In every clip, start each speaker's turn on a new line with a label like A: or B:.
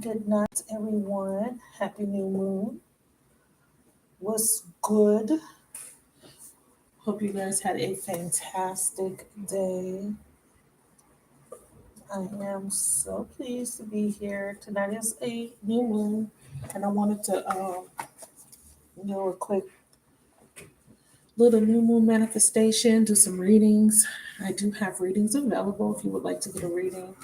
A: Good night, everyone. Happy new moon. What's good? Hope you guys had a fantastic day. I am so pleased to be here. Tonight is a new moon, and I wanted to a quick little new moon manifestation, do some readings. I do have readings available if you would like to get a reading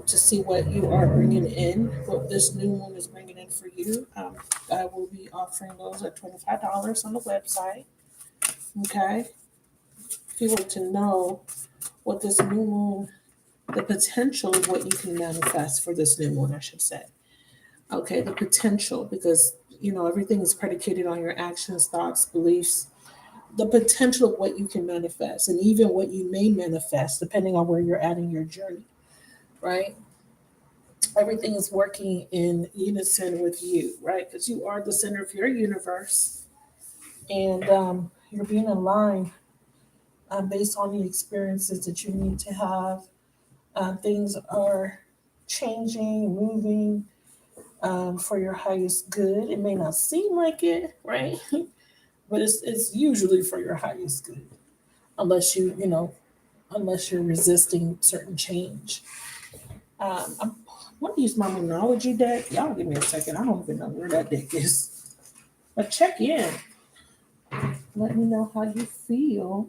A: to see what you are bringing in, what this new moon is bringing in for you. I will be offering those at $25 on the website. Okay. If you want to know what this new moon, the potential of what you can manifest for this new moon, I should say. Okay. The potential, because, everything is predicated on your actions, thoughts, beliefs, the potential of what you can manifest, and even what you may manifest, depending on where you're at in your journey, right? Everything is working in unison with you, right? Because you are the center of your universe, and you're being aligned based on the experiences that you need to have. Things are changing, moving for your highest good. It may not seem like it, right? But it's usually for your highest good, unless unless you're resisting certain change. I want to use my Monology deck. Y'all give me a second. I don't even know where that deck is. But check in. Let me know how you feel.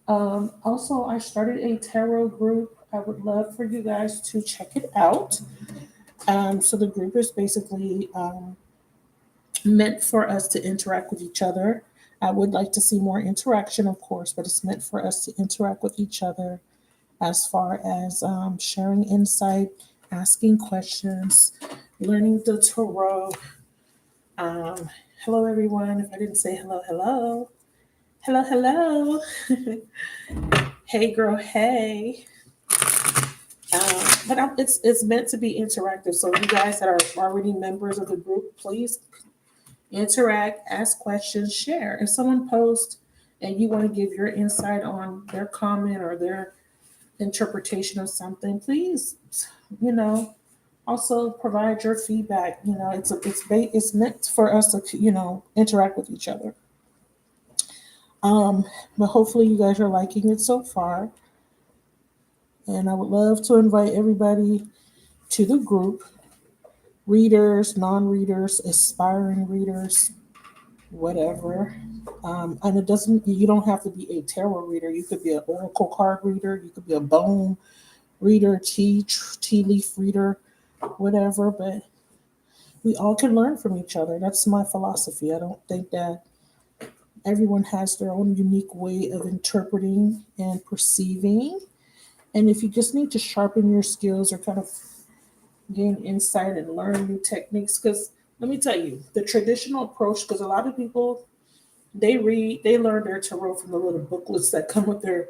A: Also, I started a tarot group. I would love for you guys to check it out. So the group is basically meant for us to interact with each other. I would like to see more interaction, of course, but it's meant for us to interact with each other as far as sharing insight, asking questions, learning the tarot. Um, Hello, everyone. If I didn't say hello, hello. Hello, hello. Hey, girl, hey. But it's meant to be interactive. So you guys that are already members of the group, please interact, ask questions, share. If someone posts and you want to give your insight on their comment or their interpretation of something, please, you know, also provide your feedback. It's meant for us to interact with each other. Um, but hopefully you guys are liking it so far, and I would love to invite everybody to the group. Readers, non-readers, aspiring readers, whatever. And it doesn't. You don't have to be a tarot reader. You could be an oracle card reader. You could be a bone reader, tea leaf reader, whatever. But we all can learn from each other. That's my philosophy. I don't think that everyone has their own unique way of interpreting and perceiving. And if you just need to sharpen your skills or kind of gain insight and learn new techniques, because let me tell you, the traditional approach, because a lot of people they learn their tarot from the little booklets that come with their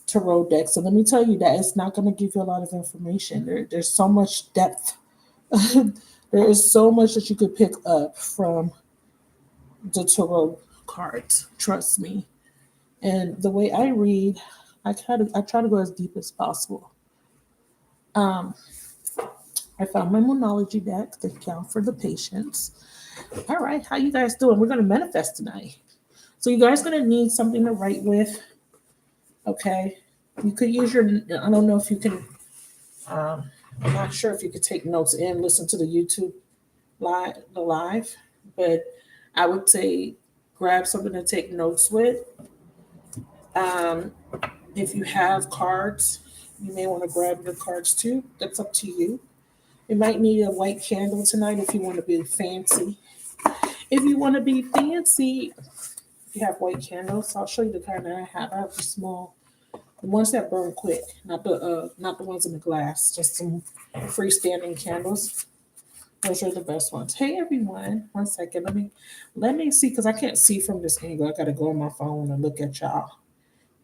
A: tarot deck. So let me tell you that it's not going to give you a lot of information. There's so much depth. There is so much that you could pick up from the tarot cards. Trust me. And the way I read, I try to go as deep as possible. Um, I found my Monology deck. Thank y'all for the patience. All right, how you guys doing? We're gonna manifest tonight. So you guys gonna need something to write with. Okay, you could use your. I don't know if you can. I'm not sure if you could take notes and listen to the YouTube live, but I would say grab something to take notes with. Um, if you have cards, you may want to grab your cards too. That's up to you. You might need a white candle tonight if you want to be fancy. If you want to be fancy, you have white candles. I'll show you the kind that I have. I have the small, the ones that burn quick, not the ones in the glass. Just some freestanding candles. Those are the best ones. Hey everyone, one second. Let me see because I can't see from this angle. I got to go on my phone and look at y'all.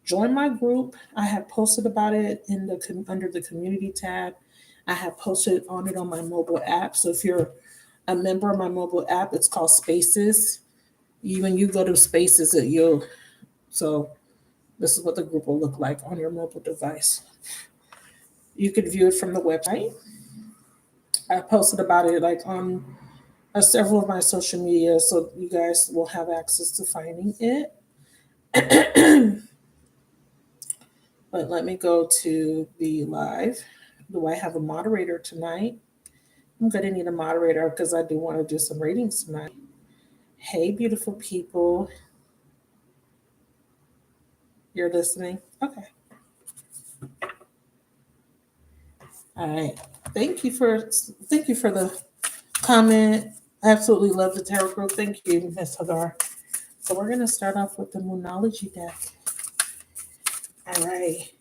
A: Join my group. I have posted about it in the under the community tab. I have posted on it on my mobile app. So if you're a member of my mobile app, it's called Spaces. When you go to Spaces, you'll so this is what the group will look like on your mobile device. You could view it from the website. I posted about it like on several of my social media, so you guys will have access to finding it. But let me go to the live. Do I have a moderator tonight? I'm going to need a moderator because I do want to do some readings tonight. Hey, beautiful people. You're listening? Okay. All right. Thank you for the comment. I absolutely love the tarot group. Thank you, Miss Hagar. So we're gonna start off with the Moonology deck. All right.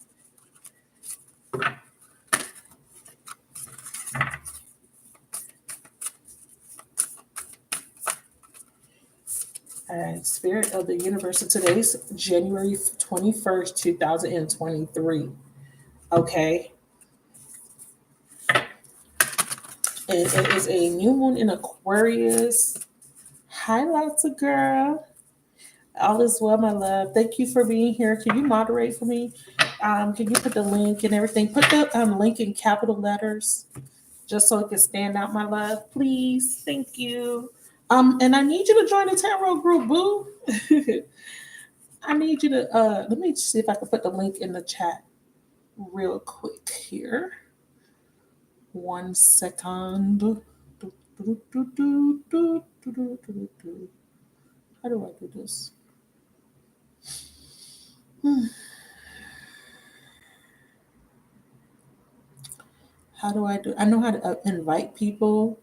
A: All right. Spirit of the Universe. So today's January 21st, 2023. Okay. And it is a new moon in Aquarius. Hi, lots of girl. All is well, my love. Thank you for being here. Can you moderate for me? Can you put the link and everything? Put the link in capital letters just so it can stand out, my love. Please. Thank you. And I need you to join the tarot group, boo. I need you to let me see if I can put the link in the chat real quick here. 1 second. How do I do this? How do I do? I know how to invite people.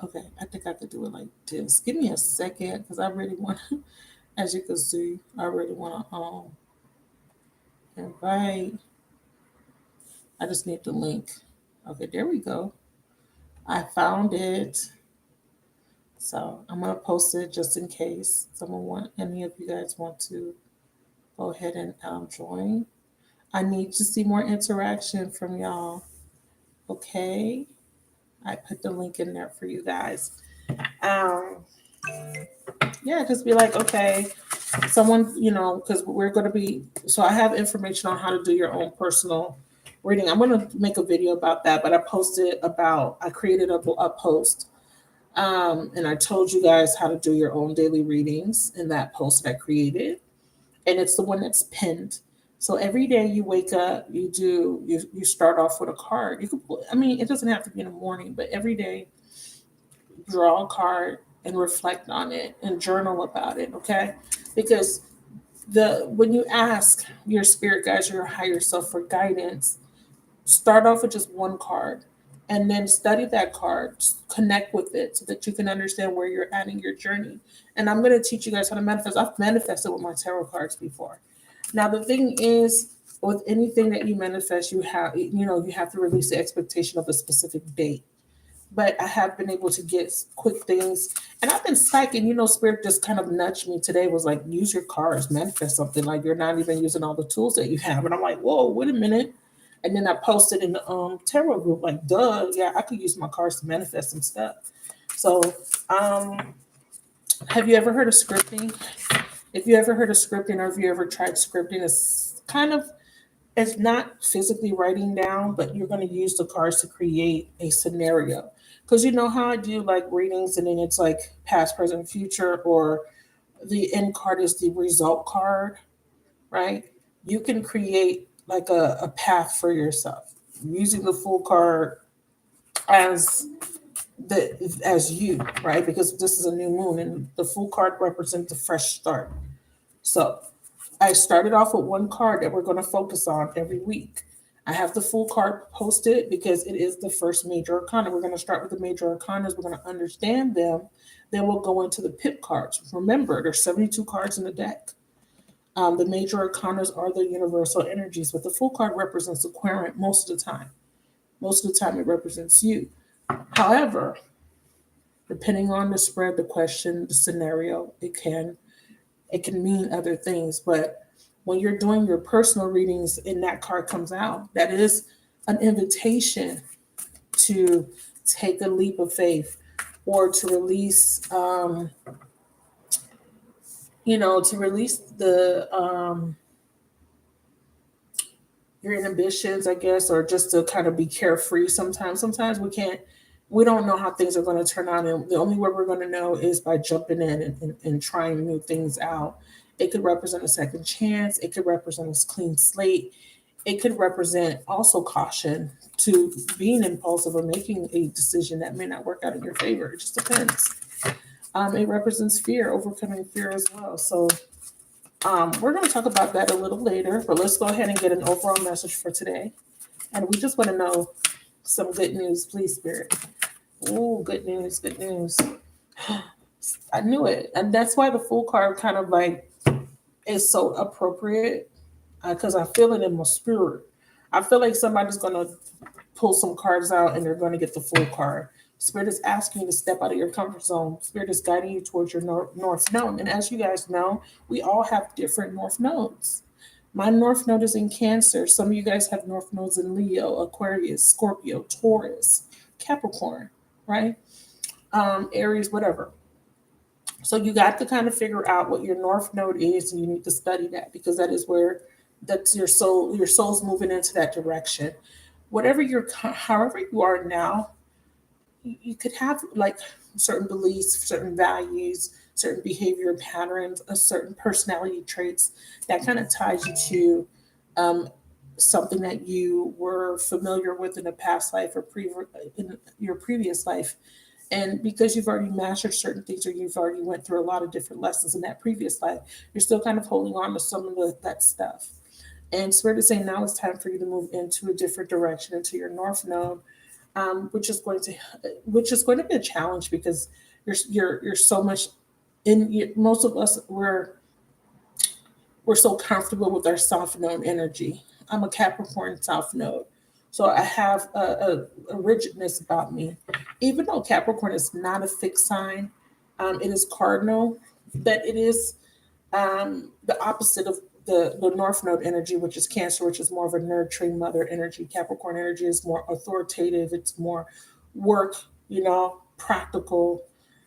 A: Okay, I think I could do it like this. Give me a second because I really want, as you can see, I really want to invite. I just need the link. Okay, there we go. I found it. So I'm gonna post it just in case any of you guys want to go ahead and join. I need to see more interaction from y'all. Okay, I put the link in there for you guys. Um, yeah, just be like, okay, someone, because we're going to be, so I have information on how to do your own personal reading. I'm going to make a video about that, but I created a post, and I told you guys how to do your own daily readings in that post that I created, and it's the one that's pinned. So every day you wake up, you start off with a card. It doesn't have to be in the morning, but every day draw a card and reflect on it and journal about it, okay? Because when you ask your spirit guides or your higher self for guidance, start off with just one card and then study that card, connect with it so that you can understand where you're at in your journey. And I'm going to teach you guys how to manifest. I've manifested with my tarot cards before. Now the thing is, with anything that you manifest, you have to release the expectation of a specific date. But I have been able to get quick things. And I've been psyching, Spirit just kind of nudged me today, was like, use your cards, manifest something. Like you're not even using all the tools that you have. And I'm like, whoa, wait a minute. And then I posted in the tarot group, like, duh, yeah, I could use my cards to manifest some stuff. So have you ever heard of scripting? If you ever heard of scripting or if you ever tried scripting, it's not physically writing down, but you're going to use the cards to create a scenario. Because you know how I do like readings and then it's like past, present, future, or the end card is the result card, right? You can create like a path for yourself using the full card as as you, right? Because this is a new moon and the full card represents a fresh start. So I started off with one card that we're going to focus on every week. I have the full card posted because it is the first major arcana. We're going to start with the major arcanas. We're going to understand them. Then we'll go into the pip cards. Remember, there's 72 cards in the deck. The major arcanas are the universal energies, but the full card represents the querent most of the time. Most of the time, it represents you. However, depending on the spread, the question, the scenario, it can mean other things. But when you're doing your personal readings and that card comes out, that is an invitation to take a leap of faith or to release, the your inhibitions, I guess, or just to kind of be carefree sometimes. Sometimes we can't we don't know how things are going to turn out. And the only way we're going to know is by jumping in and trying new things out. It could represent a second chance. It could represent a clean slate. It could represent also caution to being impulsive or making a decision that may not work out in your favor. It just depends. It represents fear, overcoming fear as well. So we're going to talk about that a little later, but let's go ahead and get an overall message for today. And we just want to know some good news, please, Spirit. Ooh, good news, good news. I knew it. And that's why the Fool card kind of like is so appropriate because I feel it in my spirit. I feel like somebody's going to pull some cards out and they're going to get the Fool card. Spirit is asking you to step out of your comfort zone. Spirit is guiding you towards your north node. And as you guys know, we all have different north nodes. My north node is in Cancer. Some of you guys have north nodes in Leo, Aquarius, Scorpio, Taurus, Capricorn, right? Aries, whatever. So you got to kind of figure out what your north node is, and you need to study that because that is where that's your soul. Your soul's moving into that direction. Whatever however you are now, you could have like certain beliefs, certain values, certain behavior patterns, a certain personality traits that kind of ties you to something that you were familiar with in a past life or in your previous life. And because you've already mastered certain things or you've already went through a lot of different lessons in that previous life, you're still kind of holding on to some of that stuff. And Spirit is saying now it's time for you to move into a different direction, into your north node, which is going to be a challenge because you're so much most of us we're so comfortable with our south node energy. I'm a Capricorn south node. So I have a rigidness about me. Even though Capricorn is not a fixed sign, it is cardinal, that it is the opposite of the North Node energy, which is Cancer, which is more of a nurturing mother energy. Capricorn energy is more authoritative. It's more work, practical.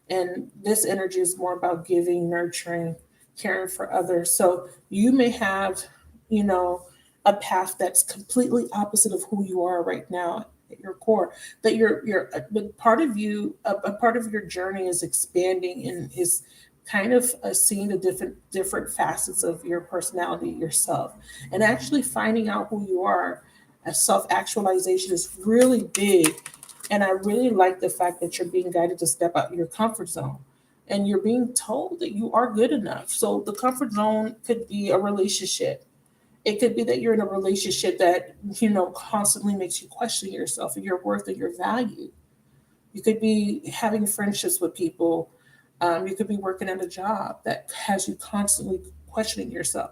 A: And this energy is more about giving, nurturing, caring for others. So you may have, you know, a path that's completely opposite of who you are right now at your core. That but part of you, a part of your journey is expanding and is kind of seeing the different facets of your personality yourself, and actually finding out who you are. Self actualization is really big, and I really like the fact that you're being guided to step out your comfort zone, and you're being told that you are good enough. So the comfort zone could be a relationship. It could be that you're in a relationship that constantly makes you question yourself and your worth and your value. You could be having friendships with people. You could be working at a job that has you constantly questioning yourself.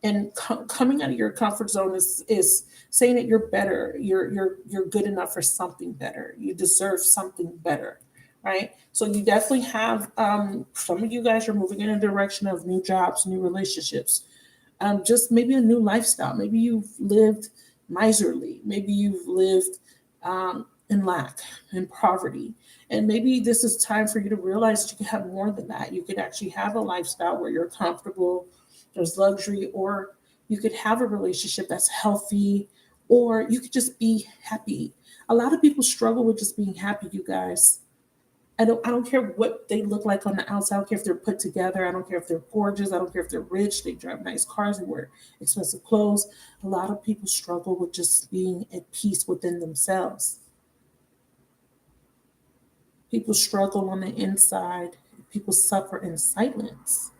A: And coming out of your comfort zone is saying that you're better. You're good enough for something better. You deserve something better, right? So you definitely have some of you guys are moving in a direction of new jobs, new relationships, just maybe a new lifestyle. Maybe you've lived miserly. Maybe you've lived in lack, in poverty. And maybe this is time for you to realize that you can have more than that. You could actually have a lifestyle where you're comfortable, there's luxury, or you could have a relationship that's healthy, or you could just be happy. A lot of people struggle with just being happy, you guys. I don't care what they look like on the outside. I don't care if they're put together. I don't care if they're gorgeous. I don't care if they're rich. They drive nice cars. They wear expensive clothes. A lot of people struggle with just being at peace within themselves. People struggle on the inside. People suffer in silence.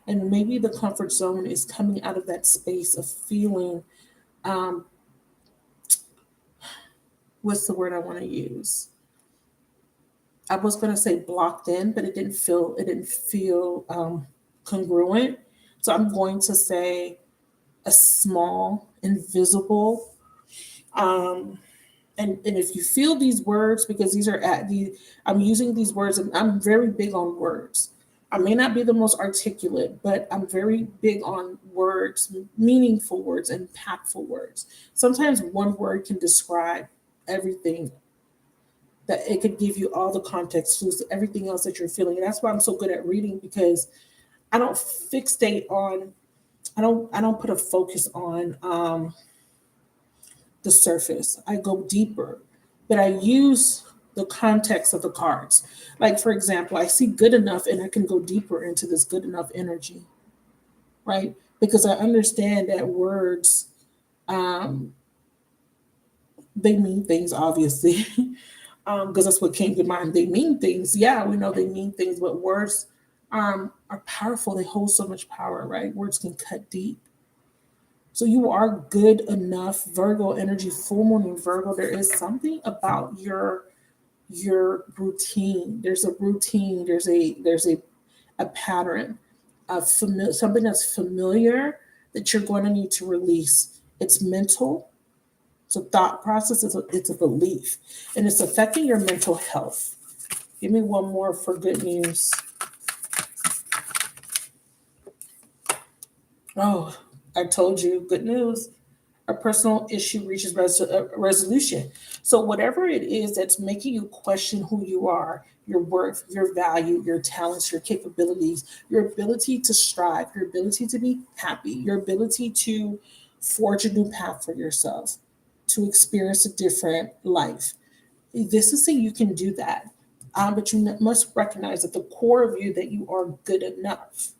A: And maybe the comfort zone is coming out of that space of feeling, um, what's the word I want to use? I was going to say blocked in, but it didn't feel congruent. So I'm going to say a small, invisible. Um, and if you feel these words, because these are I'm using these words, and I'm very big on words. I may not be the most articulate, but I'm very big on words, meaningful words, impactful words. Sometimes one word can describe everything, that it could give you all the context clues to everything else that you're feeling. And that's why I'm so good at reading, because I don't fixate on, I don't put a focus on the surface. I go deeper, but I use the context of the cards. Like, for example, I see good enough and I can go deeper into this good enough energy, right? Because I understand that words, um, they mean things, obviously, because that's what came to mind. They mean things. Yeah, we know they mean things, but words are powerful. They hold so much power, right? Words can cut deep. So you are good enough, Virgo energy, full moon in Virgo. There is something about your routine. There's a routine. There's a pattern of something that's familiar that you're going to need to release. It's mental. It's a thought process. It's a belief, and it's affecting your mental health. Give me one more for good news. Oh, I told you, good news. A personal issue reaches resolution. So, whatever it is that's making you question who you are, your worth, your value, your talents, your capabilities, your ability to strive, your ability to be happy, your ability to forge a new path for yourself, to experience a different life. This is saying you can do that. But you must recognize at the core of you that you are good enough.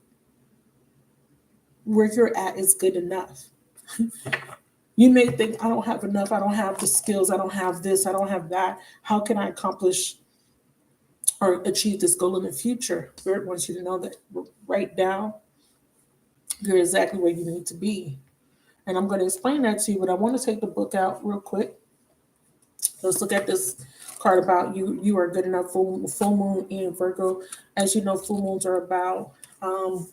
A: Where you're at is good enough. You may think, I don't have enough, I don't have the skills, I don't have this, I don't have that. How can I accomplish or achieve this goal in the future? Spirit wants you to know that right now, you're exactly where you need to be. And I'm going to explain that to you, but I want to take the book out real quick. Let's look at this card about you. You are good enough. Full moon in Virgo. As you know, full moons are about um,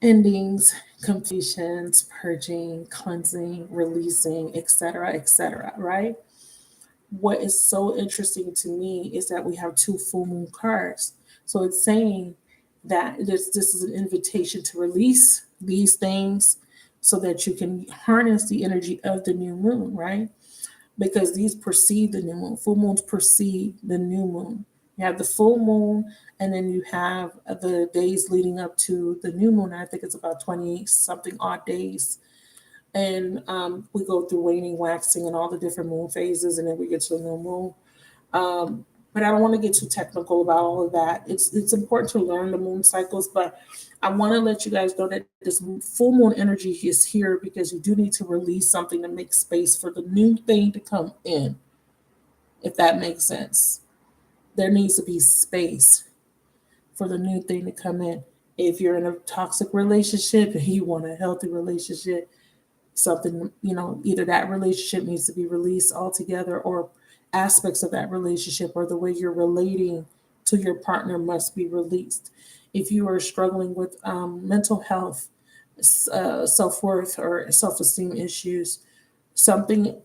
A: endings, completions, purging, cleansing, releasing, etc., right? What is so interesting to me is that we have two full moon cards. So it's saying that this is an invitation to release these things so that you can harness the energy of the new moon, right? Because these precede the new moon. Full moons precede the new moon. You have the full moon, and then you have the days leading up to the new moon. I think it's about 20 something odd days. And we go through waning, waxing, and all the different moon phases, and then we get to the new moon. But I don't want to get too technical about all of that. It's important to learn the moon cycles, but I want to let you guys know that this full moon energy is here because you do need to release something to make space for the new thing to come in, if that makes sense. There needs to be space for the new thing to come in. If you're in a toxic relationship and you want a healthy relationship, something, either that relationship needs to be released altogether, or aspects of that relationship or the way you're relating to your partner must be released. If you are struggling with mental health, self-worth, or self-esteem issues, something,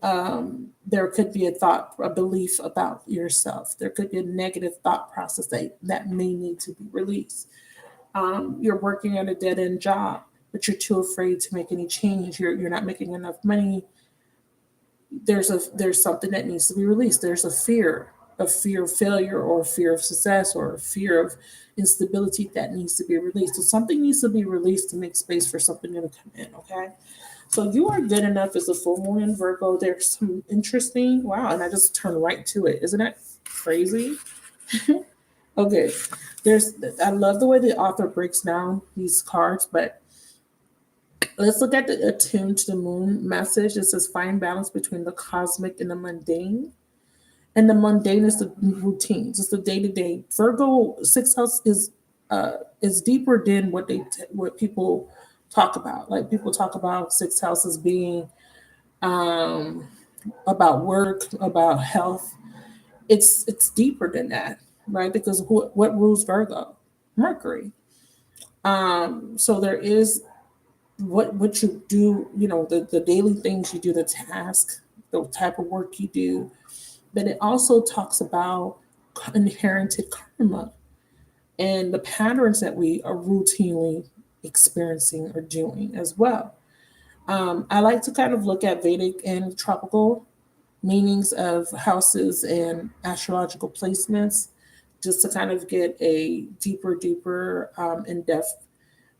A: there could be a thought, a belief about yourself. There could be a negative thought process that may need to be released. You're working at a dead end job, but you're too afraid to make any change. You're not making enough money. There's something that needs to be released. There's a fear of failure, or a fear of success, or a fear of instability that needs to be released. So something needs to be released to make space for something new to come in. Okay. So you are good enough as a full moon in Virgo. There's some interesting, wow, and I just turned right to it. Isn't that crazy? Okay. There's I love the way the author breaks down these cards, but let's look at the attuned to the moon message. It says find balance between the cosmic and the mundane. And the mundane is the routines. It's the day to day. Virgo sixth house is deeper than what people talk about. Like, people talk about sixth house as being um, about work, about health. It's deeper than that, right? Because what rules Virgo? Mercury. So there is what you do, the daily things you do, the task, the type of work you do. But it also talks about inherited karma and the patterns that we are routinely experiencing or doing as well. I like to kind of look at Vedic and tropical meanings of houses and astrological placements, just to kind of get a deeper, in depth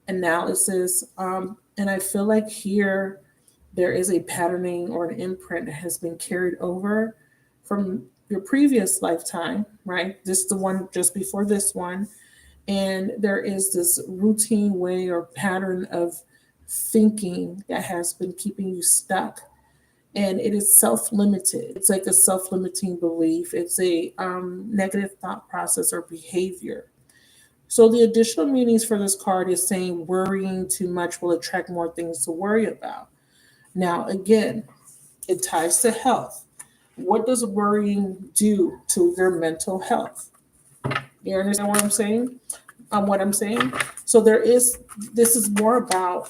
A: analysis. And I feel like here there is a patterning or an imprint that has been carried over from your previous lifetime, right? This is the one just before this one. And there is this routine way or pattern of thinking that has been keeping you stuck. And it is self-limited. It's like a self-limiting belief. It's a negative thought process or behavior. So the additional meanings for this card is saying worrying too much will attract more things to worry about. Now, again, it ties to health. What does worrying do to your mental health? You understand what I'm saying? What I'm saying? So this is more about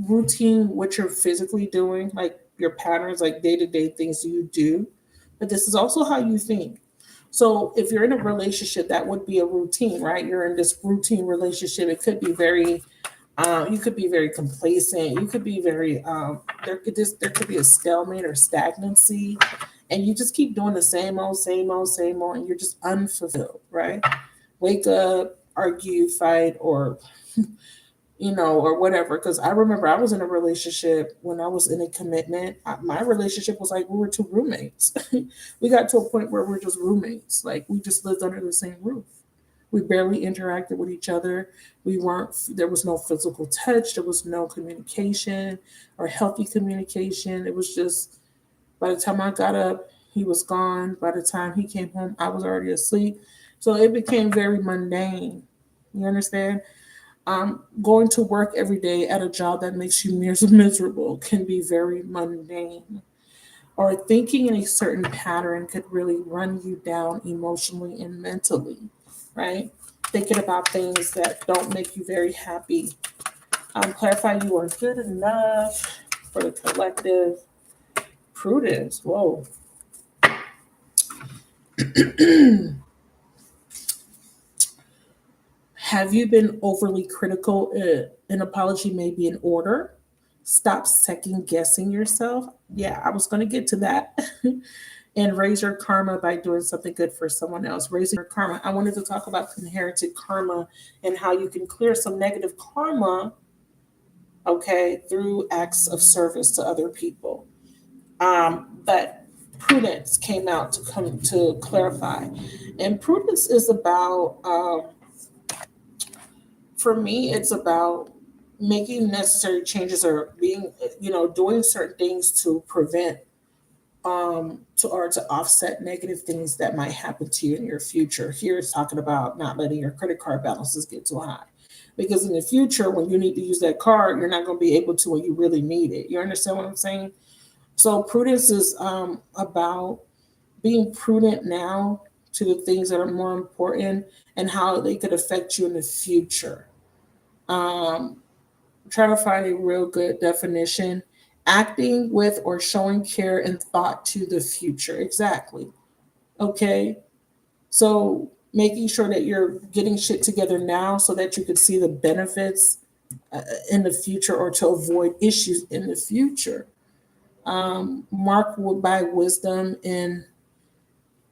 A: routine, what you're physically doing, like your patterns, like day to day things you do. But this is also how you think. So if you're in a relationship, that would be a routine, right? You're in this routine relationship. It could be very, you could be very complacent. You could be very, there could be a stalemate or stagnancy, and you just keep doing the same old, same old, same old, and you're just unfulfilled, right? Wake up, argue, fight, or or whatever. Because I remember I was in a relationship when I was in a commitment. My relationship was like we were two roommates. We got to a point where we're just roommates. Like we just lived under the same roof. We barely interacted with each other. There was no physical touch. There was no communication or healthy communication. It was just by the time I got up, he was gone. By the time he came home, I was already asleep. So it became very mundane. You understand? Going to work every day at a job that makes you miserable can be very mundane. Or thinking in a certain pattern could really run you down emotionally and mentally, right? Thinking about things that don't make you very happy. Clarify you are good enough for the collective. Prudence. Whoa. Have you been overly critical? An apology may be in order. Stop second guessing yourself. Yeah, I was going to get to that. And raise your karma by doing something good for someone else. Raising your karma. I wanted to talk about inherited karma and how you can clear some negative karma, okay, through acts of service to other people. But prudence came out to come to clarify. And prudence is about for me, it's about making necessary changes or being, doing certain things to prevent to offset negative things that might happen to you in your future. Here it's talking about not letting your credit card balances get too high. Because in the future, when you need to use that card, you're not going to be able to when you really need it. You understand what I'm saying? So prudence is about being prudent now to the things that are more important and how they could affect you in the future. Um, Try to find a real good definition. Acting with or showing care and thought to the future. Exactly. Okay. So making sure that you're getting shit together now so that you can see the benefits in the future or to avoid issues in the future. Marked by wisdom and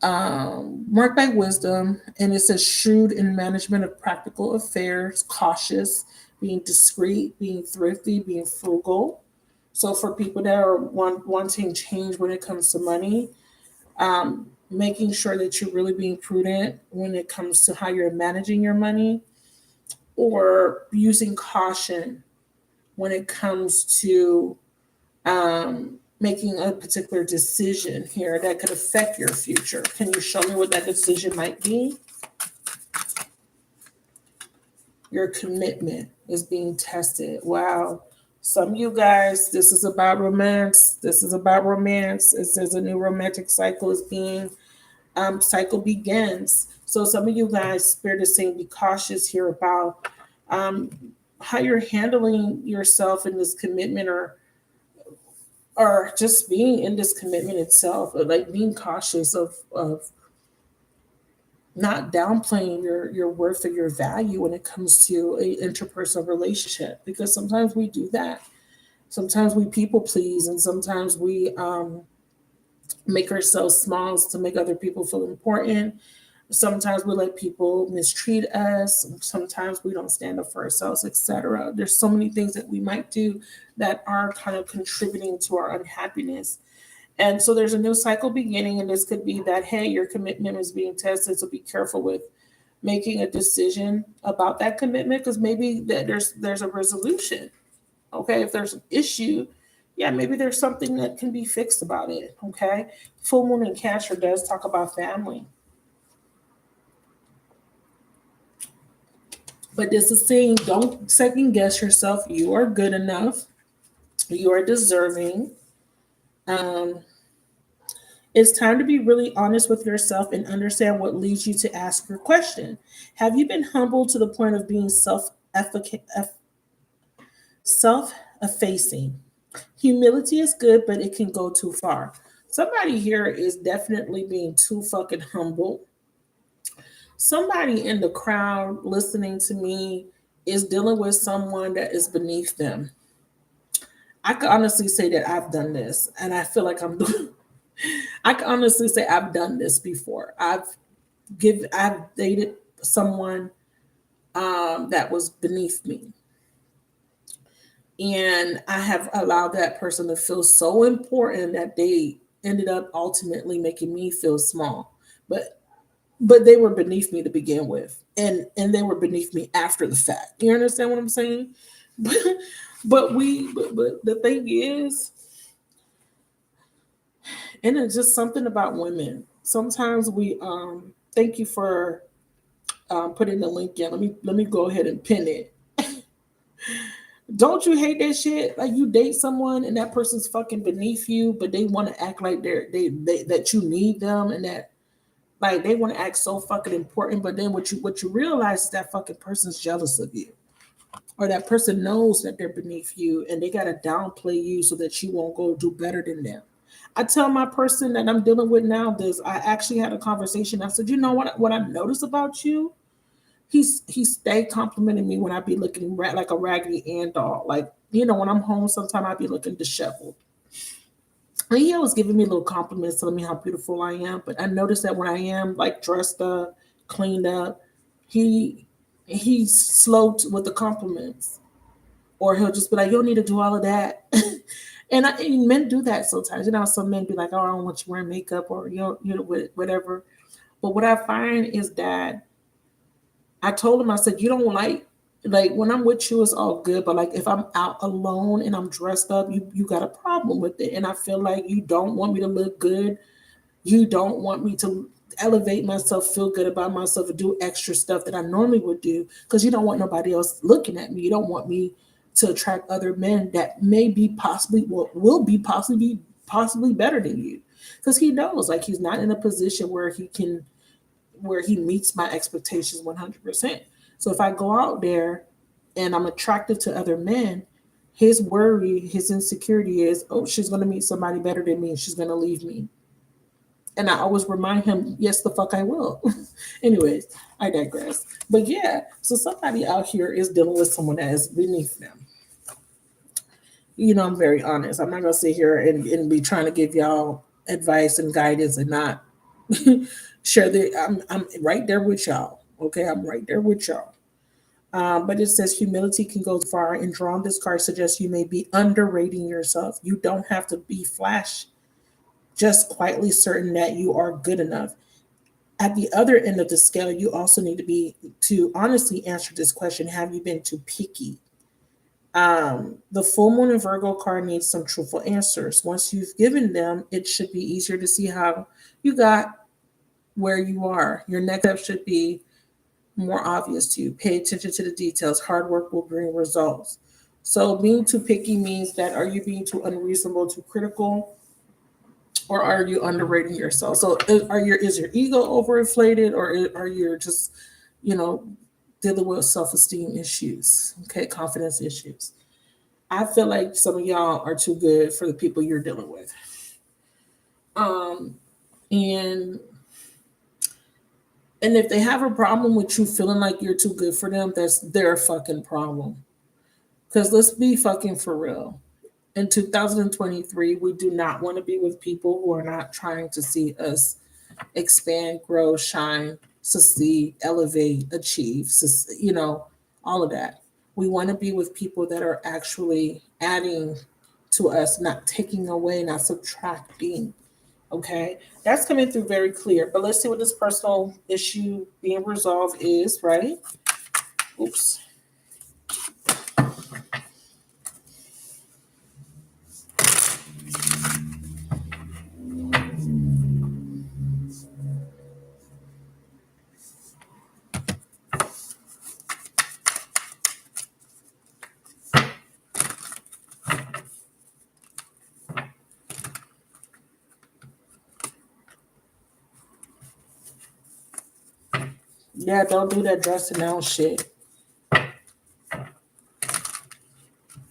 A: marked by wisdom, and it says shrewd in management of practical affairs, cautious, being discreet, being thrifty, being frugal. So for people that are wanting change when it comes to money, making sure that you're really being prudent when it comes to how you're managing your money, or using caution when it comes to making a particular decision here that could affect your future. Can you show me what that decision might be? Your commitment is being tested. Wow. Some of you guys, this is about romance. This is about romance. It says a new romantic cycle begins. So some of you guys, Spirit is saying, be cautious here about um, how you're handling yourself in this commitment, or just being in this commitment itself, or like being cautious of not downplaying your worth or your value when it comes to a interpersonal relationship, because sometimes we do that. Sometimes we people please, and sometimes we make ourselves small to make other people feel important. Sometimes we let people mistreat us. Sometimes we don't stand up for ourselves, etc. There's so many things that we might do that are kind of contributing to our unhappiness. And so there's a new cycle beginning, and this could be that, hey, your commitment is being tested, so be careful with making a decision about that commitment, because maybe that there's a resolution. Okay, if there's an issue, yeah, maybe there's something that can be fixed about it. Okay, full moon in Cancer does talk about family, but this is saying don't second guess yourself. You are good enough. You are deserving. Um, it's time to be really honest with yourself and understand what leads you to ask your question. Have you been humble to the point of being self-effacing? Humility is good, but it can go too far. Somebody here is definitely being too fucking humble. Somebody in the crowd listening to me is dealing with someone that is beneath them. I can honestly say that I've done this, and I feel like I'm doing. I can honestly say I've done this before. I've dated someone that was beneath me, and I have allowed that person to feel so important that they ended up ultimately making me feel small. But they were beneath me to begin with, and they were beneath me after the fact. You understand what I'm saying? But but the thing is, and it's just something about women. Sometimes we thank you for putting the link in. Let me go ahead and pin it. Don't you hate that shit? Like, you date someone and that person's fucking beneath you, but they want to act like they that you need them, and that like they want to act so fucking important. But then what you realize is that fucking person's jealous of you, or that person knows that they're beneath you, and they gotta downplay you so that you won't go do better than them. I tell my person that I'm dealing with now this. I actually had a conversation. I said, you know what I noticed about you? He stayed complimenting me when I be looking like a Raggedy Ann doll. Like, when I'm home, sometimes I be looking disheveled. And he always giving me little compliments, telling me how beautiful I am. But I noticed that when I am like dressed up, cleaned up, he he's slow with the compliments, or he'll just be like, "You don't need to do all of that." And men do that sometimes. Some men be like, "Oh, I don't want you wearing makeup," or whatever. But what I find is that I told him, I said, you don't like when I'm with you, it's all good. But like if I'm out alone and I'm dressed up, you got a problem with it. And I feel like you don't want me to look good. You don't want me to elevate myself, feel good about myself, and do extra stuff that I normally would do, because you don't want nobody else looking at me. You don't want me to attract other men that may be possibly will be possibly better than you. Because he knows, like, he's not in a position where he meets my expectations 100%. So if I go out there and I'm attracted to other men, his worry, his insecurity is, oh, she's going to meet somebody better than me and she's going to leave me. And I always remind him, yes, the fuck I will. Anyways, I digress. But yeah, so somebody out here is dealing with someone that is beneath them. I'm very honest. I'm not going to sit here and be trying to give y'all advice and guidance and not share the. I'm right there with y'all. Okay, I'm right there with y'all. But it says humility can go far, and drawing this card suggests you may be underrating yourself. You don't have to be flash, just quietly certain that you are good enough. At the other end of the scale, you also need to honestly answer this question: have you been too picky? The full moon in Virgo card needs some truthful answers. Once you've given them, it should be easier to see how you got where you are. Your next step should be more obvious to you. Pay attention to the details. Hard work will bring results. So being too picky means that, are you being too unreasonable, too critical, or are you underrating yourself? So is your ego overinflated, or are you just, you know, dealing with self-esteem issues, okay, confidence issues? I feel like some of y'all are too good for the people you're dealing with. Um, and And if they have a problem with you feeling like you're too good for them, that's their fucking problem. Because let's be fucking for real. In 2023, we do not want to be with people who are not trying to see us expand, grow, shine, succeed, elevate, achieve, all of that. We want to be with people that are actually adding to us, not taking away, not subtracting. Okay, that's coming through very clear. But let's see what this personal issue being resolved is, right? Oops. Yeah, don't do that dressing down shit.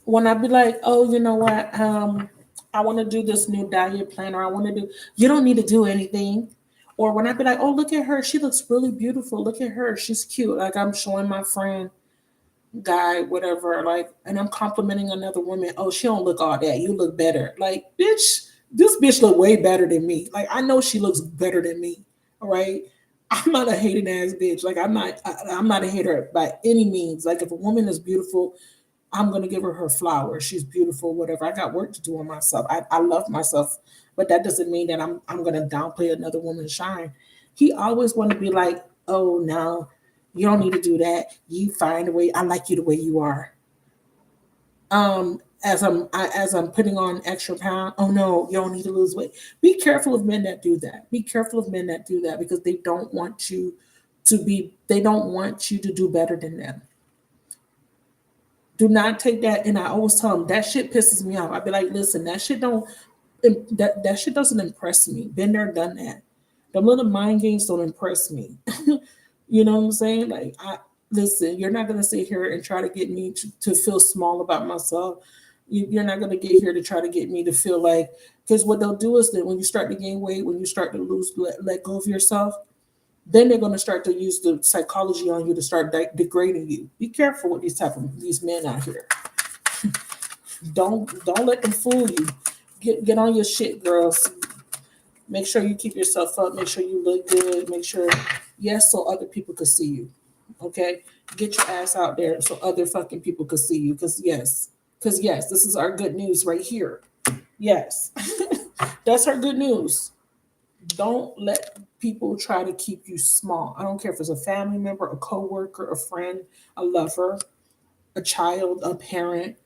A: When I be like, oh, you know what? I want to do this new diet plan, or I want to do. You don't need to do anything. Or when I be like, oh, look at her, she looks really beautiful. Look at her, she's cute. Like I'm showing my friend, guy, whatever, like, and I'm complimenting another woman. Oh, she don't look all that. You look better. Like, bitch, this bitch look way better than me. Like, I know she looks better than me. All right. I'm not a hating ass bitch. Like, I'm not a hater by any means. Like, if a woman is beautiful, I'm gonna give her her flowers. She's beautiful, whatever. I got work to do on myself. I love myself, but that doesn't mean that I'm gonna downplay another woman's shine. He always want to be like, oh no, you don't need to do that. You find a way. I like you the way you are. As I'm putting on extra pound. Oh no, you don't need to lose weight. Be careful of men that do that. Be careful of men that do that because they don't want you to be. They don't want you to do better than them. Do not take that. And I always tell them that shit pisses me off. I'd be like, listen, that shit don't that shit doesn't impress me. Been there, done that. The little mind games don't impress me. You know what I'm saying? Like I listen, you're not gonna sit here and try to get me to feel small about myself. You're not gonna get here to try to get me to feel like because what they'll do is that when you start to gain weight, when you start to lose, let go of yourself, then they're going to start to use the psychology on you to start degrading you. Be careful with these men out here. Don't let them fool you. Get on your shit, girls. Make sure you keep yourself up. Make sure you look good. Make sure, yes, so other people could see you. Okay, get your ass out there so other fucking people could see you. Because yes, this is our good news right here. Yes, that's our good news. Don't let people try to keep you small. I don't care if it's a family member, a coworker, a friend, a lover, a child, a parent.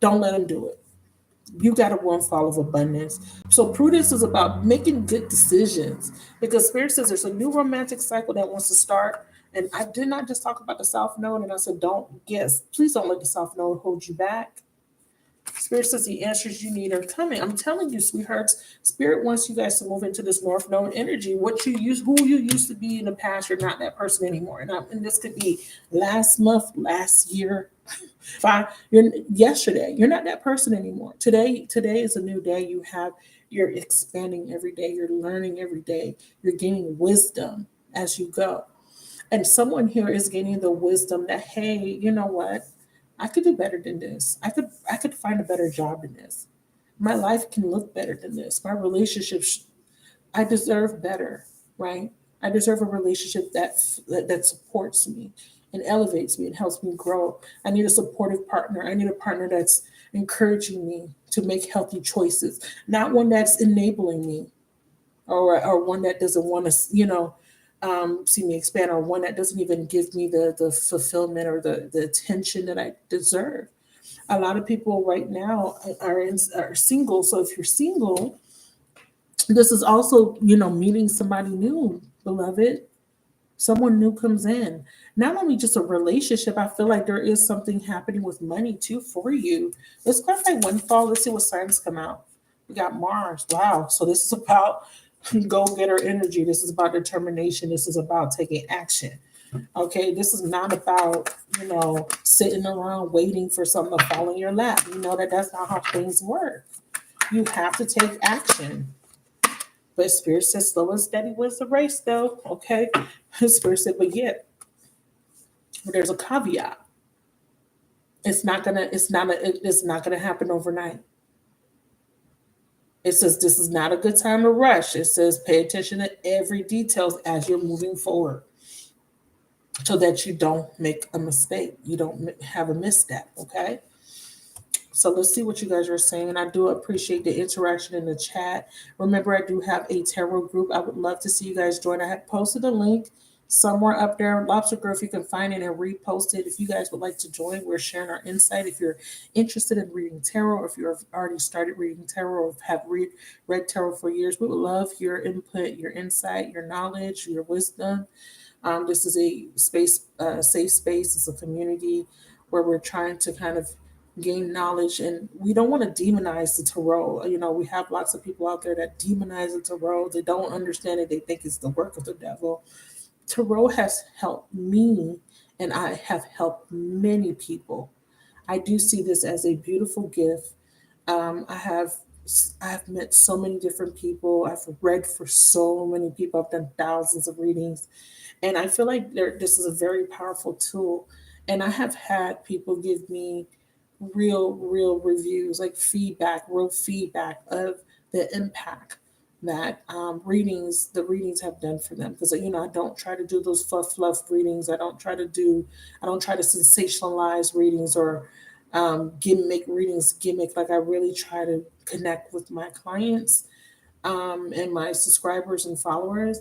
A: Don't let them do it. You got to run fall of abundance. So prudence is about making good decisions because Spirit says there's a new romantic cycle that wants to start. And I did not just talk about the South Node, and I said, please don't let the South Node hold you back. Spirit says the answers you need are coming. I'm telling you, sweethearts, Spirit wants you guys to move into this North Node energy. Who you used to be in the past, you're not that person anymore. And this could be last month, last year, you're yesterday. You're not that person anymore. Today is a new day. You're expanding every day. You're learning every day. You're gaining wisdom as you go. And someone here is gaining the wisdom that, hey, you know what? I could do better than this. I could find a better job than this. My life can look better than this. My relationships, I deserve better, right? I deserve a relationship that supports me and elevates me and helps me grow. I need a supportive partner. I need a partner that's encouraging me to make healthy choices, not one that's enabling me or one that doesn't want to, see me expand, or one that doesn't even give me the fulfillment or the attention that I deserve. A lot of people right now are single. So if you're single, this is also, meeting somebody new, beloved. Someone new comes in. Not only just a relationship, I feel like there is something happening with money too for you. Let's clarify windfall. Let's see what signs come out. We got Mars. Wow. So this is about go getter energy. This is about determination. This is about taking action. Okay. This is not about, sitting around waiting for something to fall in your lap. You know that that's not how things work. You have to take action. But Spirit says slow and steady wins the race, though. Okay. Spirit said, but yet there's a caveat. It's not gonna happen overnight. It says this is not a good time to rush. It says pay attention to every details as you're moving forward so that you don't make a mistake. You don't have a misstep. Okay. So let's see what you guys are saying. I do appreciate the interaction in the chat. Remember, I do have a tarot group. I would love to see you guys join. I have posted a link somewhere up there. Lobster Girl, if you can find it and repost it. If you guys would like to join, we're sharing our insight. If you're interested in reading tarot, or if you've already started reading tarot, or have read tarot for years, we would love your input, your insight, your knowledge, your wisdom. This is a space, safe space. It's a community where we're trying to kind of gain knowledge, and we don't want to demonize the tarot. You know, we have lots of people out there that demonize the tarot. They don't understand it. They think it's the work of the devil. Tarot has helped me, and I have helped many people. I do see this as a beautiful gift. I've met so many different people. I've read for so many people. I've done thousands of readings, and I feel like this is a very powerful tool. And I have had people give me real reviews, like feedback, real feedback of the impact that the readings have done for them. Because I don't try to do those fluff readings. I don't try to sensationalize readings or make readings gimmick. Like I really try to connect with my clients and my subscribers and followers,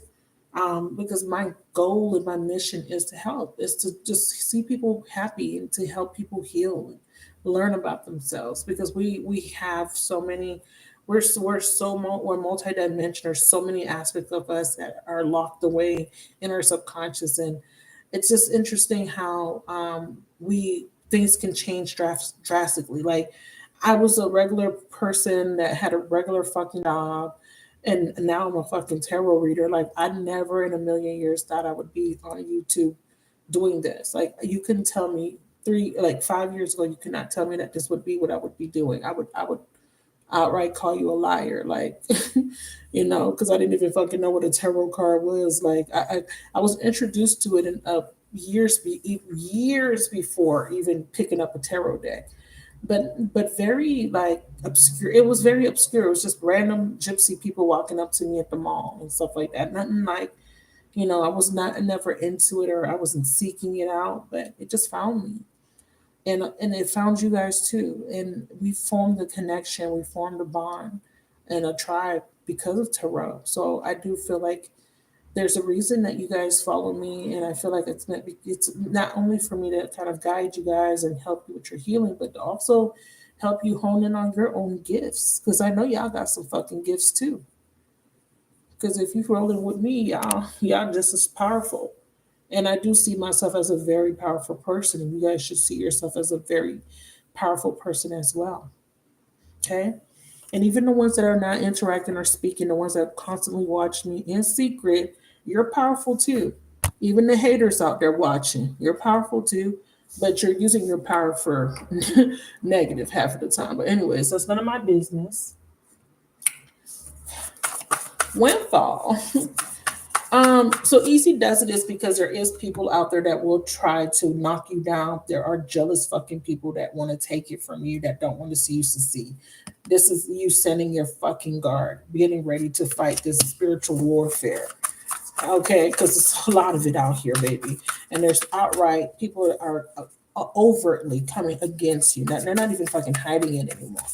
A: because my goal and my mission is to help, is to just see people happy and to help people heal and learn about themselves, because we have so many, we're multidimensional. There's so many aspects of us that are locked away in our subconscious, and it's just interesting how we things can change drastically. Like I was a regular person that had a regular fucking job, and now I'm a fucking tarot reader. Like I never in a million years thought I would be on YouTube doing this. Like you couldn't tell me 5 years ago, you could not tell me that this would be what I would be doing. I would outright call you a liar, like because I didn't even fucking know what a tarot card was. Like I was introduced to it in years before even picking up a tarot deck, but very like obscure. It was very obscure. It was just random gypsy people walking up to me at the mall and stuff like that. Nothing like, I was not never into it, or I wasn't seeking it out, but it just found me. And it found you guys too. And we formed a connection, we formed a bond and a tribe because of tarot. So I do feel like there's a reason that you guys follow me, and I feel like it's not only for me to kind of guide you guys and help you with your healing, but to also help you hone in on your own gifts, because I know y'all got some fucking gifts too. Because if you're rolling with me, y'all just as powerful. And I do see myself as a very powerful person, and you guys should see yourself as a very powerful person as well. Okay? And even the ones that are not interacting or speaking, the ones that constantly watch me in secret, you're powerful too. Even the haters out there watching, you're powerful too, but you're using your power for negative half of the time. But anyways, that's none of my business. Windfall. So easy does it is because there is people out there that will try to knock you down. There are jealous fucking people that want to take it from you, that don't want to see you succeed. This is you sending your fucking guard, getting ready to fight this spiritual warfare. Okay, because there's a lot of it out here, baby. And there's outright people that are overtly coming against you. They're not even fucking hiding it anymore.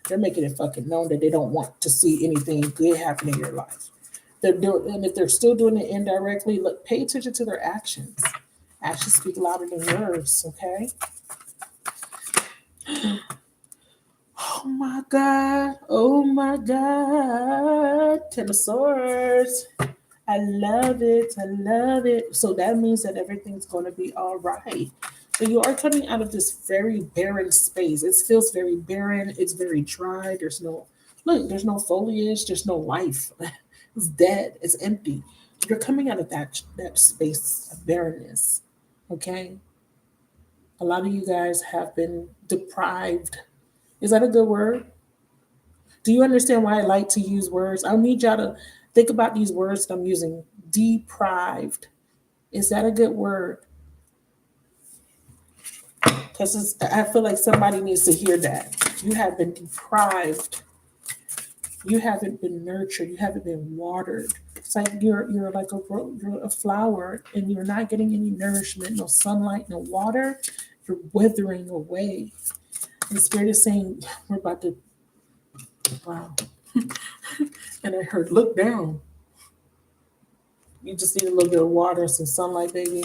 A: They're making it fucking known that they don't want to see anything good happen in your life. They're doing, and if they're still doing it indirectly, look, pay attention to their actions. Actions speak louder than words. Okay. Oh my God. Oh my God. Ten of Swords. I love it. I love it. So that means that everything's going to be all right. So you are coming out of this very barren space. It feels very barren. It's very dry. There's no foliage. There's no life. It's dead. It's empty. You're coming out of that space of barrenness. Okay. A lot of you guys have been deprived. Is that a good word? Do you understand why I like to use words? I need y'all to think about these words that I'm using. Deprived. Is that a good word? Because I feel like somebody needs to hear that. You have been deprived. You haven't been nurtured. You haven't been watered. It's like you're like you're a flower, and you're not getting any nourishment, no sunlight, no water. You're withering away. The spirit is saying, we're about to, wow. And I heard, look down. You just need a little bit of water, some sunlight, baby.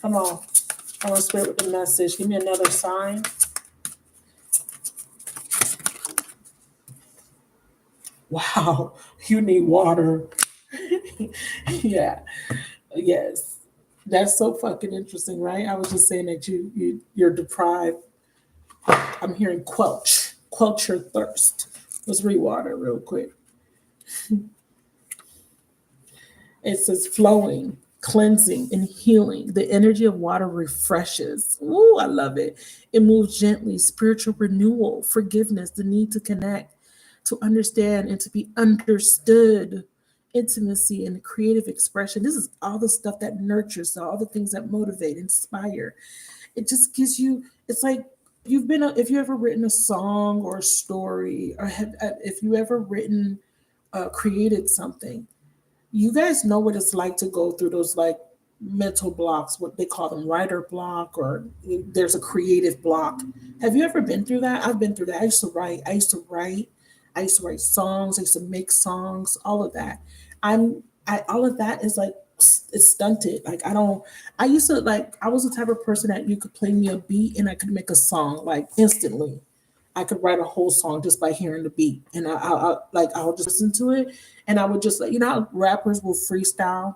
A: Come on. I want to spirit with the message. Give me another sign. Wow, you need water. Yeah, yes. That's so fucking interesting, right? I was just saying that you're deprived. I'm hearing quench your thirst. Let's read water real quick. It says flowing, cleansing, and healing. The energy of water refreshes. Ooh, I love it. It moves gently, spiritual renewal, forgiveness, the need to connect, to understand, and to be understood. Intimacy and creative expression. This is all the stuff that nurtures, all the things that motivate, inspire. It just gives you, it's like if you ever written a song or a story, or if you ever written, created something, you guys know what it's like to go through those like mental blocks, what they call them, writer block, or there's a creative block. Have you ever been through that? I've been through that. I used to write songs. I used to make songs, all of that. All of that is like, it's stunted. Like, I used to, like, I was the type of person that you could play me a beat and I could make a song like instantly. I could write a whole song just by hearing the beat, and I'll just listen to it, and I would just like, how rappers will freestyle,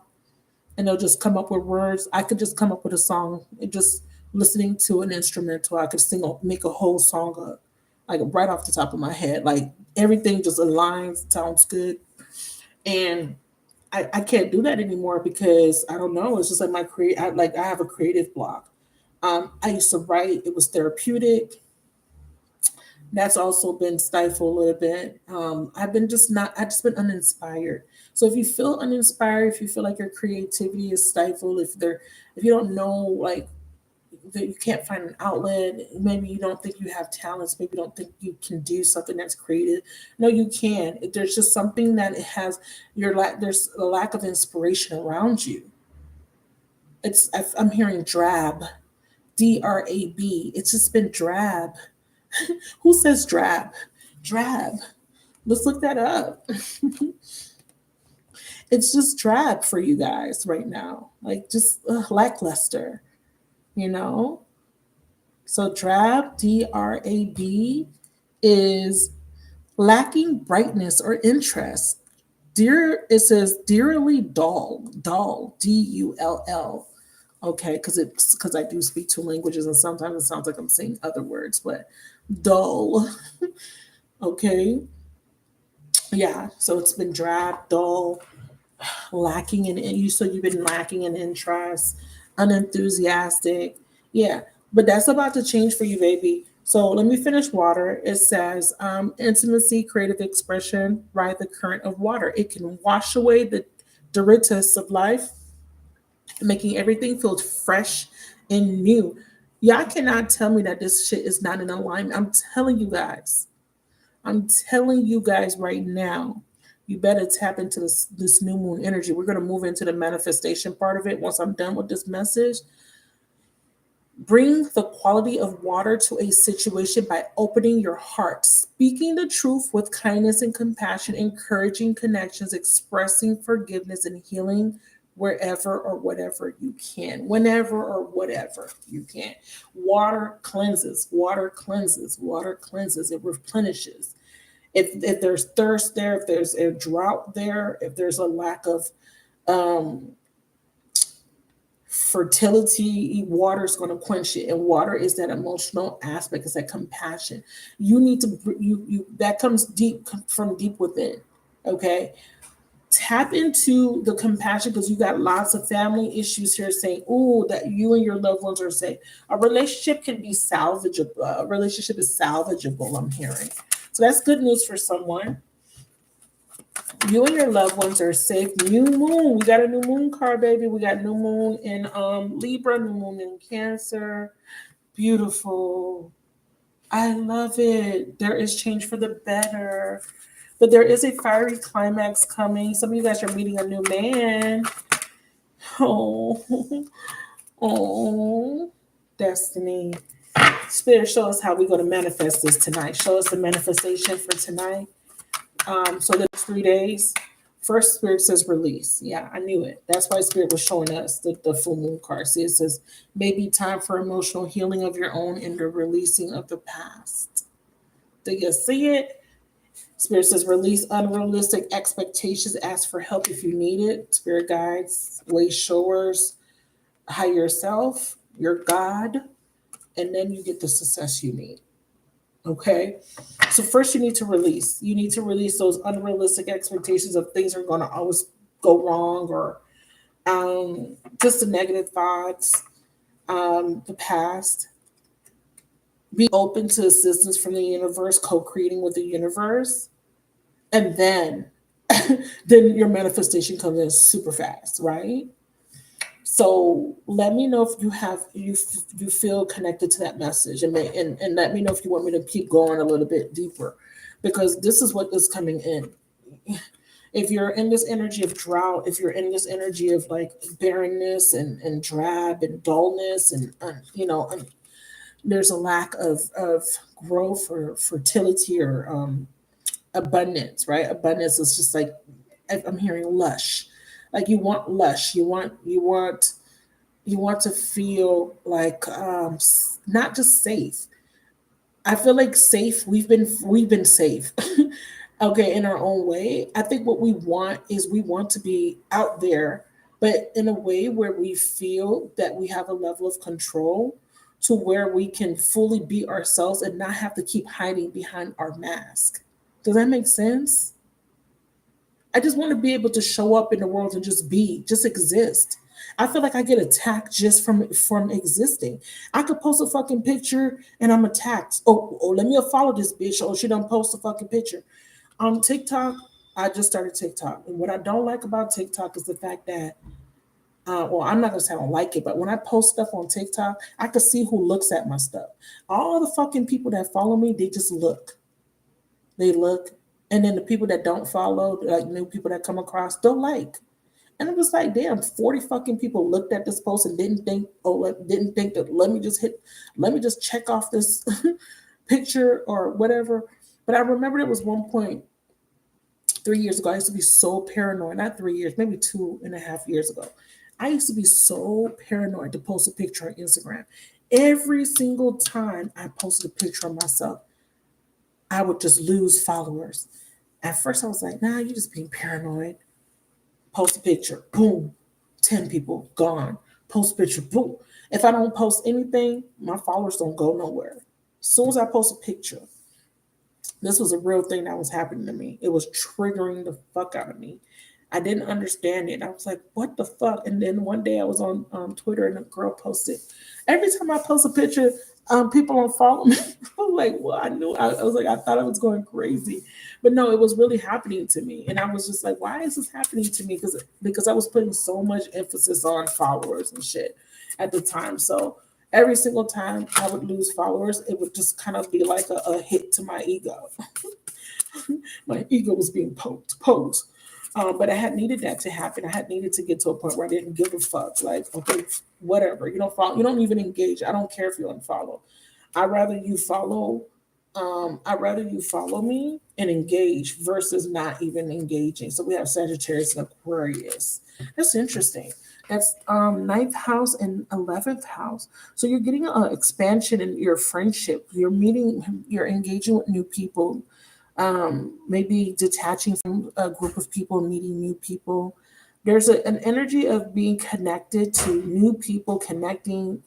A: and they'll just come up with words. I could just come up with a song and just listening to an instrumental. I could make a whole song up, like right off the top of my head. Like everything just aligns, sounds good, and I can't do that anymore because I don't know. It's just like I have a creative block. I used to write; it was therapeutic. That's also been stifled a little bit. I've just been uninspired. So if you feel uninspired, if you feel like your creativity is stifled, if you don't know, like, that you can't find an outlet, maybe you don't think you have talents, maybe you don't think you can do something that's creative. No, you can. There's just something that it has, there's a lack of inspiration around you. I'm hearing drab, DRAB. It's just been drab. Who says drab? Drab. Let's look that up. It's just drab for you guys right now. Like, just lackluster, you know? So drab, DRAB, is lacking brightness or interest. It says dearly dull, Dull. Okay, because I do speak two languages, and sometimes it sounds like I'm saying other words, but dull. Okay, yeah. So it's been drab, dull, lacking in you. So you've been lacking in interest, unenthusiastic. Yeah, but that's about to change for you, baby. So let me finish water. It says intimacy, creative expression, ride the current of water. It can wash away the detritus of life, making everything feel fresh and new. Y'all cannot tell me that this shit is not in alignment. I'm telling you guys. I'm telling you guys right now, you better tap into this new moon energy. We're going to move into the manifestation part of it once I'm done with this message. Bring the quality of water to a situation by opening your heart, speaking the truth with kindness and compassion, encouraging connections, expressing forgiveness and healing wherever or whatever you can, whenever or whatever you can. Water cleanses, water cleanses, water cleanses, it replenishes. If there's thirst there, if there's a drought there, if there's a lack of um, fertility, water is going to quench it. And water is that emotional aspect, it's that compassion. You need to you that comes deep from deep within. Okay, tap into the compassion, because you got lots of family issues here saying, oh, that you and your loved ones are saying a relationship can be salvageable. A relationship is salvageable, I'm hearing. So that's good news for someone. You and your loved ones are safe. New moon. We got a new moon card, baby. We got new moon in Libra, new moon in Cancer. Beautiful. I love it. There is change for the better. But there is a fiery climax coming. Some of you guys are meeting a new man. Oh, oh, destiny. Spirit, show us how we're going to manifest this tonight. Show us the manifestation for tonight. So the next 3 days. First, Spirit says release. Yeah, I knew it. That's why Spirit was showing us the full moon card. See, it says maybe time for emotional healing of your own and the releasing of the past. Do you see it? Spirit says release unrealistic expectations. Ask for help if you need it. Spirit guides, way showers, higher self, your God, and then you get the success you need. Okay. So first you need to release. You need to release those unrealistic expectations of things are going to always go wrong, or just the negative thoughts, the past. Be open to assistance from the universe, co-creating with the universe, and then then your manifestation comes in super fast, right? So let me know if you feel connected to that message, and let me know if you want me to keep going a little bit deeper, because this is what is coming in. If you're in this energy of drought, if you're in this energy of like barrenness and drab and dullness, and there's a lack of growth or fertility or abundance, right? Abundance is just like, I'm hearing lush. Like you want lush, you want to feel like not just safe. I feel like safe. We've been safe, okay, in our own way. I think what we want is we want to be out there, but in a way where we feel that we have a level of control to where we can fully be ourselves and not have to keep hiding behind our mask. Does that make sense? I just want to be able to show up in the world and just exist. I feel like I get attacked just from existing. I could post a fucking picture and I'm attacked. Oh, let me follow this bitch. Oh, she don't post a fucking picture. On TikTok, I just started TikTok. And what I don't like about TikTok is the fact that, well, I'm not gonna say I don't like it, but when I post stuff on TikTok, I can see who looks at my stuff. All the fucking people that follow me, they just look. They look, and then the people that don't follow, like new people that come across, don't like. And it was like, damn, 40 fucking people looked at this post and didn't think that let me just check off this picture or whatever. But I remember it was one point 3 years ago. I used to be so paranoid, not 3 years, maybe 2.5 years ago. I used to be so paranoid to post a picture on Instagram. Every single time I posted a picture of myself, I would just lose followers. At first, I was like, nah, you're just being paranoid. Post a picture, boom, 10 people gone. Post a picture, boom. If I don't post anything, my followers don't go nowhere. As soon as I post a picture, this was a real thing that was happening to me. It was triggering the fuck out of me. I didn't understand it. I was like, what the fuck? And then one day I was on Twitter and a girl posted, every time I post a picture, people don't follow me. I'm like, well, I was like, I thought I was going crazy. But no, it was really happening to me. And I was just like, why is this happening to me? Because I was putting so much emphasis on followers and shit at the time. So every single time I would lose followers, it would just kind of be like a hit to my ego. My ego was being poked. But I had needed that to happen. I had needed to get to a point where I didn't give a fuck. Like, okay, whatever. You don't follow. You don't even engage. I don't care if you unfollow. I rather you follow. I'd rather you follow me and engage versus not even engaging. So we have Sagittarius and Aquarius. That's interesting. That's ninth house and 11th house. So you're getting an expansion in your friendship. You're engaging with new people, maybe detaching from a group of people, meeting new people. There's an energy of being connected to new people, connecting,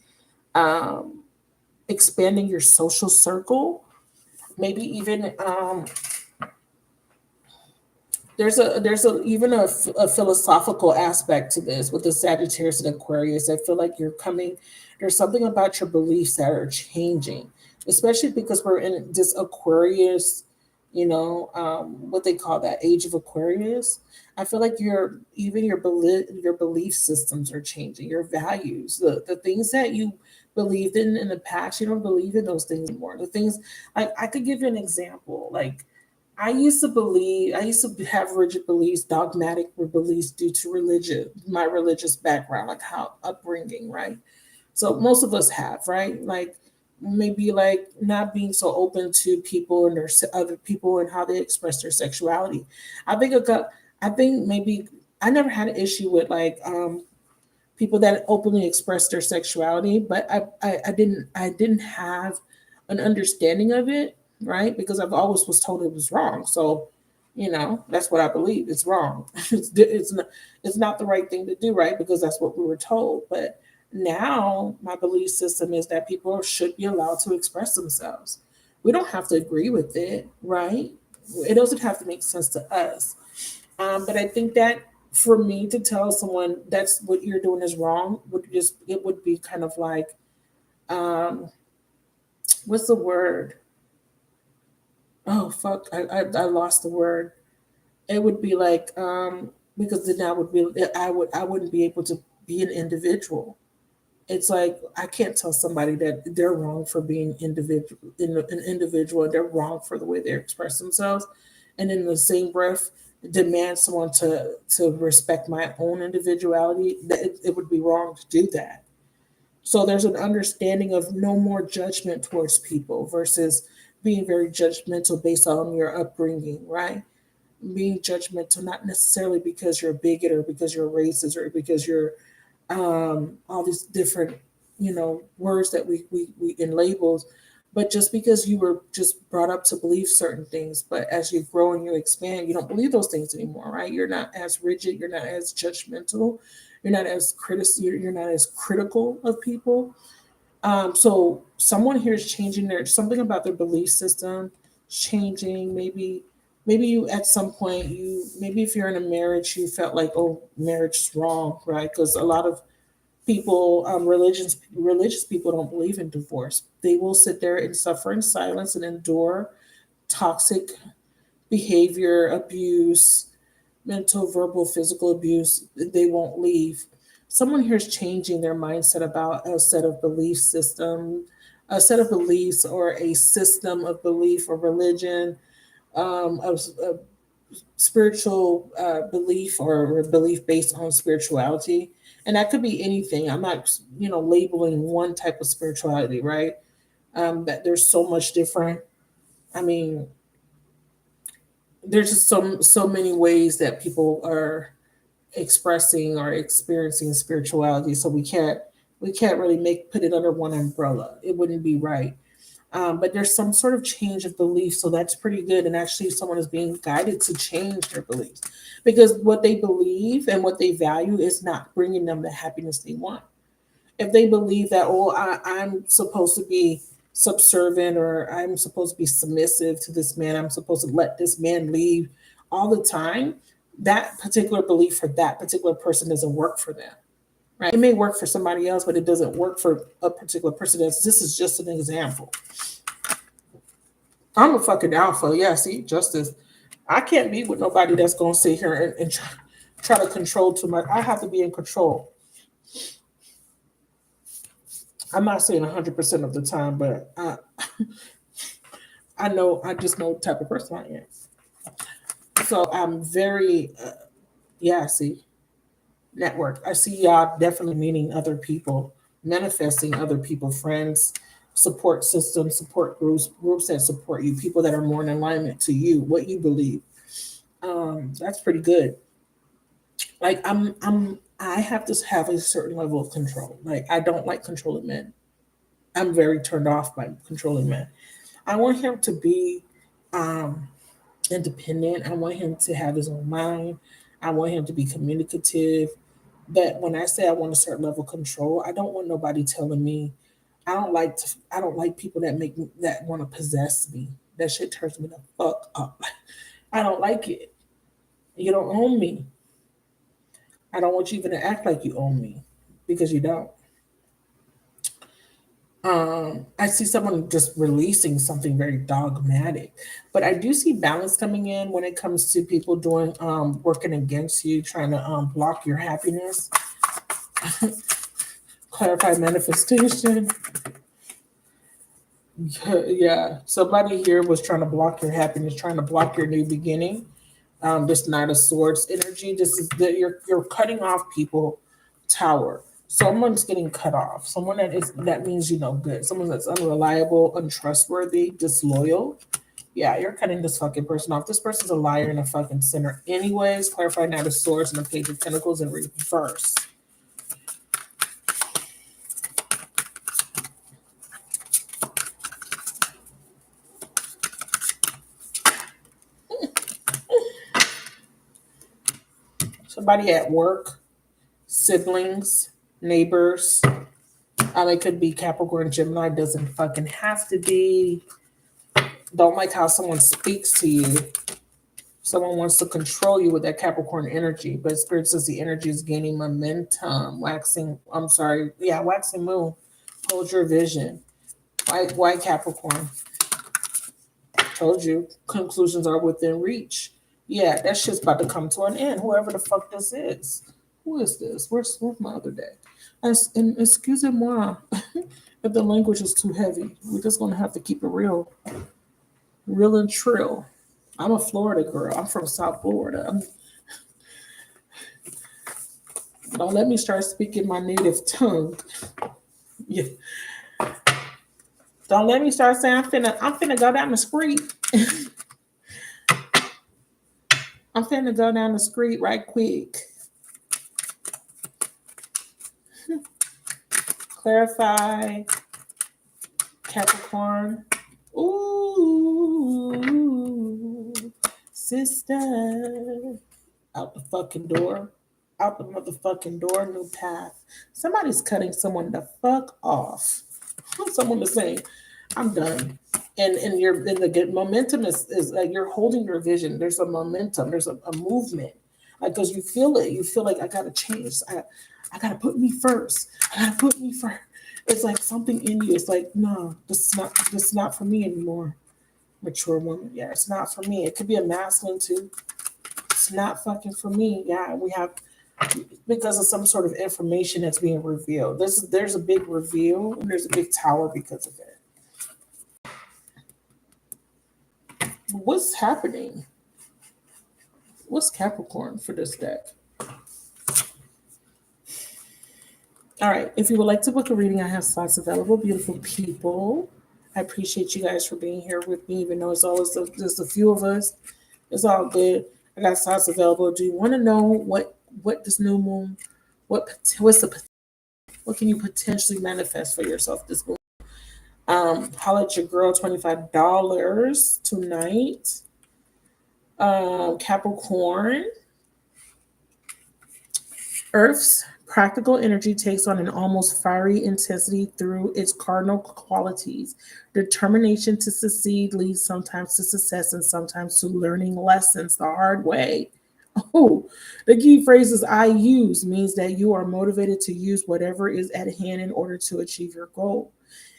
A: um, expanding your social circle. Maybe even there's even a philosophical aspect to this with the Sagittarius and Aquarius. I feel like you're coming. There's something about your beliefs that are changing, especially because we're in this Aquarius. What they call that age of Aquarius. I feel like your belief systems are changing. Your values, the things that you believed in the past, you don't believe in those things anymore. The things, like, I could give you an example. Like, I used to have rigid beliefs, dogmatic beliefs due to my religious background, like how upbringing, right? So most of us have, right? Like, maybe like not being so open to people and their other people and how they express their sexuality. I think I think maybe I never had an issue with like people that openly express their sexuality, but I didn't have an understanding of it, right? Because I've always was told it was wrong. So, that's what I believe. It's wrong. It's not the right thing to do, right? Because that's what we were told. But now my belief system is that people should be allowed to express themselves. We don't have to agree with it, right? It doesn't have to make sense to us. But I think that for me to tell someone that's what you're doing is wrong would just it would be kind of like um, what's the word? Oh fuck! I lost the word. It would be like because then I wouldn't be able to be an individual. It's like I can't tell somebody that they're wrong for being an individual, and they're wrong for the way they express themselves, and in the same breath demand someone to respect my own individuality. That it would be wrong to do that. So there's an understanding of no more judgment towards people versus being very judgmental based on your upbringing, right? Being judgmental not necessarily because you're a bigot or because you're a racist or because you're all these different, words that we in labels, but just because you were just brought up to believe certain things, but as you grow and you expand, you don't believe those things anymore, right? You're not as rigid, you're not as judgmental, you're not as critical of people. So someone here is changing their something about their belief system, changing. Maybe you at some point maybe if you're in a marriage you felt like, oh, marriage is wrong, right? Because a lot of people, religious people don't believe in divorce. They will sit there and suffer in silence and endure toxic behavior, abuse, mental, verbal, physical abuse. They won't leave. Someone here is changing their mindset about a set of belief system, a set of beliefs or a system of belief or religion, of spiritual belief or belief based on spirituality. And that could be anything. I'm not, labeling one type of spirituality, right? That there's so much different. I mean, there's just so many ways that people are expressing or experiencing spirituality. So we can't really make put it under one umbrella. It wouldn't be right. But there's some sort of change of belief, so that's pretty good. And actually, someone is being guided to change their beliefs because what they believe and what they value is not bringing them the happiness they want. If they believe that, oh, I'm supposed to be subservient or I'm supposed to be submissive to this man, I'm supposed to let this man leave all the time, that particular belief for that particular person doesn't work for them. Right? It may work for somebody else, but it doesn't work for a particular person. This is just an example. I'm a fucking alpha. Yeah, see, justice. I can't be with nobody that's gonna sit here and try to control too much. I have to be in control. I'm not saying 100% of the time, but I just know the type of person I am. So I'm very, yeah, see, network. I see y'all definitely meeting other people, manifesting other people, friends, support systems, support groups that support you, people that are more in alignment to you, what you believe. That's pretty good. Like I have to have a certain level of control. Like I don't like controlling men. I'm very turned off by controlling men. I want him to be um, independent. I want him to have his own mind. I want him to be communicative. But when I say I want a certain level of control, I don't want nobody telling me. I don't like people that want to possess me. That shit turns me the fuck up. I don't like it. You don't own me. I don't want you even to act like you own me because you don't. I see someone just releasing something very dogmatic, but I do see balance coming in when it comes to people doing working against you, trying to block your happiness. Clarify manifestation. Yeah, somebody here was trying to block your happiness, trying to block your new beginning. This Knight of Swords energy. This is you're cutting off people. Tower. Someone's getting cut off. Someone that means good. Someone that's unreliable, untrustworthy, disloyal. Yeah, you're cutting this fucking person off. This person's a liar and a fucking sinner. Anyways, clarify now the Swords and the Page of Pentacles in reverse. Somebody at work, siblings, neighbors. It could be Capricorn, Gemini. Doesn't fucking have to be. Don't like how someone speaks to you. Someone wants to control you with that Capricorn energy, but Spirit says the energy is gaining momentum. Waxing moon. Hold your vision. Why Capricorn? Told you, conclusions are within reach. Yeah, that shit's about to come to an end. Whoever the fuck this is. Who is this? Where's my other day? And excusez-moi, if the language is too heavy, we're just gonna have to keep it real and trill. I'm a Florida girl. I'm from South Florida. Don't let me start speaking my native tongue. Yeah. Don't let me start saying I'm finna go down the street. I'm finna go down the street right quick. Clarify. Capricorn. Ooh, sister. Out the fucking door. Out the motherfucking door. New path. Somebody's cutting someone the fuck off. Someone is saying, I'm done. And the momentum is like you're holding your vision. There's a momentum. There's a movement. Like, because you feel it. You feel like I gotta change. I gotta put me first. I gotta put me first. It's like something in you. It's like, no, this is not for me anymore. Mature woman. Yeah, it's not for me. It could be a masculine too. It's not fucking for me. Yeah, we have because of some sort of information that's being revealed. There's a big reveal and there's a big tower because of it. What's happening? What's Capricorn for this deck? All right. If you would like to book a reading, I have slots available. Beautiful people. I appreciate you guys for being here with me, even though it's always just a few of us. It's all good. I got slots available. Do you want to know what this new moon, what can you potentially manifest for yourself this moon? Holla at your girl, $25 tonight. Capricorn. Earth's practical energy takes on an almost fiery intensity through its cardinal qualities. Determination to succeed leads sometimes to success and sometimes to learning lessons the hard way. Oh, the key phrases I use means that you are motivated to use whatever is at hand in order to achieve your goal.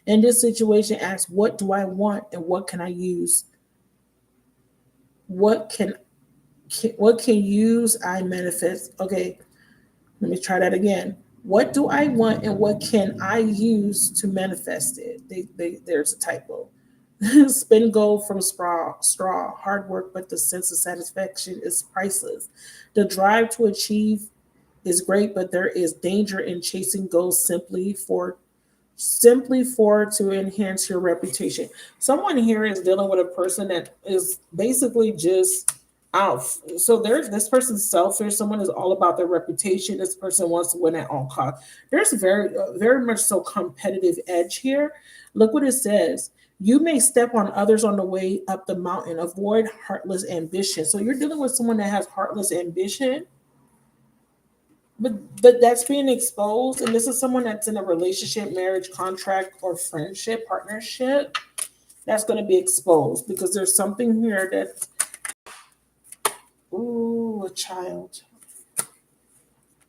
A: In this situation, ask, what do I want and what can I use? What can use I manifest? Okay, let me try that again. What do I want and what can I use to manifest it? There's a typo. Spin gold from straw, hard work, but the sense of satisfaction is priceless. The drive to achieve is great, but there is danger in chasing goals simply for to enhance your reputation. Someone here is dealing with a person that is basically just out. So there's this person's selfish. Someone is all about their reputation. This person wants to win at all costs. There's very much so competitive edge here. Look what it says. You may step on others on the way up the mountain. Avoid heartless ambition. So you're dealing with someone that has heartless ambition. But that's being exposed, and this is someone that's in a relationship, marriage, contract, or friendship, partnership. That's going to be exposed because there's something here that, ooh, a child.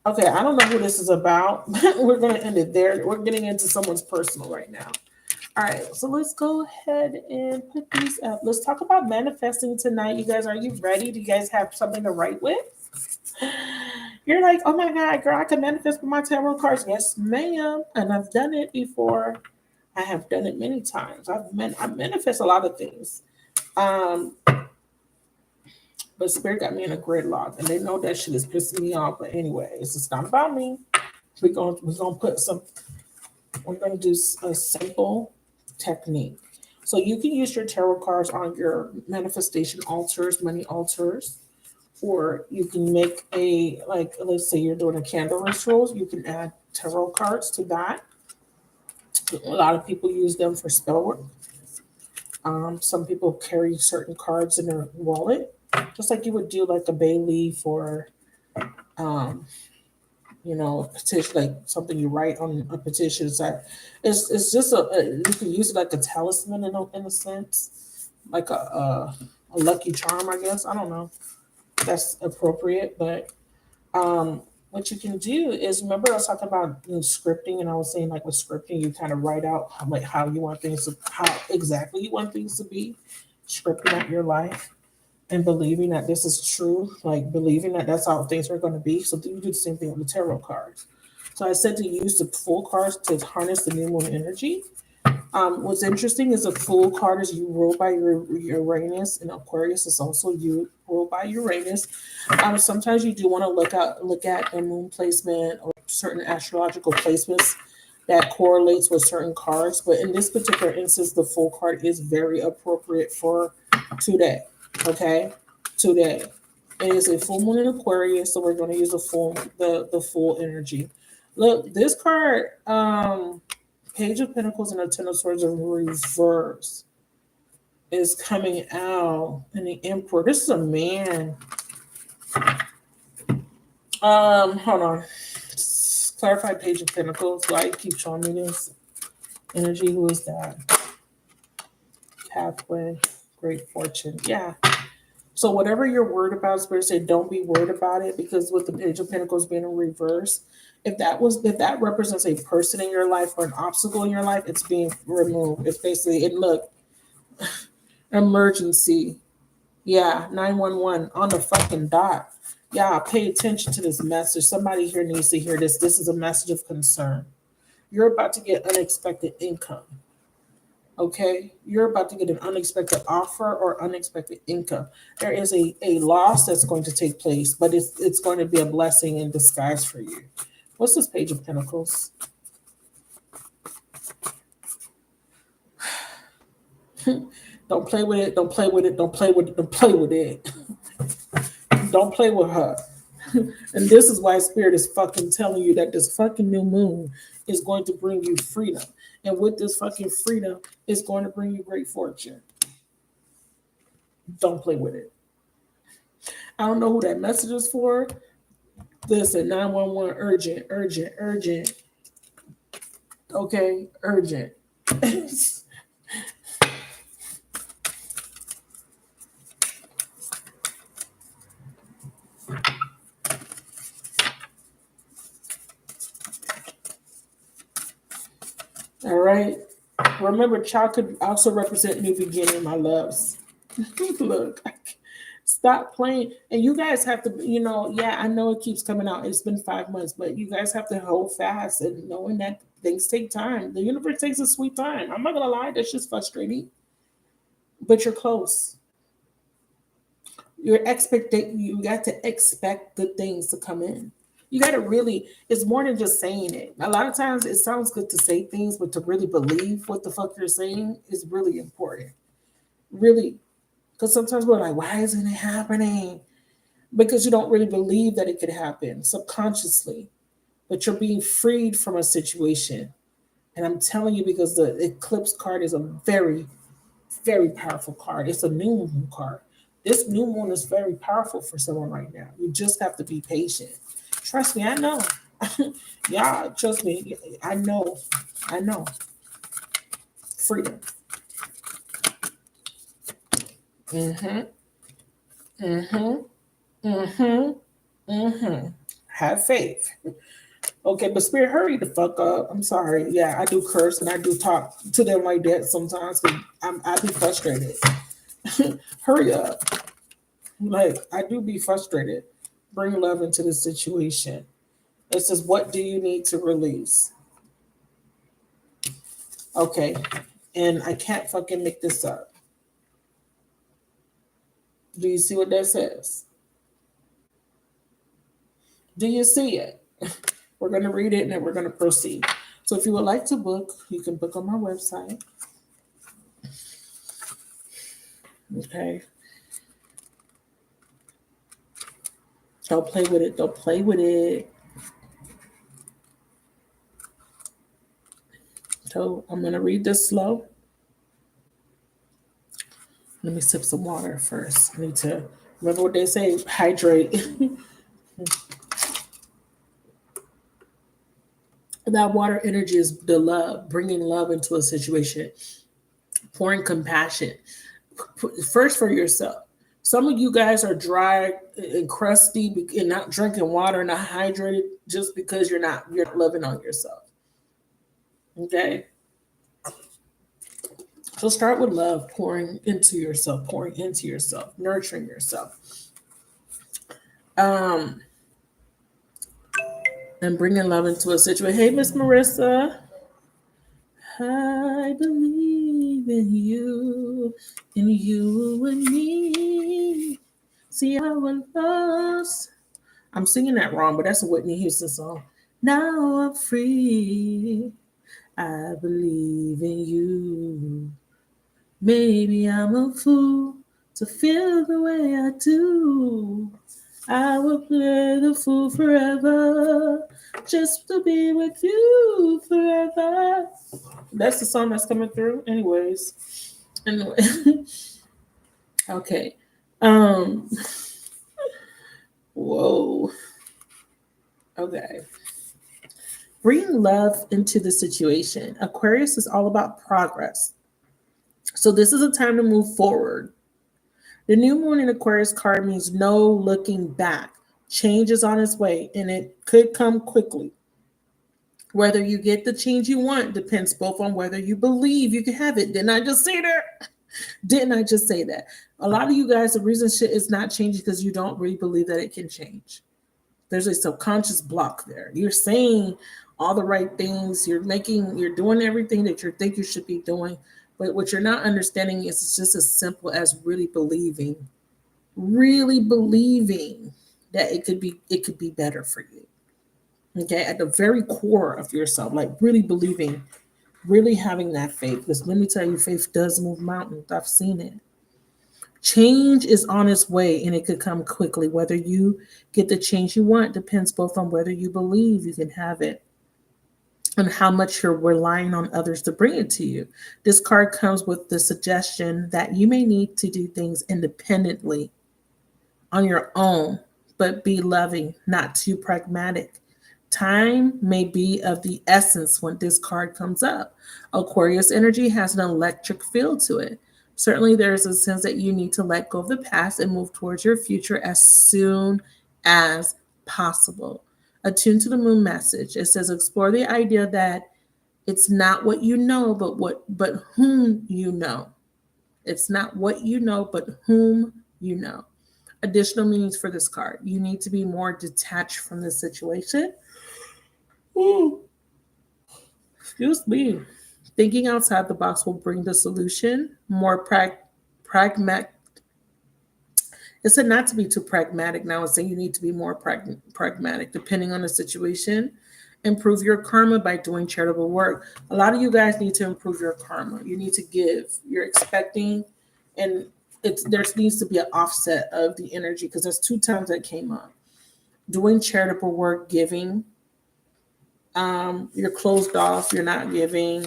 A: Okay, I don't know who this is about. We're going to end it there. We're getting into someone's personal right now. All right, so let's go ahead and put these up. Let's talk about manifesting tonight. You guys, are you ready? Do you guys have something to write with? You're like, oh my God, girl, I can manifest with my tarot cards. Yes, ma'am. And I've done it before. I have done it many times. I manifest a lot of things. But Spirit got me in a gridlock, and they know that shit is pissing me off. But anyway, it's just not about me. We're gonna do a simple technique. So you can use your tarot cards on your manifestation altars, money altars, or you can make like, let's say you're doing a candle ritual, you can add tarot cards to that. A lot of people use them for spell work. Some people carry certain cards in their wallet, just like you would do like a bay leaf or um, a petition, like something you write on a petition. It's just you can use it like a talisman in a sense, like a lucky charm, I guess. I don't know if that's appropriate, but what you can do is, remember I was talking about scripting, and I was saying like with scripting, you kind of write out how you want things to, how exactly you want things to be, scripting out your life and believing that this is true, like believing that that's how things are going to be. So you do the same thing with the tarot cards. So I said to use the full cards to harness the new moon energy. What's interesting is a full card is you rule by your Uranus, and Aquarius is also you rule by Uranus. Sometimes you do want to look at a moon placement or certain astrological placements that correlates with certain cards. But in this particular instance, the full card is very appropriate for today. Okay, today it is a full moon in Aquarius, so we're going to use the full energy. Look, this card, Page of Pentacles and the Ten of Swords in reverse is coming out, and the Emperor. This is a man. Hold on. Clarify Page of Pentacles. Why you keep showing me this energy? Who is that? Pathway, Great Fortune. Yeah. So whatever you're worried about, Spirit say, don't be worried about it, because with the Page of Pentacles being in reverse, if that represents a person in your life or an obstacle in your life, it's being removed. It's basically emergency. Yeah, 911 on the fucking dot. Yeah, pay attention to this message. Somebody here needs to hear this. This is a message of concern. You're about to get unexpected income. Okay, you're about to get an unexpected offer or unexpected income. There is a loss that's going to take place, but it's going to be a blessing in disguise for you. What's this Page of Pentacles? Don't play with it. Don't play with it. Don't play with it. Don't play with it. Don't play with her. And this is why Spirit is fucking telling you that this fucking new moon is going to bring you freedom. And with this fucking freedom, it's going to bring you great fortune. Don't play with it. I don't know who that message is for. Listen, 911, urgent, urgent, urgent. Okay, urgent. All right. Remember, child could also represent new beginning, my loves. Look, stop playing. And you guys have to, I know it keeps coming out. It's been 5 months, but you guys have to hold fast and knowing that things take time. The universe takes a sweet time. I'm not going to lie, that's just frustrating. But you're close. You got to expect good things to come in. You got to really, it's more than just saying it. A lot of times it sounds good to say things, but to really believe what the fuck you're saying is really important. Really. Because sometimes we're like, why isn't it happening? Because you don't really believe that it could happen subconsciously. But you're being freed from a situation. And I'm telling you, because the eclipse card is a very, very powerful card. It's a new moon card. This new moon is very powerful for someone right now. You just have to be patient. Trust me, I know. Yeah, trust me. I know. Freedom. Have faith. Okay, but Spirit, hurry the fuck up. I'm sorry. Yeah, I do curse and I do talk to them like that sometimes. I be frustrated. Hurry up. Like, I do be frustrated. Bring love into the situation. It says, what do you need to release? Okay. And I can't fucking make this up. Do you see what that says? Do you see it? We're going to read it and then we're going to proceed. So if you would like to book, you can book on my website. Okay. Don't play with it. Don't play with it. So I'm going to read this slow. Let me sip some water first. I need to remember what they say, hydrate. That water energy is the love, bringing love into a situation, pouring compassion. First for yourself. Some of you guys are dry and crusty and not drinking water, not hydrated, just because you're loving on yourself. Okay. So start with love, pouring into yourself, nurturing yourself. And bringing love into a situation. Hey, Miss Marissa. I believe in you and me. See our lost. I'm singing that wrong, but that's a Whitney Houston song. Now I'm free. I believe in you. Maybe I'm a fool to feel the way I do. I will play the fool forever, just to be with you forever. That's the song that's coming through. Anyways. Anyway. Okay. Whoa. Okay. Bring love into the situation. Aquarius is all about progress. So this is a time to move forward. The new moon in Aquarius card means no looking back. Change is on its way, and it could come quickly. Whether you get the change you want depends both on whether you believe you can have it. Didn't I just say that? Didn't I just say that? A lot of you guys, the reason shit is not changing because you don't really believe that it can change. There's a subconscious block there. You're saying all the right things. You're doing everything that you think you should be doing. But what you're not understanding is it's just as simple as really believing that it could be better for you. Okay, at the very core of yourself, like really believing, really having that faith. Because let me tell you, faith does move mountains. I've seen it. Change is on its way and it could come quickly. Whether you get the change you want depends both on whether you believe you can have it and how much you're relying on others to bring it to you. This card comes with the suggestion that you may need to do things independently on your own, but be loving, not too pragmatic. Time may be of the essence when this card comes up. Aquarius energy has an electric feel to it. Certainly, there is a sense that you need to let go of the past and move towards your future as soon as possible. Attune to the moon message. It says explore the idea that it's not what you know, but whom you know. It's not what you know, but whom you know. Additional meanings for this card. You need to be more detached from the situation. Ooh. Excuse me. Thinking outside the box will bring the solution. More pragmatic. It said not to be too pragmatic. Now it's saying you need to be more pragmatic depending on the situation. Improve your karma by doing charitable work. A lot of you guys need to improve your karma. You need to give. You're expecting, and there needs to be an offset of the energy because there's 2 times that came up. Doing charitable work, giving. You're closed off. You're not giving.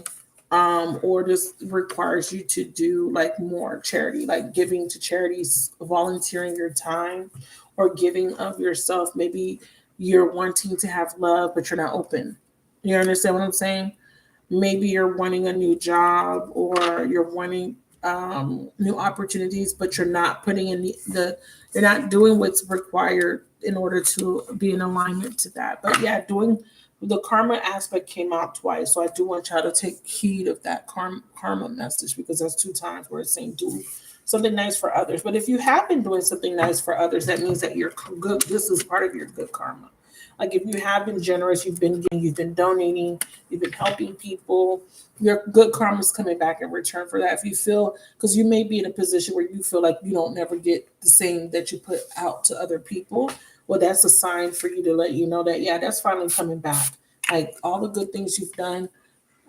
A: Or this requires you to do like more charity, like giving to charities, volunteering your time, or giving of yourself. Maybe you're wanting to have love, but you're not open. You understand what I'm saying? Maybe you're wanting a new job or you're wanting new opportunities, but you're not putting in you're not doing what's required in order to be in alignment to that. But yeah, doing the karma aspect came out twice. So I do want y'all to take heed of that karma message because there's 2 times where it's saying do something nice for others. But if you have been doing something nice for others, that means that you're good. This is part of your good karma. Like if you have been generous, you've been giving, you've been donating, you've been helping people, your good karma is coming back in return for that. If you feel, because you may be in a position where you feel like you don't never get the same that you put out to other people. well, that's a sign for you to let you know that, yeah, that's finally coming back. Like all the good things you've done,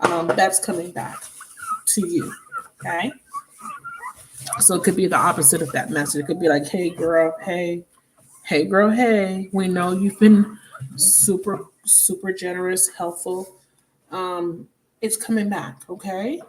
A: that's coming back to you. Okay. So it could be the opposite of that message. It could be like, hey, girl, hey, girl, hey, we know you've been super, super generous, helpful. It's coming back. Okay.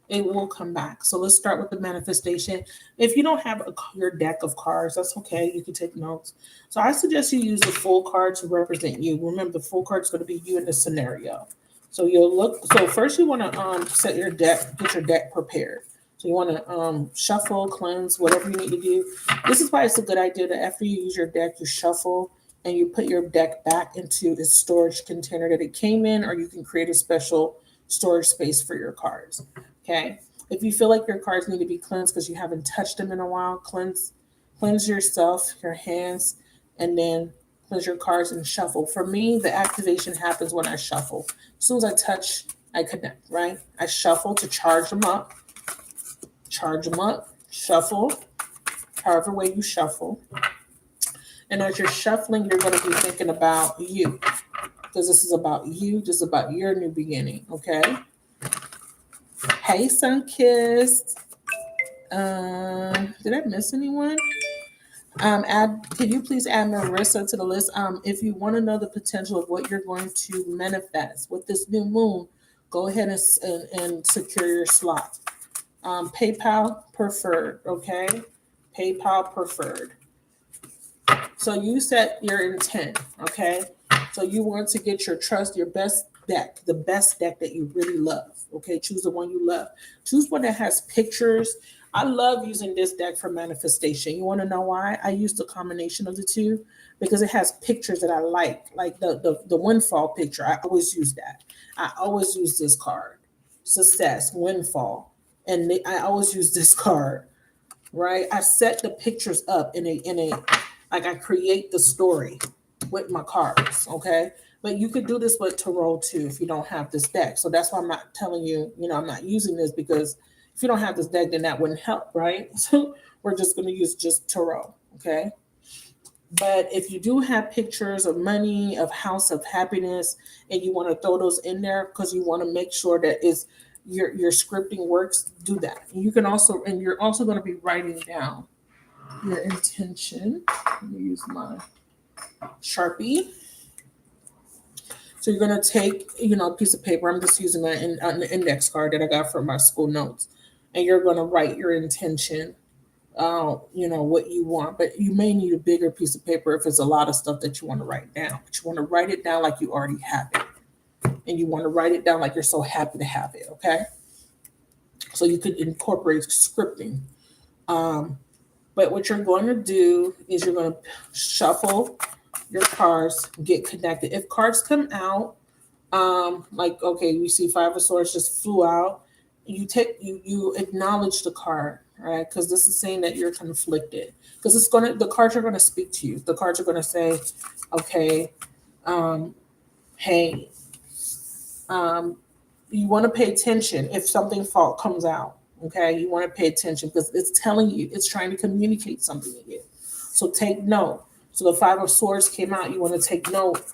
A: It will come back. So let's start with the manifestation. If you don't have your deck of cards, that's okay. You can take notes. So I suggest you use the full card to represent you. Remember, the full card is going to be you in the scenario. So you'll look. So first, you want to set your deck, get your deck prepared. So you want to shuffle, cleanse, whatever you need to do. This is why it's a good idea that after you use your deck, you shuffle and you put your deck back into its storage container that it came in, or you can create a special storage space for your cards. Okay. If you feel like your cards need to be cleansed because you haven't touched them in a while, cleanse yourself, your hands, and then cleanse your cards and shuffle. For me, the activation happens when I shuffle. As soon as I touch, I connect, right? I shuffle to charge them up, shuffle, however way you shuffle. And as you're shuffling, you're going to be thinking about you, because this is about you, just about your new beginning, okay? Hey, Sunkissed. Did I miss anyone? Can you please add Marissa to the list? If you want to know the potential of what you're going to manifest with this new moon, go ahead and secure your slot. PayPal preferred, okay? PayPal preferred. So you set your intent, okay? So you want to get your trust, your best deck, the best deck that you really love, okay? Choose the one you love. Choose one that has pictures. I love using this deck for manifestation. You want to know why? I use the combination of the two because it has pictures that I like the windfall picture. I always use that. I always use this card, success, windfall, and I always use this card, right? I set the pictures up in a like I create the story with my cards, okay? But you could do this with tarot too if you don't have this deck. So that's why I'm not telling you, I'm not using this, because if you don't have this deck, then that wouldn't help, right? So we're just going to use just tarot, okay? But if you do have pictures of money, of house of happiness, and you want to throw those in there because you want to make sure that it's your scripting works, do that. And you can also, and you're also going to be writing down your intention. Let me use my Sharpie. So you're going to take, a piece of paper. I'm just using an index card that I got from my school notes. And you're going to write your intention, what you want. But you may need a bigger piece of paper if it's a lot of stuff that you want to write down. But you want to write it down like you already have it. And you want to write it down like you're so happy to have it, okay? So you could incorporate scripting. But what you're going to do is you're going to shuffle your cards, get connected. If cards come out, we see Five of Swords just flew out, you acknowledge the card, right? Because this is saying that you're conflicted. Because the cards are gonna speak to you. The cards are gonna say, okay, hey, you want to pay attention if something comes out. Okay, you want to pay attention because it's telling you, it's trying to communicate something to you. So take note. So the Five of Swords came out. You want to take note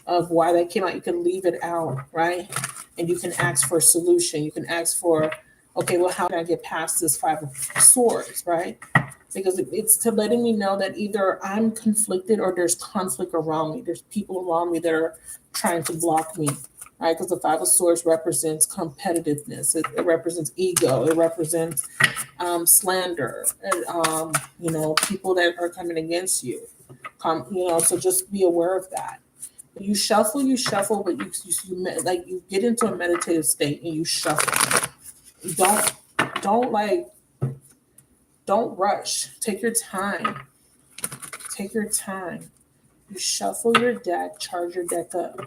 A: of why that came out. You can leave it out, right? And you can ask for a solution. You can ask for, okay, well, how can I get past this Five of Swords, right? Because it's to letting me know that either I'm conflicted or there's conflict around me. There's people around me that are trying to block me, right? Because the Five of Swords represents competitiveness. It represents ego. It represents slander. And, people that are coming against you. So just be aware of that. You shuffle, but you get into a meditative state and you shuffle. Don't rush. Take your time. You shuffle your deck, charge your deck up.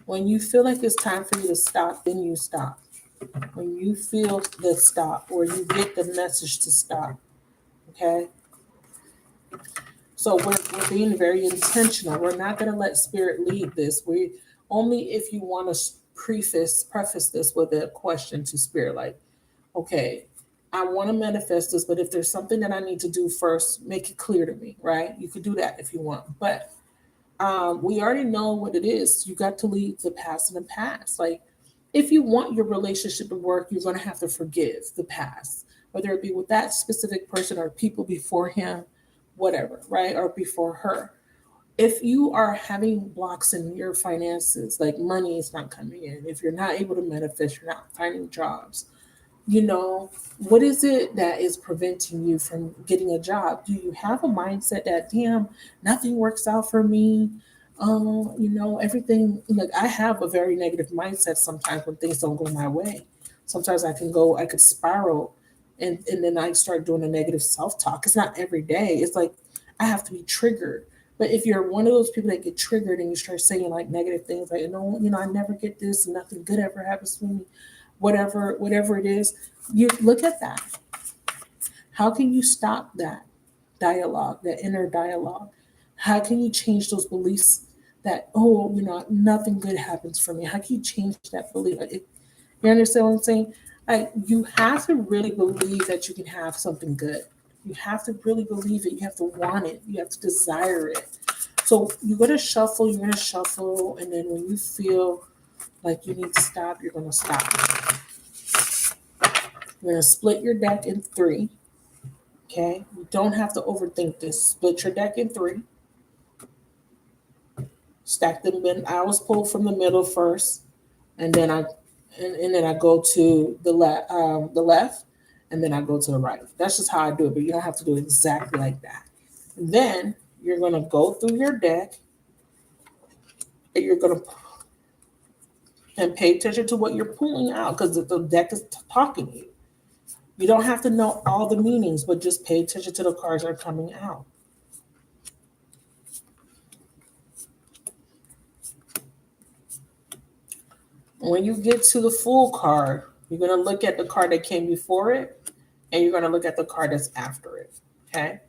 A: When you feel like it's time for you to stop, then you stop. When you feel the stop, or you get the message to stop, okay? So we're being very intentional. We're not going to let spirit lead this. We only if you want to preface this with a question to spirit, like, okay, I want to manifest this, but if there's something that I need to do first, make it clear to me, right? You could do that if you want. But we already know what it is. You got to leave the past in the past. Like, if you want your relationship to work, you're going to have to forgive the past, whether it be with that specific person or people before him, whatever, right? Or before her. If you are having blocks in your finances, like money is not coming in, if you're not able to manifest, you're not finding jobs, what is it that is preventing you from getting a job? Do you have a mindset that, damn, nothing works out for me? Everything, like, I have a very negative mindset sometimes when things don't go my way. Sometimes I could spiral, and then I start doing a negative self-talk. It's not every day. It's like I have to be triggered. But if you're one of those people that get triggered and you start saying like negative things, like, no, I never get this, nothing good ever happens to me, whatever it is, you look at that. How can you stop that dialogue, that inner dialogue? How can you change those beliefs that, oh, nothing good happens for me? How can you change that belief? You understand what I'm saying? Like, you have to really believe that you can have something good. You have to really believe it. You have to want it. You have to desire it. So you're going to shuffle, and then when you feel like you need to stop, you're going to stop. You're going to split your deck in 3. Okay? You don't have to overthink this. Split your deck in 3. Stack them in. I always pull from the middle first, and then I go to the left, and then I go to the right. That's just how I do it, but you don't have to do it exactly like that. And then you're going to go through your deck, and you're going to and pay attention to what you're pulling out, because the deck is talking to you. You don't have to know all the meanings, but just pay attention to the cards that are coming out. When you get to the Fool card, you're going to look at the card that came before it, and you're going to look at the card that's after it. Okay?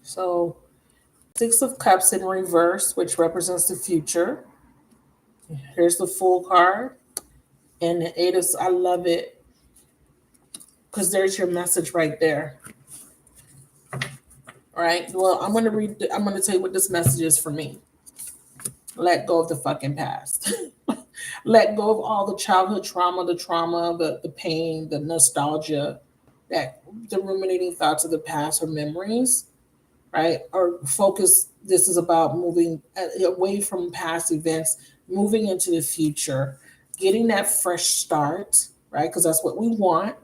A: So, 6 of Cups in reverse, which represents the future. Here's the Fool card. And the 8 is, I love it, because there's your message right there. All right. Well, I'm going to tell you what this message is for me. Let go of the fucking past. Let go of all the childhood trauma, the pain, the nostalgia, that the ruminating thoughts of the past or memories, right? Or focus. This is about moving away from past events, moving into the future, getting that fresh start, right? Because that's what we want.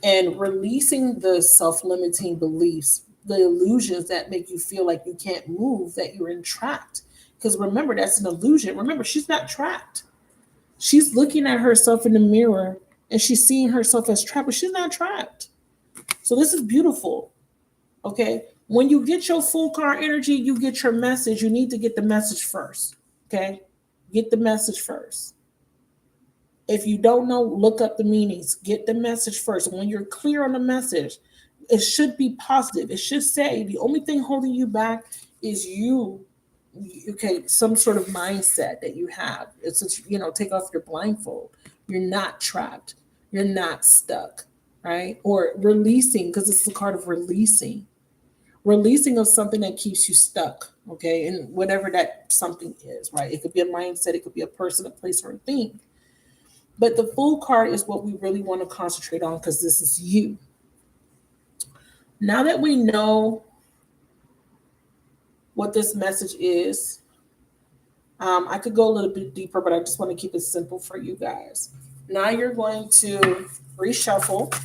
A: And releasing the self-limiting beliefs, the illusions that make you feel like you can't move, that you're entrapped. Because remember, that's an illusion. Remember, she's not trapped. She's looking at herself in the mirror and she's seeing herself as trapped, but she's not trapped. So this is beautiful. Okay. When you get your Fool card energy, you get your message. You need to get the message first. Okay. Get the message first. If you don't know, look up the meanings. Get the message first. And when you're clear on the message, it should be positive. It should say the only thing holding you back is you. Okay, some sort of mindset that you have. It's take off your blindfold. You're not trapped. You're not stuck, right? Or releasing, because it's the card of releasing. Releasing of something that keeps you stuck, okay? And whatever that something is, right? It could be a mindset, it could be a person, a place, or a thing. But the Fool card is what we really want to concentrate on, because this is you. Now that we know what this message is, I could go a little bit deeper, but I just want to keep it simple for you guys. Now you're going to reshuffle.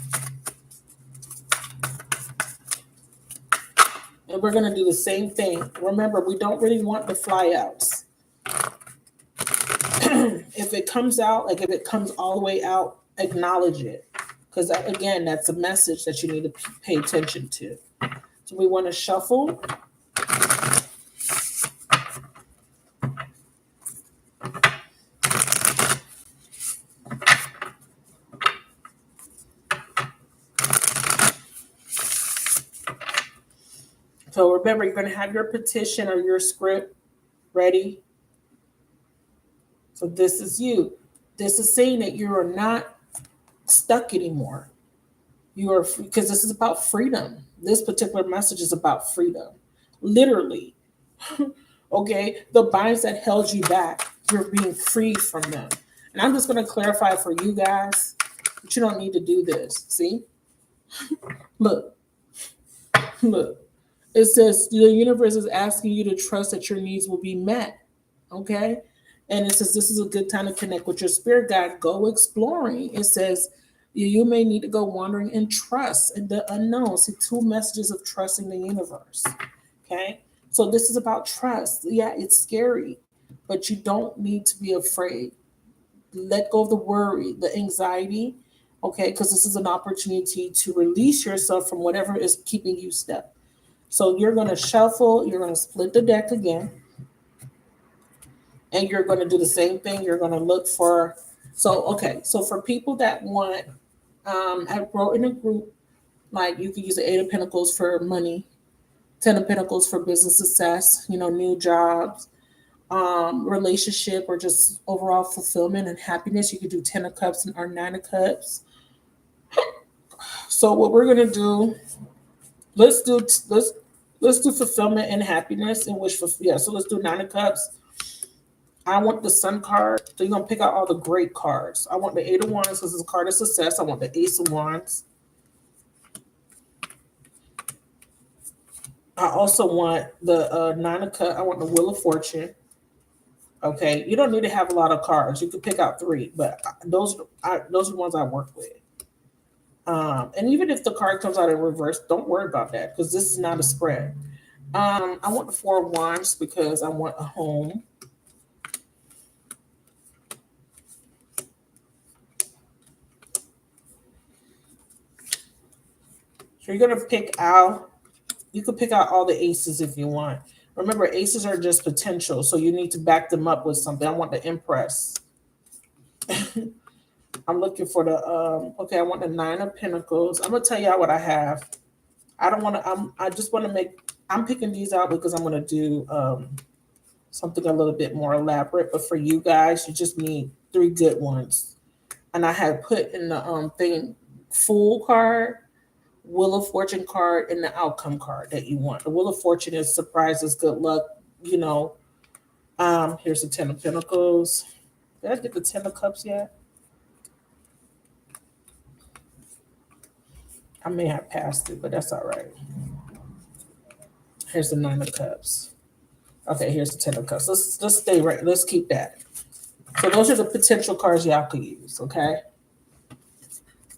A: And we're going to do the same thing. Remember, we don't really want the flyouts. if it comes out, like if it comes all the way out, acknowledge it. Because again, that's a message that you need to pay attention to. So we want to shuffle. So remember, you're going to have your petition or your script ready. So this is you. This is saying that you are not stuck anymore. You are, because this is about freedom. This particular message is about freedom. Literally. Okay? The binds that held you back, you're being freed from them. And I'm just going to clarify for you guys that you don't need to do this. See? Look. Look. It says the universe is asking you to trust that your needs will be met. Okay? And it says this is a good time to connect with your spirit guide. Go exploring. It says you may need to go wandering in trust in the unknown. See, 2 messages of trusting the universe. Okay? So this is about trust. Yeah, it's scary, but you don't need to be afraid. Let go of the worry, the anxiety, okay? Because this is an opportunity to release yourself from whatever is keeping you stuck. So you're going to shuffle, you're going to split the deck again, and you're going to do the same thing. You're going to look for, so for people that want, I wrote in a group, like you can use the 8 of Pentacles for money, 10 of Pentacles for business success, new jobs, relationship, or just overall fulfillment and happiness. You could do 10 of Cups or 9 of Cups. So what we're going to do, let's do fulfillment and happiness and wish for, so let's do 9 of Cups. I want the Sun card. So you're going to pick out all the great cards. I want the 8 of Wands because it's a card of success. I want the Ace of Wands. I also want the 9 of Cups. I want the Wheel of Fortune. Okay. You don't need to have a lot of cards. You can pick out 3, but those are the ones I work with. And even if the card comes out in reverse, don't worry about that because this is not a spread. I want the 4 of Wands because I want a home. So you're going to pick out, you can pick out all the aces if you want. Remember, aces are just potential, so you need to back them up with something. I want the Empress. I'm looking for the, I want the 9 of Pentacles. I'm going to tell y'all what I have. I don't want to, I just want to make, I'm picking these out because I'm going to do something a little bit more elaborate. But for you guys, you just need 3 good ones. And I had put in the thing, Fool card, Wheel of Fortune card, and the outcome card that you want. The Wheel of Fortune is surprises, good luck, Here's the 10 of Pentacles. Did I get the 10 of Cups yet? I may have passed it, but that's all right. Here's the 9 of Cups. Okay, here's the 10 of Cups. Let's stay right. Let's keep that. So those are the potential cards y'all could use, okay?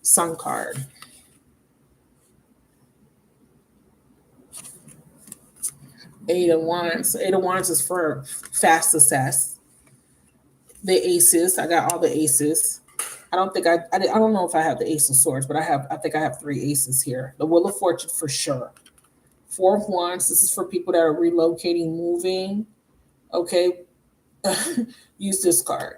A: Sun card. Eight of Wands. 8 of Wands is for fast success. The aces. I got all the aces. I don't know if I have the Ace of Swords, but I think I have 3 aces here. The Wheel of Fortune for sure. 4 of Wands. This is for people that are relocating, moving. Okay. Use this card.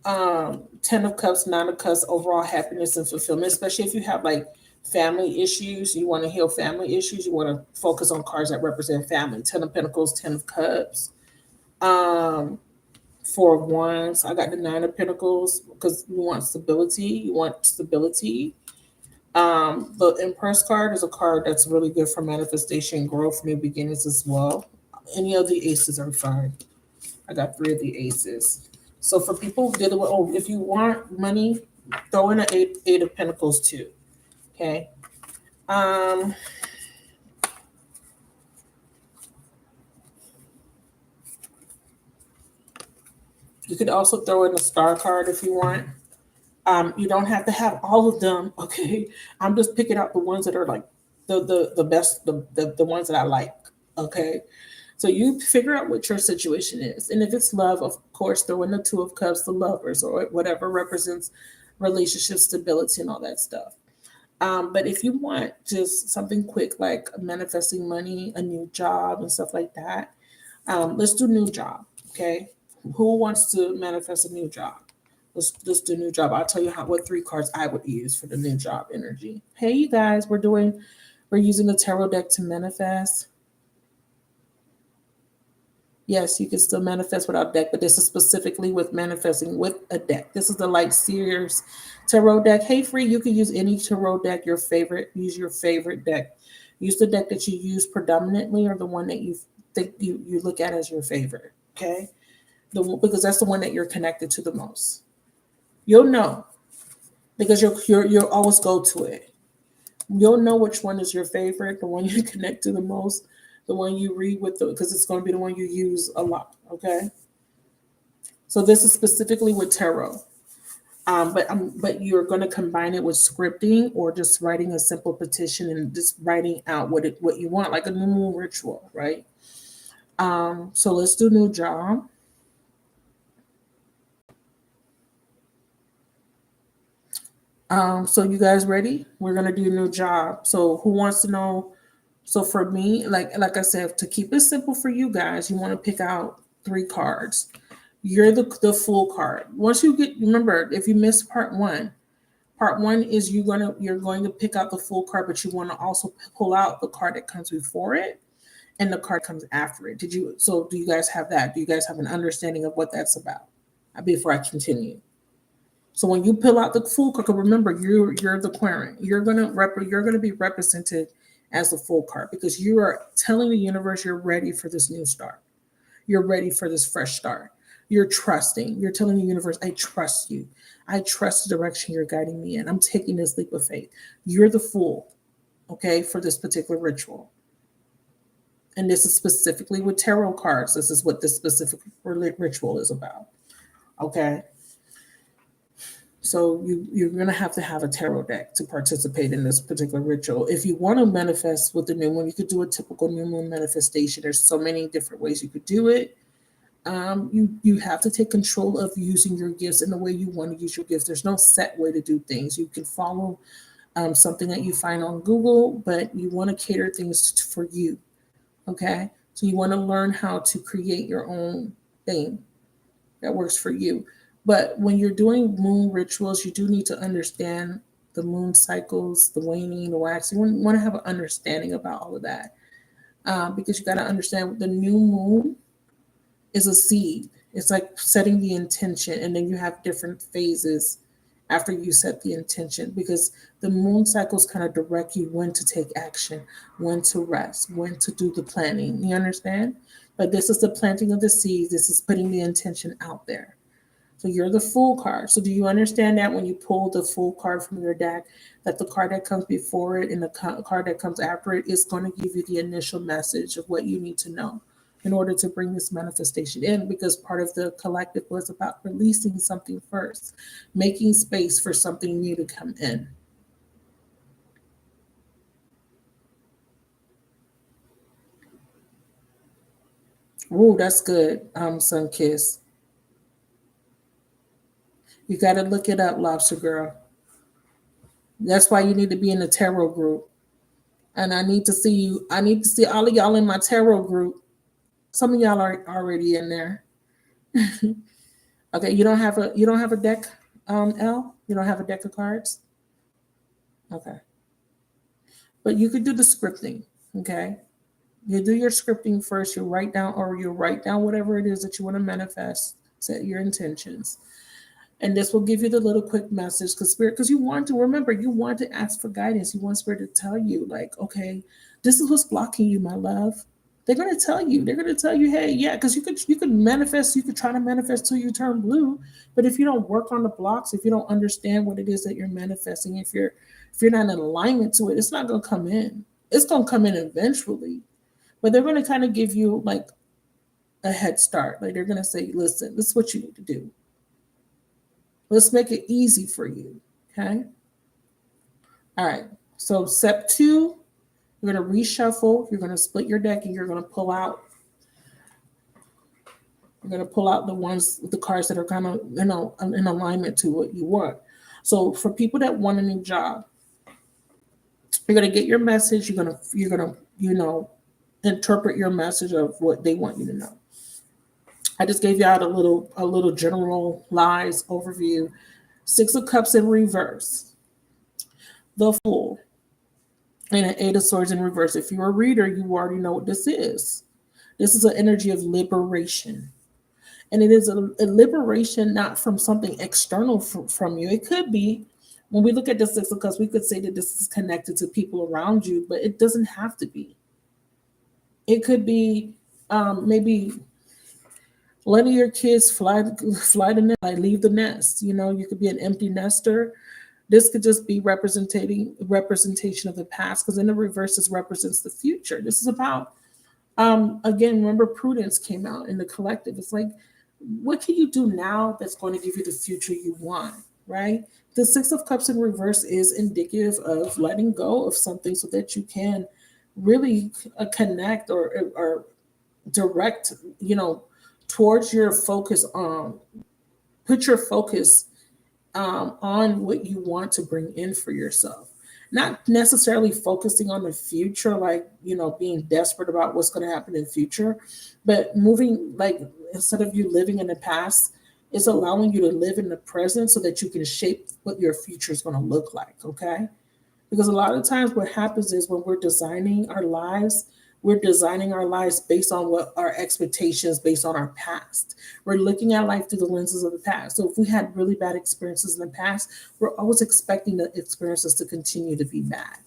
A: 10 of Cups, 9 of Cups, overall happiness and fulfillment, especially if you have like family issues, you want to heal family issues, you want to focus on cards that represent family. 10 of Pentacles, 10 of Cups, 4 of Wands. I got the 9 of Pentacles because you want stability. The Empress card is a card that's really good for manifestation, growth, new beginnings as well. Any of the aces are fine. I got 3 of the aces. So for people dealing with, if you want money, throw in an 8 of Pentacles too. Okay. You could also throw in a Star card if you want. You don't have to have all of them. Okay. I'm just picking out the ones that are like the best, the ones that I like. Okay. So you figure out what your situation is. And if it's love, of course, throw in the Two of Cups, the lovers, or whatever represents relationship stability and all that stuff. But if you want just something quick like manifesting money, a new job, and stuff like that, let's do new job. Okay. Who wants to manifest a new job? Let's do new job. I'll tell you what 3 cards I would use for the new job energy. Hey, you guys, we're using the tarot deck to manifest. Yes, you can still manifest without deck, but this is specifically with manifesting with a deck. This is the Light Seers Tarot deck. Hey, free, you can use any tarot deck, your favorite. Use your favorite deck. Use the deck that you use predominantly or the one that you think you look at as your favorite. Okay, because that's the one that you're connected to the most. You'll know because you'll always go to it. You'll know which one is your favorite, the one you connect to the most, the one you read with, because it's going to be the one you use a lot. Okay. So this is specifically with tarot, but you're going to combine it with scripting or just writing a simple petition and just writing out what you want, like a new moon ritual, right? So let's do new job. So you guys ready? We're gonna do a new job. So who wants to know? So for me, like I said, to keep it simple for you guys, you want to pick out 3 cards. You're the full card. Once you get, remember, if you miss part one is you're going to pick out the full card, but you want to also pull out the card that comes before it and the card comes after it. Do you guys have that? Do you guys have an understanding of what that's about? Before I continue. So when you pull out the full card, remember you're the querent. You're gonna be represented as the full card because you are telling the universe you're ready for this new start. You're ready for this fresh start. You're trusting. You're telling the universe, I trust you. I trust the direction you're guiding me in. I'm taking this leap of faith. You're the fool, okay, for this particular ritual. And this is specifically with tarot cards. This is what this specific ritual is about. Okay. So you're going to have a tarot deck to participate in this particular ritual. If you want to manifest with the new moon, you could do a typical new moon manifestation. There's so many different ways you could do it. You have to take control of using your gifts in the way you want to use your gifts. There's no set way to do things. You can follow something that you find on Google, but you want to cater things for you. Okay, so you want to learn how to create your own thing that works for you. But when you're doing moon rituals, you do need to understand the moon cycles, the waning, the waxing. You want to have an understanding about all of that because you got to understand the new moon is a seed. It's like setting the intention, and then you have different phases after you set the intention because the moon cycles kind of direct you when to take action, when to rest, when to do the planning. You understand? But this is the planting of the seeds. This is putting the intention out there. So you're the full card. So do you understand that when you pull the full card from your deck, that the card that comes before it and the card that comes after it is going to give you the initial message of what you need to know in order to bring this manifestation in? Because part of the collective was about releasing something first, making space for something new to come in. Ooh, that's good, Sun Kiss. You got to look it up, Lobster Girl. That's why you need to be in the tarot group. And I need to see you. I need to see all of y'all in my tarot group. Some of y'all are already in there. Okay, you don't have a deck, L? You don't have a deck of cards? Okay. But you could do the scripting. Okay. You do your scripting first, you write down whatever it is that you want to manifest, set your intentions. And this will give you the little quick message because spirit, because you want to remember, you want to ask for guidance. You want spirit to tell you, like, okay, this is what's blocking you, my love. They're gonna tell you. They're gonna tell you, hey, yeah, because you could manifest. You could try to manifest till you turn blue, but if you don't work on the blocks, if you don't understand what it is that you're manifesting, if you're not in alignment to it, it's not gonna come in. It's gonna come in eventually, but they're gonna kind of give you like a head start. Like they're gonna say, listen, this is what you need to do. Let's make it easy for you. Okay. All right. So step 2, you're going to reshuffle. You're going to split your deck and you're going to pull out You're going to pull out the cards that are kind of, in alignment to what you want. So for people that want a new job, you're going to get your message. You're going to, interpret your message of what they want you to know. I just gave you out a little general lies overview. Six of Cups in reverse, the Fool, and an Eight of Swords in reverse. If you're a reader, you already know what this is. This is an energy of liberation. And it is a liberation not from something external from you. It could be, when we look at the Six of Cups, we could say that this is connected to people around you, but it doesn't have to be. It could be maybe letting your kids fly the nest, like leave the nest. You could be an empty nester. This could just be representation of the past, because in the reverse, this represents the future. This is about, again, remember, prudence came out in the collective. It's like, what can you do now that's going to give you the future you want, right? The Six of Cups in reverse is indicative of letting go of something so that you can really connect or direct, towards your focus on, put your focus on what you want to bring in for yourself. Not necessarily focusing on the future, like, being desperate about what's going to happen in the future, but moving, like, instead of you living in the past, it's allowing you to live in the present so that you can shape what your future is going to look like, okay? Because a lot of times what happens is, when we're designing our lives based on what our expectations, based on our past. We're looking at life through the lenses of the past. So if we had really bad experiences in the past, we're always expecting the experiences to continue to be bad.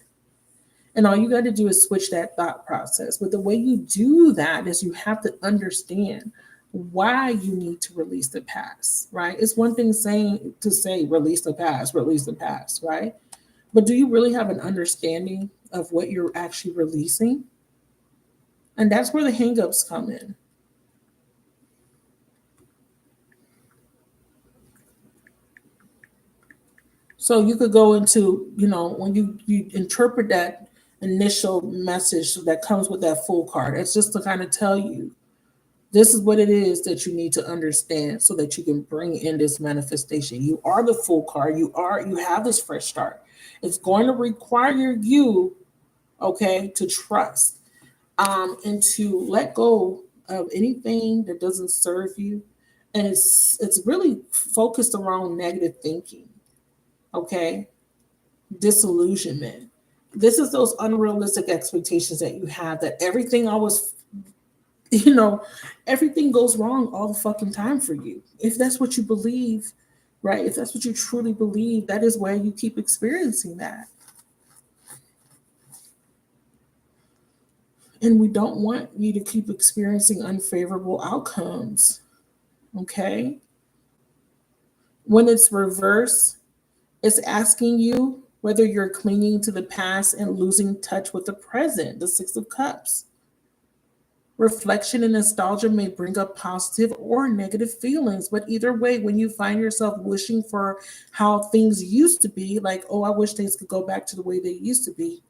A: And all you got to do is switch that thought process. But the way you do that is, you have to understand why you need to release the past, right? It's one thing to say release the past, right? But do you really have an understanding of what you're actually releasing? And that's where the hangups come in. So you could go into, when you interpret that initial message that comes with that Fool card, it's just to kind of tell you, this is what it is that you need to understand so that you can bring in this manifestation. You are the Fool card. You have this fresh start. It's going to require you, okay, to trust, and to let go of anything that doesn't serve you. And it's really focused around negative thinking, okay, disillusionment. This is those unrealistic expectations that you have, that everything always, you know, everything goes wrong all the fucking time for you. If that's what you believe, right? If that's what you truly believe, that is why you keep experiencing that. And we don't want you to keep experiencing unfavorable outcomes. Okay? When it's reverse, it's asking you whether you're clinging to the past and losing touch with the present, the Six of Cups. Reflection and nostalgia may bring up positive or negative feelings, but either way, when you find yourself wishing for how things used to be, like, oh, I wish things could go back to the way they used to be,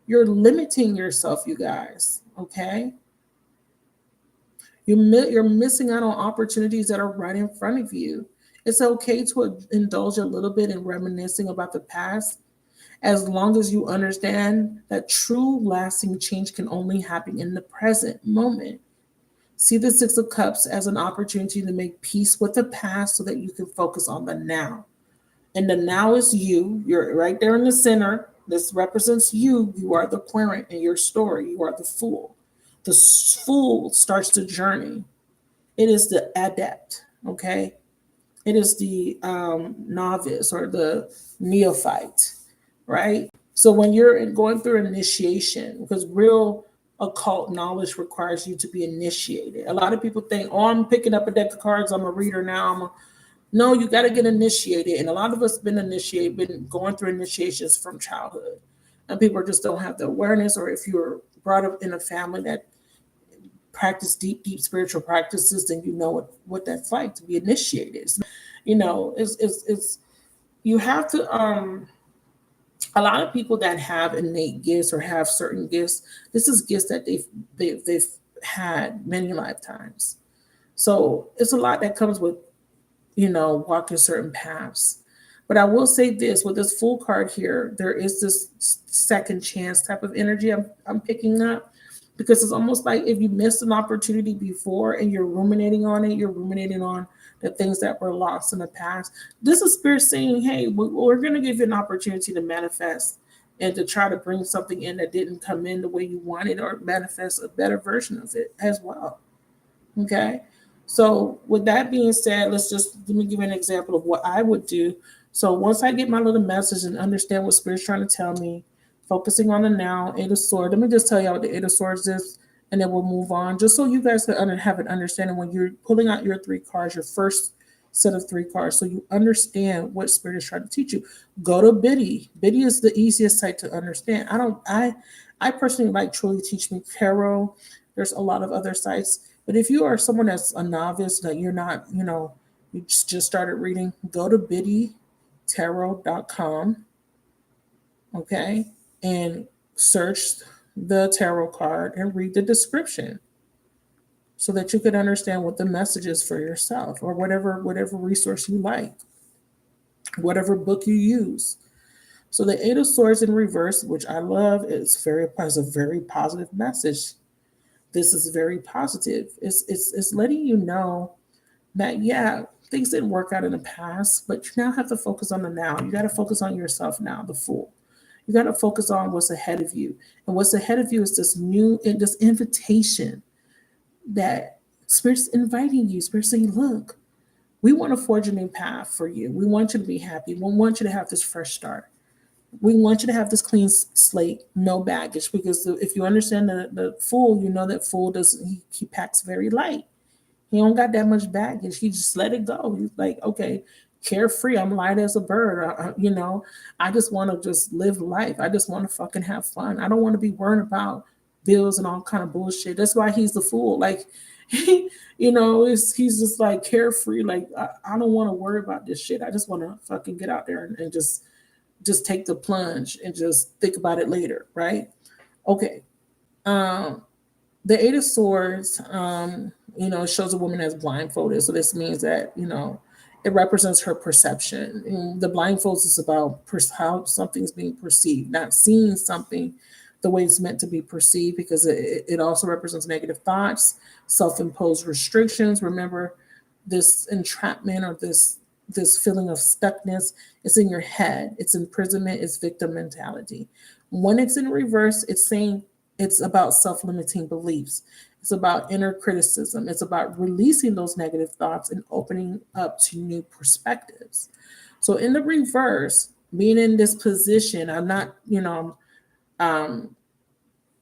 A: you're limiting yourself, you guys, okay? You're missing out on opportunities that are right in front of you. It's okay to indulge a little bit in reminiscing about the past, as long as you understand that true lasting change can only happen in the present moment. See the Six of Cups as an opportunity to make peace with the past so that you can focus on the now. And the now is you. You're right there in the center. This represents you. You are the parent in your story. You are the fool. The fool starts the journey. It is the adept, okay? It is the novice or the neophyte, right? So when you're going through initiation, because real occult knowledge requires you to be initiated. A lot of people think, oh, I'm picking up a deck of cards, I'm a reader now. No, you got to get initiated. And a lot of us been going through initiations from childhood. And people just don't have the awareness, or if you're brought up in a family that practice deep spiritual practices, then you know what that's like to be initiated. It's you have to a lot of people that have innate gifts or have certain gifts, this is gifts that they've had many lifetimes. So it's a lot that comes with, walking certain paths. But I will say this, with this full card here, there is this second chance type of energy I'm picking up, because it's almost like if you missed an opportunity before and you're ruminating on it, you're ruminating on the things that were lost in the past. This is spirit saying, hey, we're going to give you an opportunity to manifest and to try to bring something in that didn't come in the way you wanted, or manifest a better version of it as well. Okay. So with that being said, let me give you an example of what I would do. So once I get my little message and understand what Spirit's trying to tell me, focusing on the now, Eight of Swords. Let me just tell you what the Eight of Swords is, and then we'll move on. Just so you guys can have an understanding when you're pulling out your three cards, your first set of three cards, so you understand what Spirit is trying to teach you. Go to Biddy. Biddy is the easiest site to understand. I personally like Truly Teach Me Tarot. There's a lot of other sites, but if you are someone that's a novice, that you're not, you just started reading, go to biddytarot.com, okay, and search the tarot card and read the description so that you can understand what the message is for yourself, or whatever resource you like, whatever book you use. So the Eight of Swords in reverse, which I love, is a very positive message. This is very positive. It's letting you know that, yeah, things didn't work out in the past, but you now have to focus on the now. You got to focus on yourself now, the Fool. You got to focus on what's ahead of you. And what's ahead of you is this invitation that Spirit's inviting you. Spirit's saying, look, we want to forge a new path for you. We want you to be happy. We want you to have this fresh start. We want you to have this clean slate, no baggage, because if you understand the Fool, you know that Fool he packs very light. He don't got that much baggage. He just let it go. He's like, okay, carefree. I'm light as a bird. I just want to just live life. I just want to fucking have fun. I don't want to be worrying about bills and all kind of bullshit. That's why he's the Fool. Like, he's just like carefree. Like, I don't want to worry about this shit. I just want to fucking get out there and just take the plunge and just think about it later, right? Okay. The Eight of Swords, shows a woman as blindfolded. So this means that, it represents her perception. And the blindfolds is about how something's being perceived, not seeing something the way it's meant to be perceived, because it also represents negative thoughts, self-imposed restrictions. Remember, this entrapment, or this feeling of stuckness, it's in your head. It's imprisonment. It's victim mentality. When it's in reverse, it's saying it's about self-limiting beliefs. It's about inner criticism. It's about releasing those negative thoughts and opening up to new perspectives. So in the reverse, being in this position, I'm not,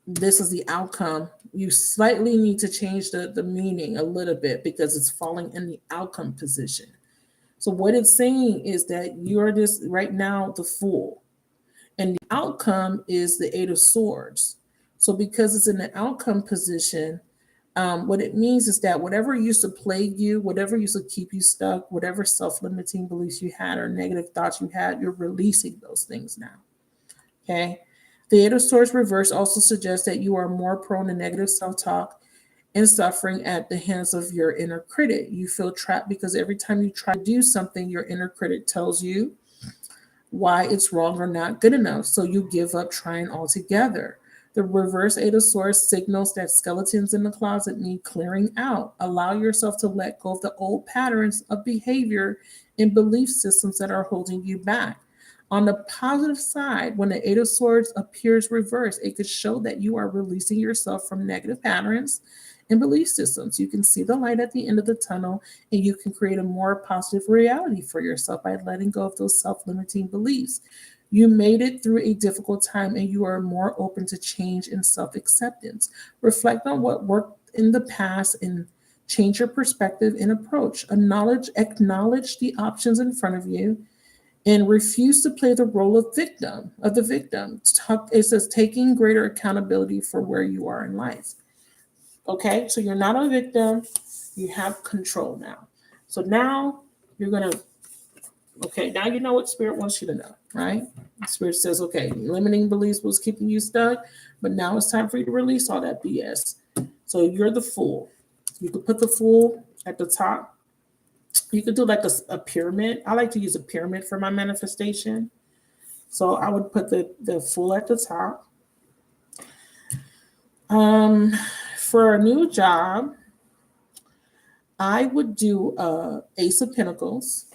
A: this is the outcome. You slightly need to change the meaning a little bit, because it's falling in the outcome position. So what it's saying is that you're this right now, the Fool, and the outcome is the Eight of Swords. So because it's in the outcome position, what it means is that whatever used to plague you, whatever used to keep you stuck, whatever self-limiting beliefs you had or negative thoughts you had, you're releasing those things now. Okay. The Eight of Swords reverse also suggests that you are more prone to negative self-talk and suffering at the hands of your inner critic. You feel trapped because every time you try to do something, your inner critic tells you why it's wrong or not good enough. So you give up trying altogether. The reverse Eight of Swords signals that skeletons in the closet need clearing out. Allow yourself to let go of the old patterns of behavior and belief systems that are holding you back. On the positive side, when the Eight of Swords appears reversed, it could show that you are releasing yourself from negative patterns and belief systems. You can see the light at the end of the tunnel, and you can create a more positive reality for yourself by letting go of those self-limiting beliefs. You made it through a difficult time, and you are more open to change and self-acceptance. Reflect on what worked in the past and change your perspective and approach. Acknowledge the options in front of you, and refuse to play the role of the victim. It says taking greater accountability for where you are in life. Okay, so you're not a victim. You have control now. So now now you know what Spirit wants you to know, right? Spirit says, okay, limiting beliefs was keeping you stuck, but now it's time for you to release all that BS. So you're the Fool. You could put the Fool at the top. You could do like a pyramid. I like to use a pyramid for my manifestation. So I would put the Fool at the top. For a new job, I would do Ace of Pentacles.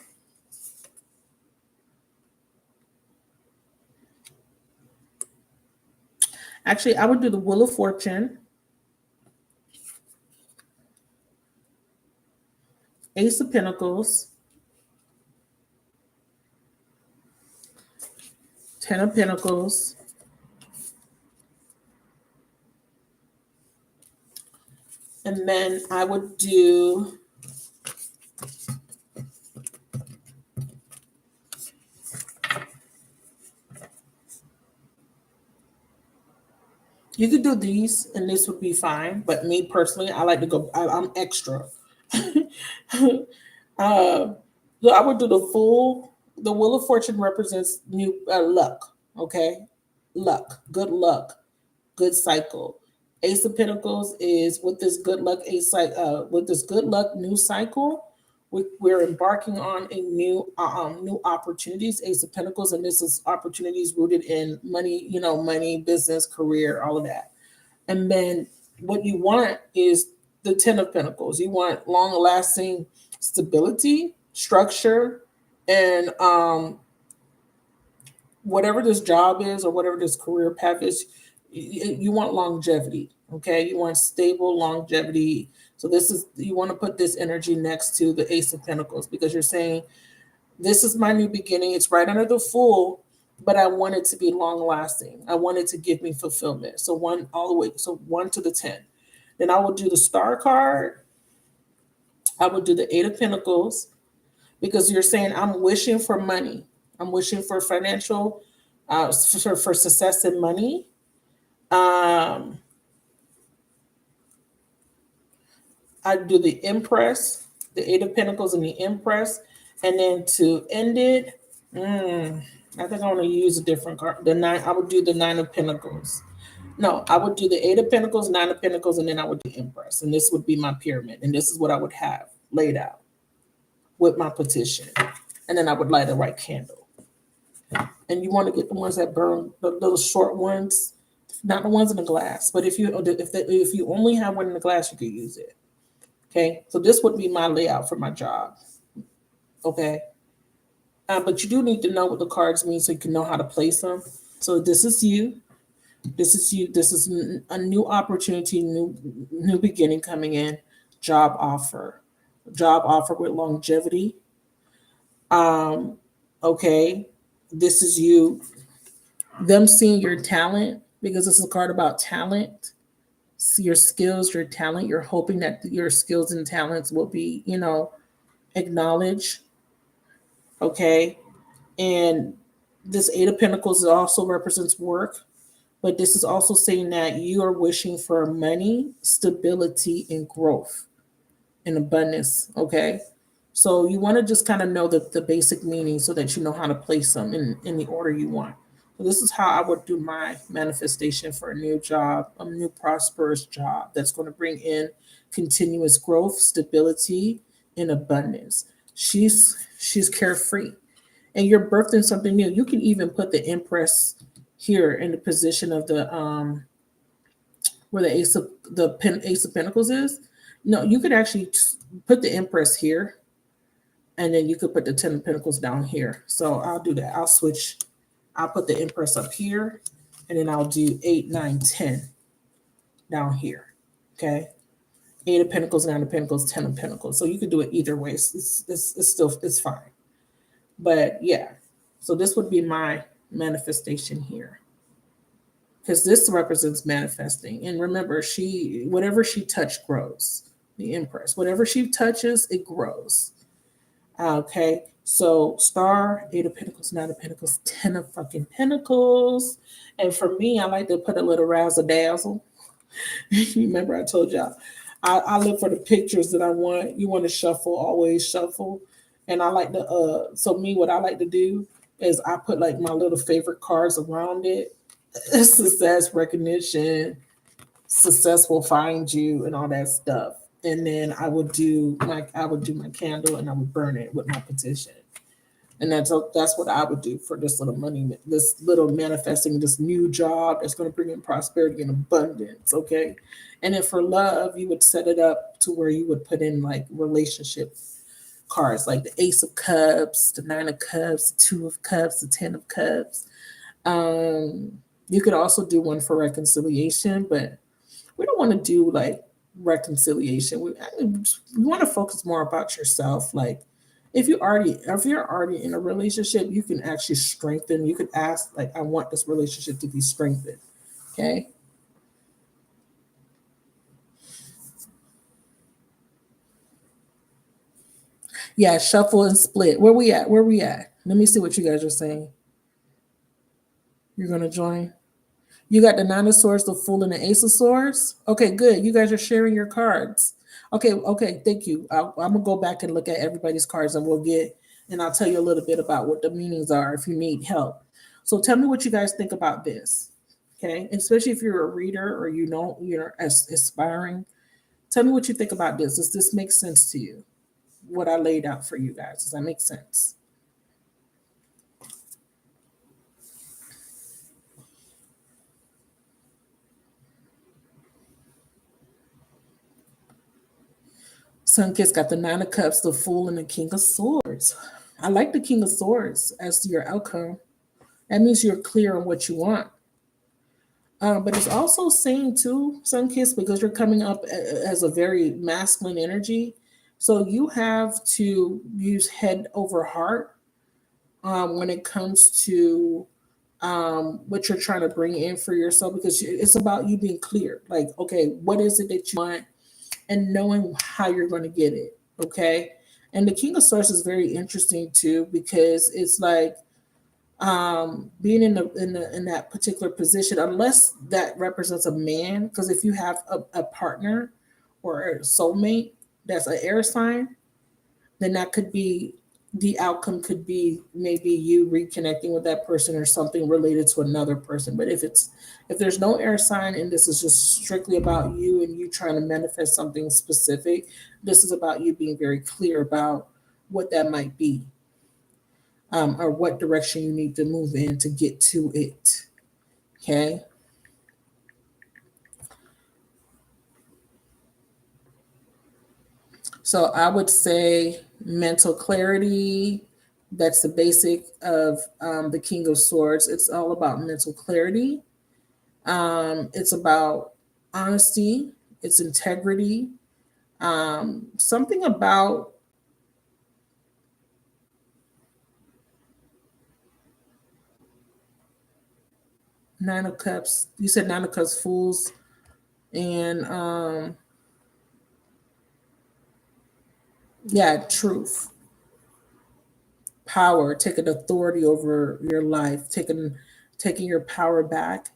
A: Actually, I would do the Wheel of Fortune, Ace of Pentacles, Ten of Pentacles, and then I would do you could do these and this would be fine. But me personally, I like to go, I'm extra. So I would do the Fool. The Wheel of Fortune represents new luck. Okay, luck, good luck, good cycle. Ace of Pentacles is with this good luck with this good luck new cycle. We're embarking on a new opportunities. Ace of Pentacles, and this is opportunities rooted in money, money, business, career, all of that. And then what you want is the Ten of Pentacles. You want long lasting stability, structure, and whatever this job is or whatever this career path is, you want longevity. Okay, you want stable longevity. So you want to put this energy next to the Ace of Pentacles because you're saying this is my new beginning. It's right under the Fool, but I want it to be long lasting. I want it to give me fulfillment. So one all the way, so 1 to the 10. Then I will do the Star card. I would do the Eight of Pentacles because you're saying I'm wishing for money. I'm wishing for financial, for success and money. I do the Empress, the Eight of Pentacles and the Empress. And then to end it, I think I want to use a different card. I would do the Nine of Pentacles. No, I would do the Eight of Pentacles, Nine of Pentacles, and then I would do Empress. And this would be my pyramid. And this is what I would have laid out with my petition. And then I would light a white candle. And you want to get the ones that burn, the little short ones, not the ones in the glass. But if you only have one in the glass, you could use it. Okay, so this would be my layout for my job. Okay, but you do need to know what the cards mean so you can know how to place them. So this is you. This is you. This is a new opportunity, new beginning coming in. Job offer with longevity. Okay, this is you. Them seeing your talent because this is a card about talent. See your skills, your talent. You're hoping that your skills and talents will be, acknowledged. Okay, and this Eight of Pentacles also represents work. But this is also saying that you are wishing for money, stability, and growth and abundance. Okay. So you want to just kind of know the basic meaning so that you know how to place them in the order you want. So this is how I would do my manifestation for a new job, a new prosperous job that's going to bring in continuous growth, stability, and abundance. She's carefree. And you're birthing something new. You can even put the Empress here in the position of the where the Ace of Pentacles is. No, you could actually put the Empress here, and then you could put the Ten of Pentacles down here. So I'll do that. I'll switch. I'll put the Empress up here, and then I'll do 8, 9, 10 down here. Okay, Eight of Pentacles, Nine of Pentacles, Ten of Pentacles. So you could do it either way. It's fine. But yeah, so this would be my manifestation here. Because this represents manifesting. And remember, whatever she touched grows. The Empress. Whatever she touches, it grows. Okay. So Star, Eight of Pentacles, Nine of Pentacles, Ten of fucking Pentacles. And for me, I like to put a little razzle dazzle. Remember, I told y'all, I look for the pictures that I want. You want to shuffle, always shuffle. And I like to, what I like to do is I put like my little favorite cards around it. Success, recognition, success will find you, and all that stuff. and then I would do my candle and I would burn it with my petition. And that's what I would do for this little money, this little manifesting this new job that's going to bring in prosperity and abundance. Okay. And then for love, you would set it up to where you would put in like relationship cards, like the Ace of Cups, the Nine of Cups, the Two of Cups, the Ten of Cups. You could also do one for reconciliation, but we don't want to do like reconciliation. We want to focus more about yourself. Like if you're already in a relationship, you can actually strengthen. You could ask like, I want this relationship to be strengthened. Okay. Yeah, shuffle and split. Where we at? Where we at? Let me see what you guys are saying. You're gonna join. You got the Nine of Swords, the Fool, and the Ace of Swords. Okay, good. You guys are sharing your cards. Okay, okay. Thank you. I'm gonna go back and look at everybody's cards, and and I'll tell you a little bit about what the meanings are if you need help. So tell me what you guys think about this. Okay, especially if you're a reader or you're aspiring. Tell me what you think about this. Does this make sense to you? What I laid out for you guys. Does that make sense? Sun Kiss got the Nine of Cups, the Fool, and the King of Swords. I like the King of Swords as your outcome. That means you're clear on what you want. But it's also saying too, Sun Kiss, because you're coming up as a very masculine energy. So you have to use head over heart when it comes to what you're trying to bring in for yourself, because it's about you being clear. Like, okay, what is it that you want, and knowing how you're going to get it. Okay. And the King of Swords is very interesting too, because it's like being in that particular position, unless that represents a man, because if you have a partner or a soulmate that's an air sign, then that could be the outcome could be maybe you reconnecting with that person or something related to another person. But if there's no air sign and this is just strictly about you and you trying to manifest something specific, this is about you being very clear about what that might be, or what direction you need to move in to get to it. Okay. So I would say mental clarity. That's the basic of the King of Swords. It's all about mental clarity. It's about honesty. It's integrity. Something about Nine of Cups. You said Nine of Cups, Fools, and yeah, truth, power, taking authority over your life, taking your power back.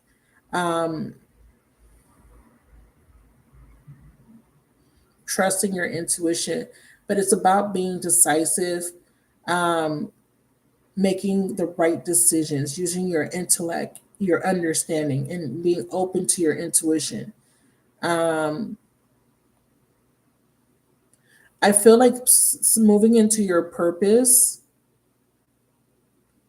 A: Um, Trusting your intuition, but it's about being decisive, um, making the right decisions, using your intellect, your understanding, and being open to your intuition. Um, I feel like moving into your purpose,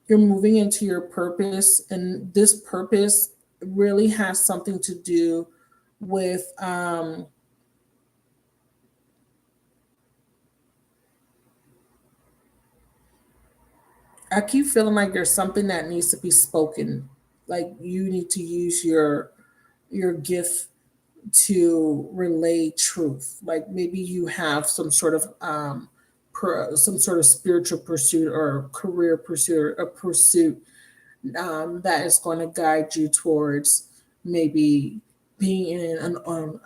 A: you're moving into your purpose, and this purpose really has something to do with I keep feeling like there's something that needs to be spoken. Like you need to use your gift to relay truth. Like maybe you have some sort of some sort of spiritual pursuit or career pursuit or pursuit that is going to guide you towards maybe being in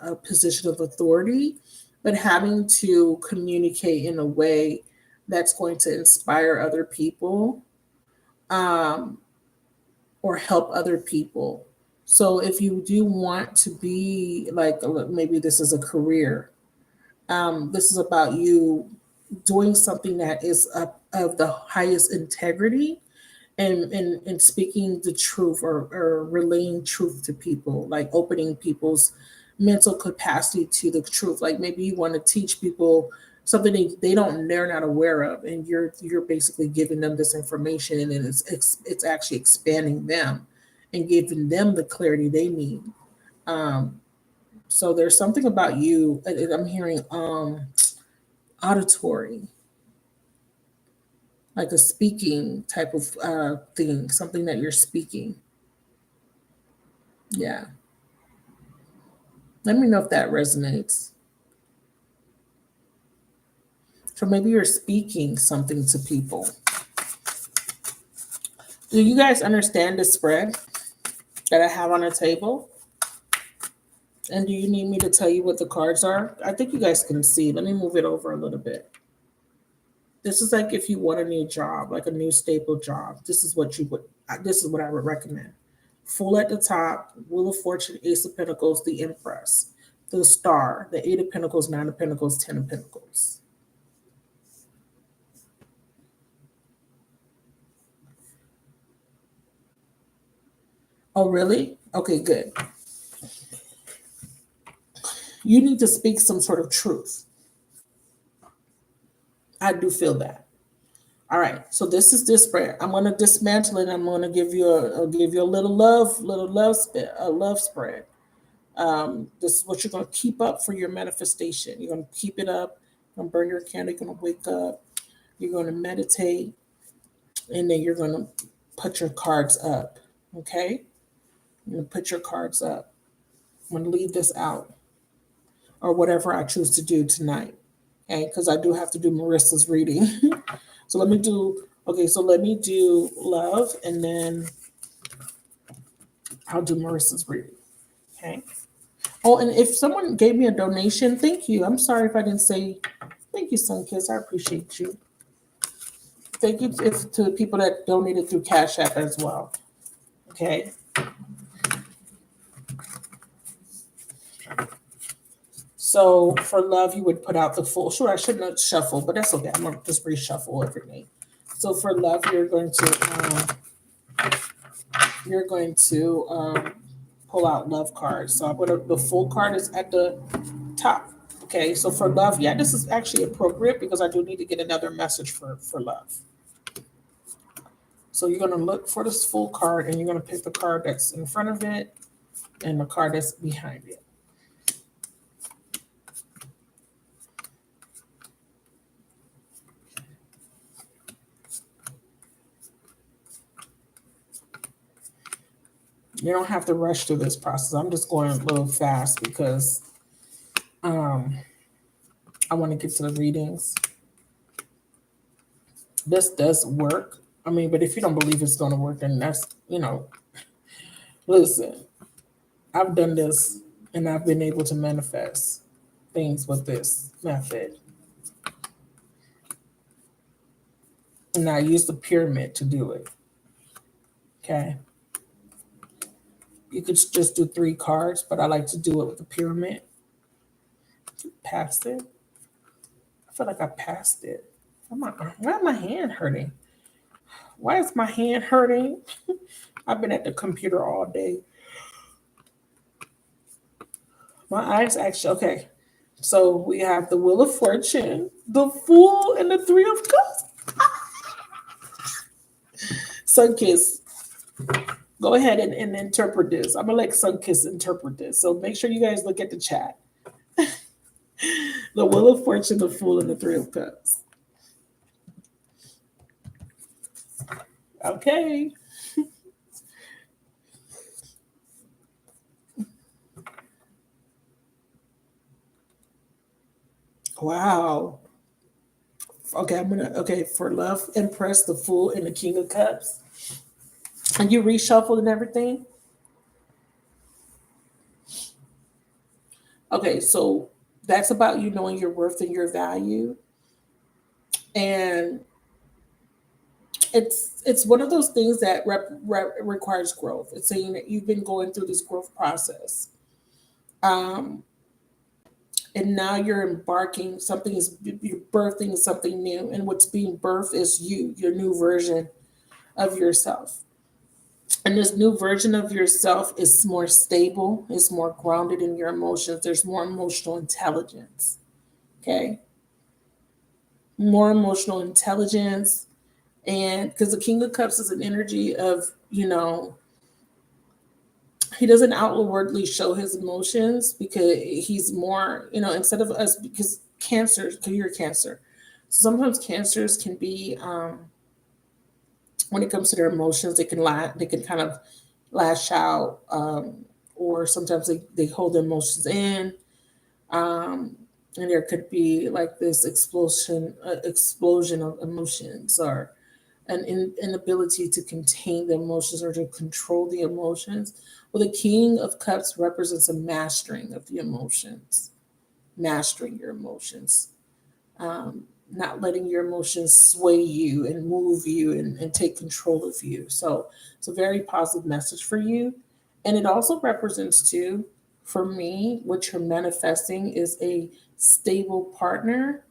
A: a position of authority, but having to communicate in a way that's going to inspire other people, um, or help other people. So if you do want to be like, maybe this is a career, this is about you doing something that is of the highest integrity, and speaking the truth, or relaying truth to people, like opening people's mental capacity to the truth. Like maybe you want to teach people something they're not aware of, and you're basically giving them this information, and then it's actually expanding them and giving them the clarity they need. Um, so there's something about you. I'm hearing auditory, like a speaking type of thing, something that you're speaking. Yeah. Let me know if that resonates. So maybe you're speaking something to people. Do you guys understand the spread that I have on the table? And do you need me to tell you what the cards are? I think you guys can see. Let me move it over a little bit. This is like if you want a new job, like a new stable job. This is what I would recommend. Full at the top, Wheel of Fortune, Ace of Pentacles, the Empress, the Star, the Eight of Pentacles, Nine of Pentacles, Ten of Pentacles. Oh, really? Okay, good. You need to speak some sort of truth. I do feel that. All right. So this is this spread. I'm going to dismantle it. I'm going to give you a little love spread. This is what you're going to keep up for your manifestation. You're going to keep it up. You're going to burn your candle. You're going to wake up. You're going to meditate, and then you're going to put your cards up. Okay. You're going to put your cards up. I'm going to leave this out, or whatever I choose to do tonight. Okay, because I do have to do Marissa's reading. So let me do, okay, so let me do love, and then I'll do Marissa's reading. Okay. Oh, and if someone gave me a donation, thank you. I'm sorry if I didn't say thank you, Sunkiss. I appreciate you. Thank you to the people that donated through Cash App as well. Okay. So for love, you would put out the full. Sure, I shouldn't have shuffled, but that's okay. I'm gonna just reshuffle everything. So for love, you're going to pull out love cards. So I'm gonna, the full card is at the top. Okay, so for love, yeah, this is actually appropriate because I do need to get another message for love. So you're gonna look for this full card, and you're gonna pick the card that's in front of it and the card that's behind it. You don't have to rush through this process. I'm just going a little fast because I want to get to the readings. This does work. I mean, but if you don't believe it's going to work, then that's, listen, I've done this and I've been able to manifest things with this method. And I use the pyramid to do it. Okay. You could just do 3 cards, but I like to do it with the pyramid. Passed it. I feel like I passed it. Why is my hand hurting? Why is my hand hurting? I've been at the computer all day. My eyes actually, okay. So we have the Wheel of Fortune, the Fool, and the Three of Cups. Sunkiss, go ahead and interpret this. I'm going to let Sunkiss interpret this. So make sure you guys look at the chat. The Wheel of Fortune, the Fool, and the Three of Cups. Okay. Wow. Okay, for love, Empress, the Fool, and the King of Cups. And you reshuffled and everything? Okay, so that's about you knowing your worth and your value. And it's one of those things that requires growth. It's saying that you've been going through this growth process. Um, and now you're embarking, you're birthing something new. And what's being birthed is you, your new version of yourself. And this new version of yourself is more stable, is more grounded in your emotions. There's more emotional intelligence. Okay. More emotional intelligence. And because the King of Cups is an energy of, he doesn't outwardly show his emotions because he's more, instead of us, because Cancer, because you're Cancer. So sometimes Cancers can be, when it comes to their emotions, they can kind of lash out, or sometimes they hold their emotions in. Um, and there could be like this explosion of emotions, or an inability to contain the emotions or to control the emotions. Well, the King of Cups represents a mastering of the emotions, mastering your emotions, not letting your emotions sway you and move you and take control of you. So it's a very positive message for you. And it also represents, too, for me, what you're manifesting is a stable partner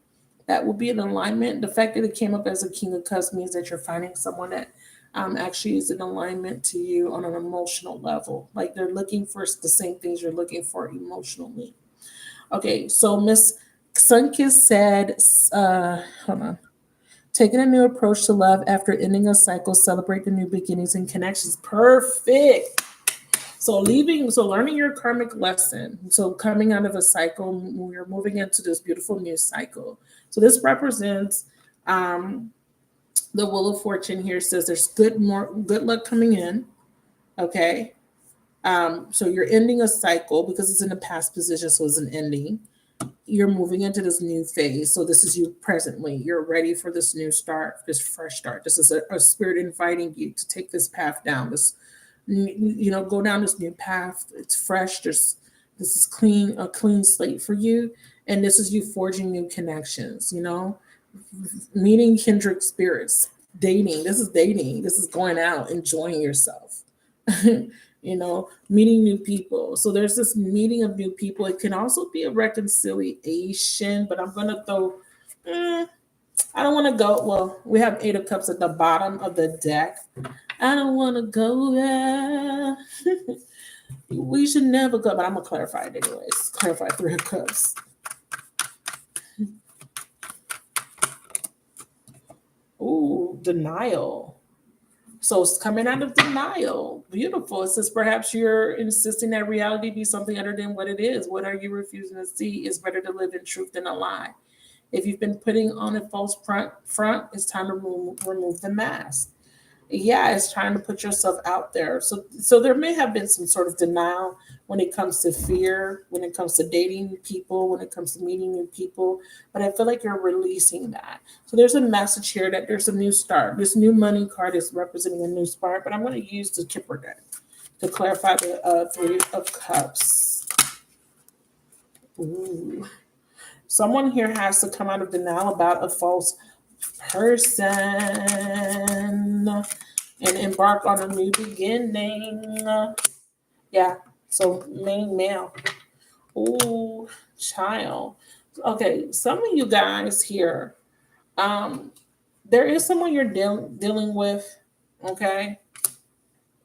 A: that will be in alignment. The fact that it came up as a King of Cups means that you're finding someone that actually is in alignment to you on an emotional level. Like they're looking for the same things you're looking for emotionally. Okay, so Miss Sunkiss said, hold on. Taking a new approach to love after ending a cycle, celebrate the new beginnings and connections. Perfect. So learning your karmic lesson. So coming out of a cycle, we're moving into this beautiful new cycle. So this represents, the Wheel of Fortune here says there's more good luck coming in. Okay. So you're ending a cycle because it's in a past position, so it's an ending. You're moving into this new phase. So this is you presently. You're ready for this new start, this fresh start. This is a spirit inviting you to take this path down. Go down this new path. It's fresh. This is a clean slate for you, and this is you forging new connections. Meeting kindred spirits, dating. This is dating. This is going out, enjoying yourself. Meeting new people. So there's this meeting of new people. It can also be a reconciliation, but I'm going to throw, I don't want to go. Well, we have 8 of Cups at the bottom of the deck. I don't want to go there. We should never go, but I'm going to clarify it anyways. Clarify 3 of Cups. Ooh, denial. So it's coming out of denial. Beautiful. It says perhaps you're insisting that reality be something other than what it is. What are you refusing to see? It's better to live in truth than a lie. If you've been putting on a false front, it's time to remove the mask. Yeah, it's trying to put yourself out there. So there may have been some sort of denial when it comes to fear, when it comes to dating people, when it comes to meeting new people. But I feel like you're releasing that. So there's a message here that there's a new start. This new money card is representing a new start, but I'm going to use the Kipper deck to clarify the 3 of Cups. Ooh. Someone here has to come out of denial about a false person and embark on a new beginning. Yeah, so main male. Ooh, child. Okay, some of you guys here, there is someone you're dealing with, okay,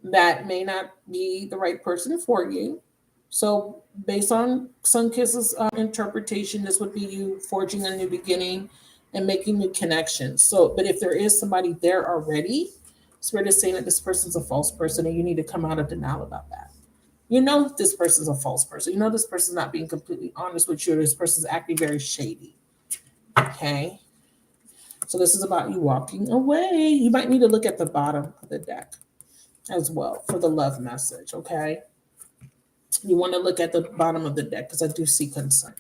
A: that may not be the right person for you. So, based on Sunkiss's interpretation, this would be you forging a new beginning and making new connections. So, but if there is somebody there already, Spirit is saying that this person's a false person and you need to come out of denial about that. You know this person's a false person. You know this person's not being completely honest with you. This person's acting very shady. Okay? So, this is about you walking away. You might need to look at the bottom of the deck as well for the love message, okay? You want to look at the bottom of the deck because I do see concern.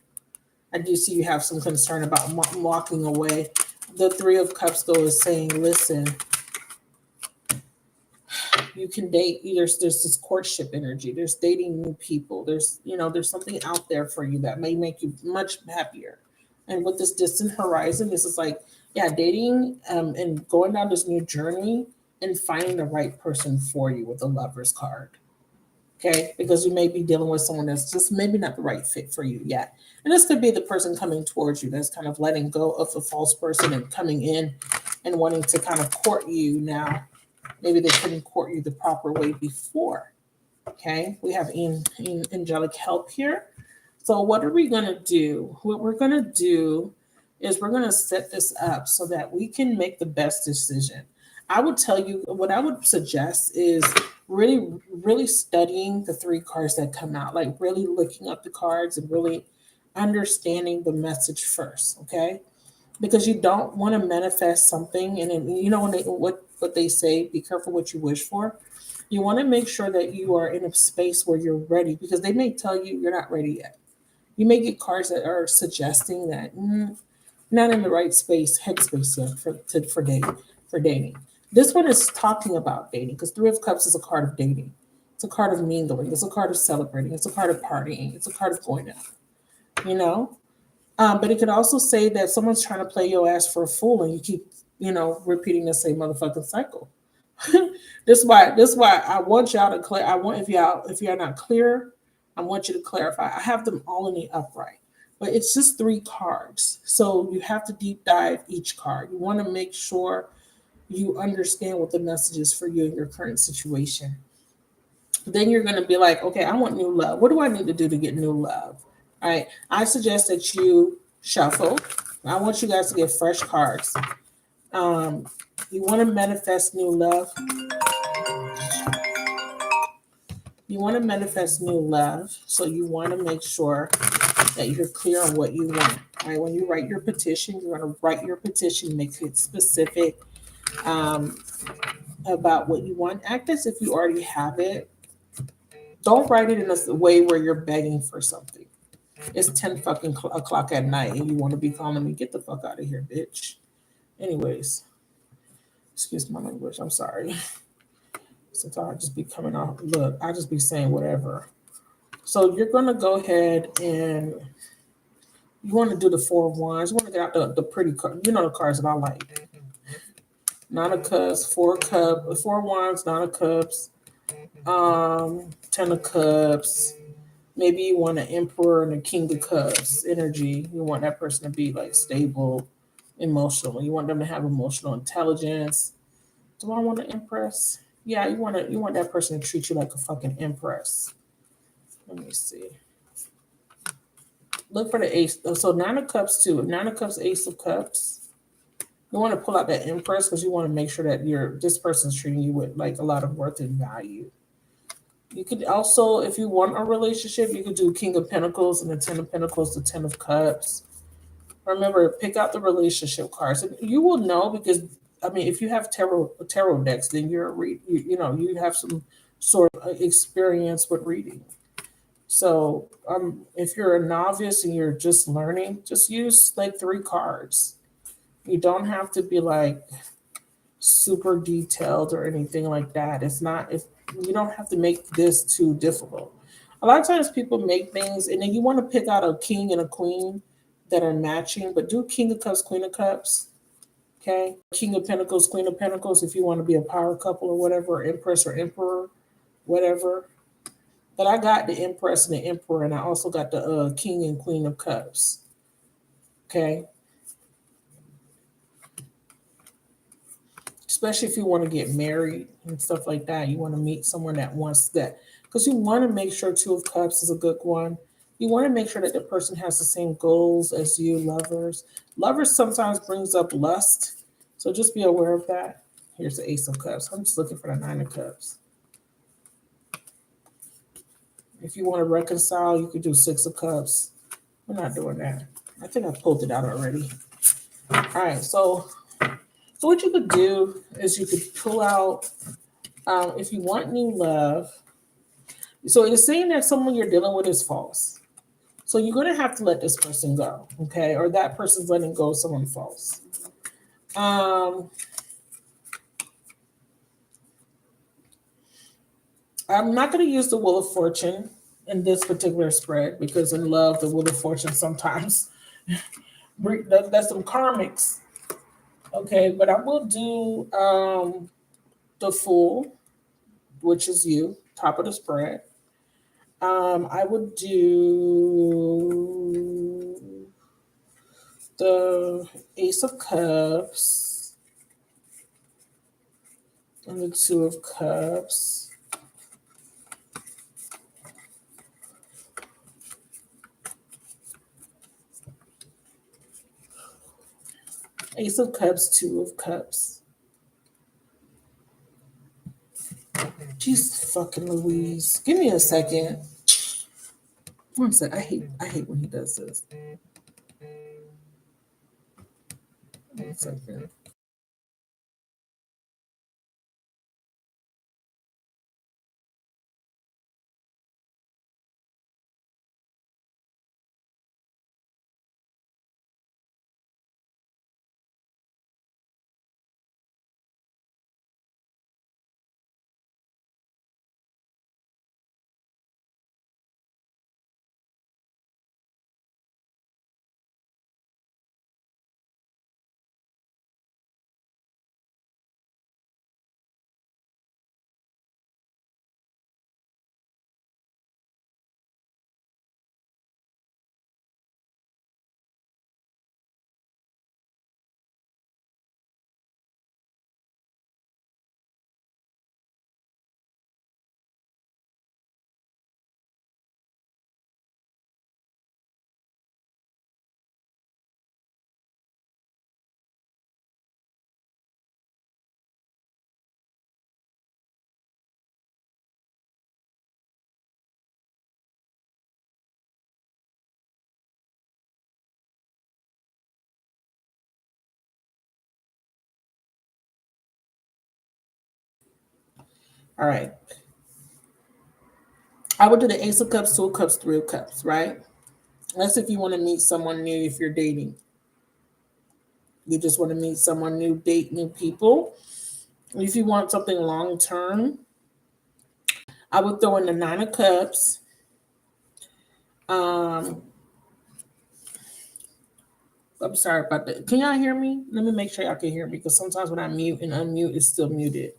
A: I do see you have some concern about walking away. The 3 of Cups, though, is saying, listen, you can date. There's this courtship energy. There's dating new people. There's something out there for you that may make you much happier. And with this distant horizon, this is like, yeah, dating and going down this new journey and finding the right person for you with the Lover's card. Okay, because you may be dealing with someone that's just maybe not the right fit for you yet. And this could be the person coming towards you that's kind of letting go of the false person and coming in and wanting to kind of court you now. Maybe they couldn't court you the proper way before. Okay, we have angelic help here. So what are we going to do? What we're going to do is we're going to set this up so that we can make the best decision. I would tell you what I would suggest is really studying the three cards that come out, like really looking up the cards and really understanding the message first, okay? Because you don't want to manifest something, and then, you know, what they say, be careful what you wish for. You want to make sure that you are in a space where you're ready, because they may tell you you're not ready yet. You may get cards that are suggesting that not in the right space, headspace yet for dating. This one is talking about dating because Three of Cups is a card of dating. It's a card of mingling. It's a card of celebrating. It's a card of partying. It's a card of going out. You know, but it could also say that someone's trying to play your ass for a fool, and you keep, repeating the same motherfucking cycle. This why I want y'all to clear. I want, if you're not clear, I want you to clarify. I have them all in the upright, but it's just three cards, so you have to deep dive each card. You want to make sure you understand what the message is for you in your current situation. Then you're going to be like, okay, I want new love. What do I need to do to get new love? All right. I suggest that you shuffle. I want you guys to get fresh cards. You want to manifest new love. You want to manifest new love. So you want to make sure that you're clear on what you want. All right. When you write your petition, you're going to write your petition, make it specific about what you want. Act as if you already have it. Don't write it in a way where you're begging for something. It's 10 fucking o'clock at night and you want to be calling me, get the fuck out of here, bitch. Anyways, excuse my language. I'm sorry. Sometimes I just be coming off. Look, I just be saying whatever. So you're going to go ahead and you want to do the Four of Wands. You want to get out the pretty card. You know the cards that I like. Nine of Cups, Four of Wands, Nine of Cups, 10 of Cups. Maybe you want an Emperor and a King of Cups energy. You want that person to be like stable emotionally. You want them to have emotional intelligence. Do I want to impress? Yeah, you want that person to treat you like a fucking empress. Let me see. Look for the Ace. So Nine of Cups too. Nine of Cups, Ace of Cups. You want to pull out that Empress because you want to make sure that this person's treating you with like a lot of worth and value. You could also, if you want a relationship, you could do King of Pentacles and the Ten of Pentacles, the Ten of Cups. Remember, pick out the relationship cards, and you will know because if you have tarot decks, then you have some sort of experience with reading. So, if you're a novice and you're just learning, just use like three cards. You don't have to be like super detailed or anything like that. You don't have to make this too difficult. A lot of times people make things and then you want to pick out a king and a queen that are matching, but do King of Cups, Queen of Cups. Okay. King of Pentacles, Queen of Pentacles, if you want to be a power couple or whatever, or Empress or Emperor, whatever. But I got the Empress and the Emperor, and I also got the King and Queen of Cups. Okay. Especially if you want to get married and stuff like that. You want to meet someone that wants that. Because you want to make sure Two of Cups is a good one. You want to make sure that the person has the same goals as you, lovers. Lovers sometimes brings up lust. So just be aware of that. Here's the Ace of Cups. I'm just looking for the Nine of Cups. If you want to reconcile, you could do Six of Cups. We're not doing that. I think I pulled it out already. All right, so what you could do is you could pull out, if you want new love. So it's saying that someone you're dealing with is false. So you're going to have to let this person go, okay? Or that person's letting go of someone false. I'm not going to use the Wheel of Fortune in this particular spread because in love, the Wheel of Fortune sometimes that's some karmics. Okay, but I will do the Fool, which is you, top of the spread. I would do the Ace of Cups. And the Two of Cups. Ace of Cups, Two of Cups. Jeez fucking Louise. Give me a second. One sec. I hate when he does this. 1 second. All right. I would do the Ace of Cups, Two of Cups, Three of Cups, right? That's if you want to meet someone new, if you're dating. You just want to meet someone new, date new people. If you want something long term, I would throw in the Nine of Cups. Um, I'm sorry about that. Can y'all hear me? Let me make sure y'all can hear me because sometimes when I mute and unmute, it's still muted.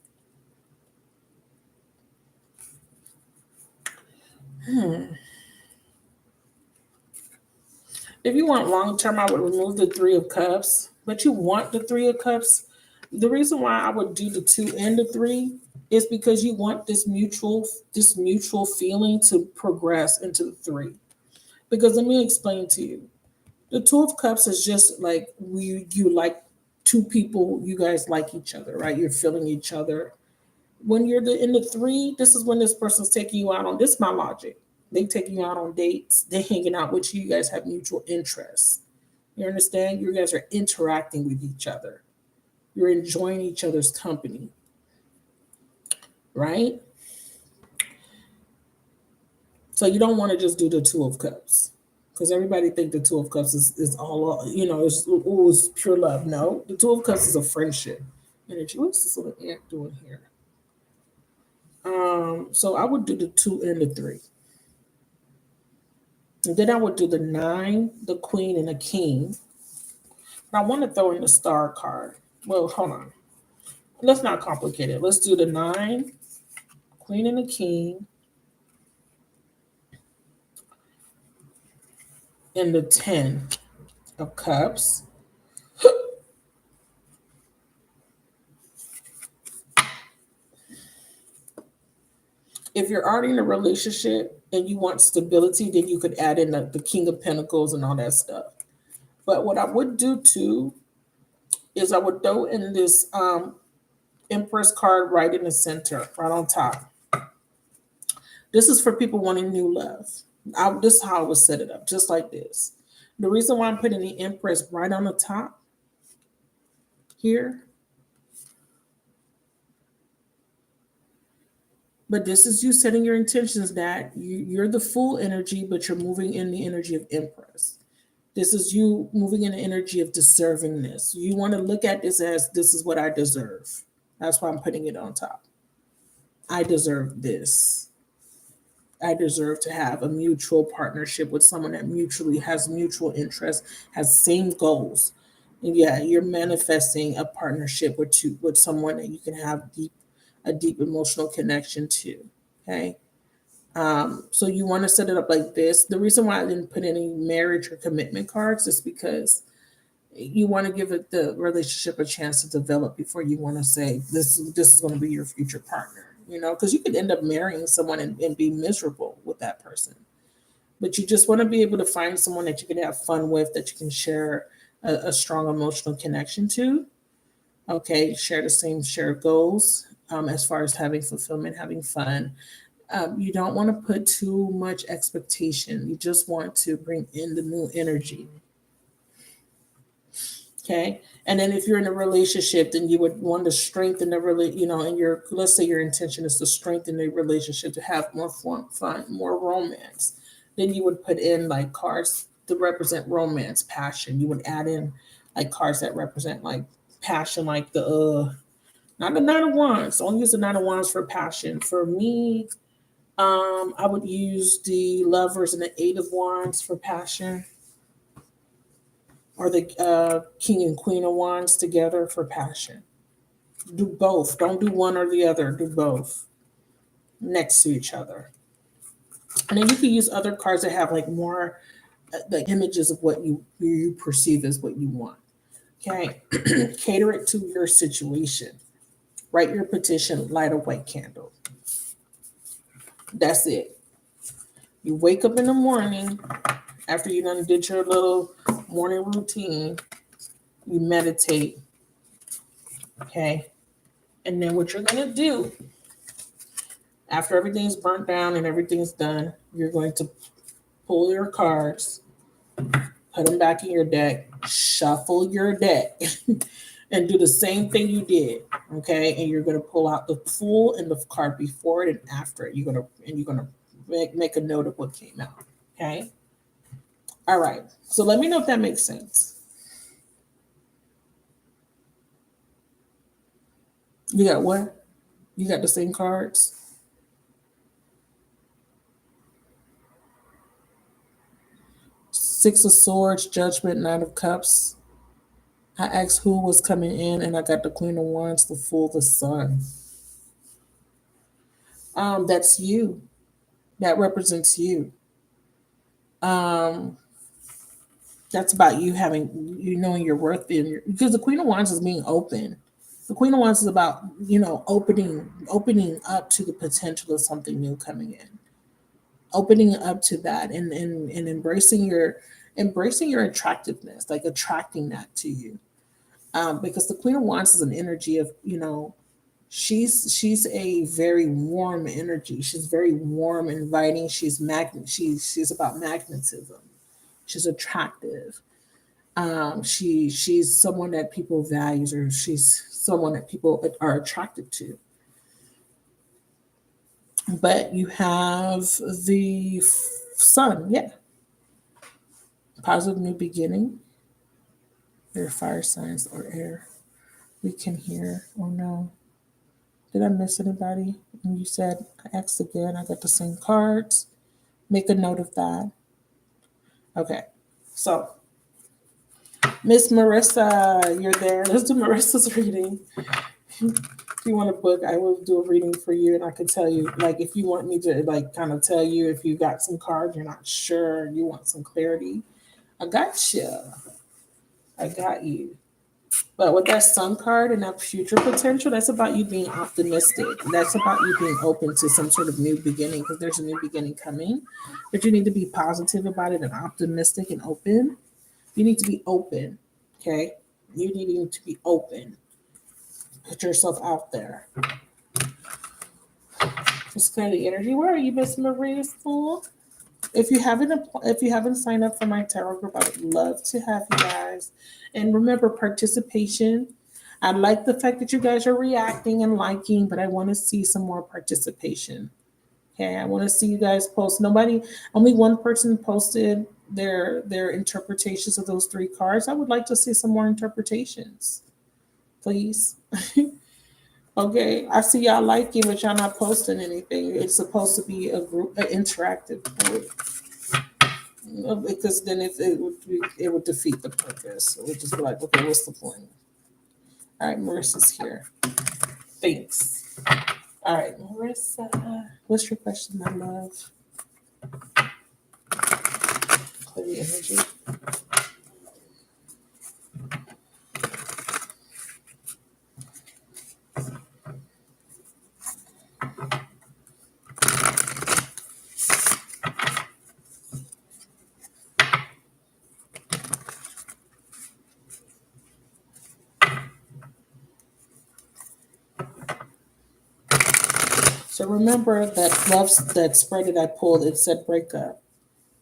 A: If you want long term, I would remove the Three of Cups. But you want the Three of Cups. The reason why I would do the two and the three is because you want this mutual feeling to progress into the three. Because let me explain to you. The Two of Cups is just like you like two people, you guys like each other, right? You're feeling each other. When you're in the three, this is when this person's taking you out on this is my logic. They taking you out on dates, they hanging out with you, you guys have mutual interests. You understand? You guys are interacting with each other. You're enjoying each other's company, right? So you don't want to just do the Two of Cups because everybody think the Two of Cups is all, it's pure love. No, the Two of Cups is a friendship energy. What's this little ant doing here? So I would do the two and the three. And then I would do the nine, the queen, and the king. But I want to throw in the star card. Well, hold on. Let's not complicate it. Let's do the nine, queen, and the king, and the 10 of cups. If you're already in a relationship and you want stability, then you could add in the king of pentacles and all that stuff. But what I would do too is I would throw in this Empress card right in the center, right on top. This is for people wanting new love. This is how I would set it up, just like this. The reason why I'm putting the Empress right on the top here, but this is you setting your intentions that you're the full energy, but you're moving in the energy of Empress. This is you moving in the energy of deservingness. You want to look at this as this is what I deserve. That's why I'm putting it on top. I deserve this. I deserve to have a mutual partnership with someone that mutually has mutual interest, has same goals. And yeah, you're manifesting a partnership with someone that you can have a deep emotional connection to. Okay. So you want to set it up like this. The reason why I didn't put any marriage or commitment cards is because You want to give it the relationship a chance to develop before you want to say this is going to be your future partner. Because you could end up marrying someone and be miserable with that person. But you just want to be able to find someone that you can have fun with, that you can share a strong emotional connection to. Okay, share the same shared goals, as far as having fulfillment, having fun. You don't want to put too much expectation. You just want to bring in the new energy. Okay. And then if you're in a relationship, then you would want to strengthen the and let's say your intention is to strengthen the relationship, to have more fun, more romance. Then you would put in like cards to represent romance, passion. You would add in like cards that represent like passion, like the not the Nine of Wands. Don't use the Nine of Wands for passion. For me, I would use the Lovers and the Eight of Wands for passion, or the King and Queen of Wands together for passion. Do both. Don't do one or the other. Do both next to each other. And then you can use other cards that have like more the images of what you perceive as what you want. Okay, cater it to your situation. Write your petition. Light a white candle. That's it. You wake up in the morning after you done did your little morning routine. You meditate. Okay, and then what you're gonna do after everything's burnt down and everything's done, you're going to pull your cards, put them back in your deck, shuffle your deck, and do the same thing you did. Okay, and you're going to pull out the Fool and the card before it and after it. You're gonna make a note of what came out. Okay. All right. So let me know if that makes sense. You got what? You got the same cards? Six of Swords, Judgment, Nine of Cups. I asked who was coming in, and I got the Queen of Wands, the Fool, the Sun. That's you. That represents you. Um, that's about you knowing your worth because the Queen of Wands is being open. The Queen of Wands is about opening up to the potential of something new coming in, opening up to that, and embracing your attractiveness, like attracting that to you. Because the Queen of Wands is an energy of she's a very warm energy. She's very warm, inviting. She's about magnetism. She's attractive. She's someone that people values, or she's someone that people are attracted to. But you have the Sun, yeah, positive new beginning. They're fire signs or air. We can hear or no. Did I miss anybody? And you said I asked again. I got the same cards. Make a note of that. Okay. So, Miss Marissa, you're there. Let's do Marissa's reading. If you want a book, I will do a reading for you, and I can tell you, like, if you want me to, like, kind of tell you if you got some cards, you're not sure, you want some clarity. I got you. I got you. But with that Sun card and that future potential, that's about you being optimistic. That's about you being open to some sort of new beginning, because there's a new beginning coming. But you need to be positive about it and optimistic and open. You need to be open, okay? You need to be open. Put yourself out there. Just clear the energy. Where are you, Miss Maria School? If you haven't signed up for my tarot group, I would love to have you guys. And remember, participation. I like the fact that you guys are reacting and liking, but I want to see some more participation. Okay, I want to see you guys post. Only one person posted their interpretations of those three cards. I would like to see some more interpretations, please. Okay, I see y'all liking, but y'all not posting anything. It's supposed to be a group, an interactive group, because then it would defeat the purpose. It would just be like, okay, what's the point? All right, Marissa's here. Thanks. All right, Marissa, what's your question, my love? Clear the energy. So remember that spread that I pulled, it said breakup.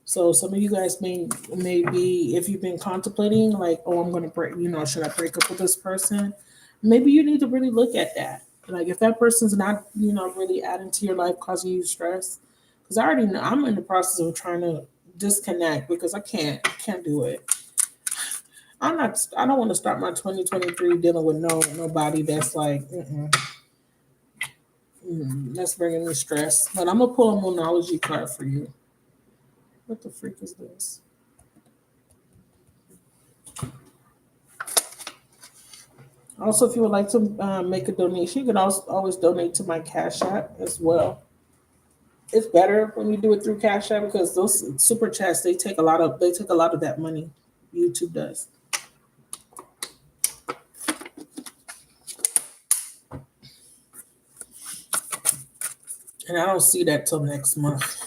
A: So some of you guys may be, if you've been contemplating like, oh, I'm gonna break, should I break up with this person? Maybe you need to really look at that. Like if that person's not, really adding to your life, causing you stress. Because I already know I'm in the process of trying to disconnect because I can't do it. I don't want to start my 2023 dealing with nobody that's like, that's bringing me stress. But I'm gonna pull a monology card for you. What the freak is this? Also, if you would like to make a donation, you can also always donate to my Cash App as well. It's better when you do it through Cash App because those super chats they take a lot of that money. YouTube does, and I don't see that till next month.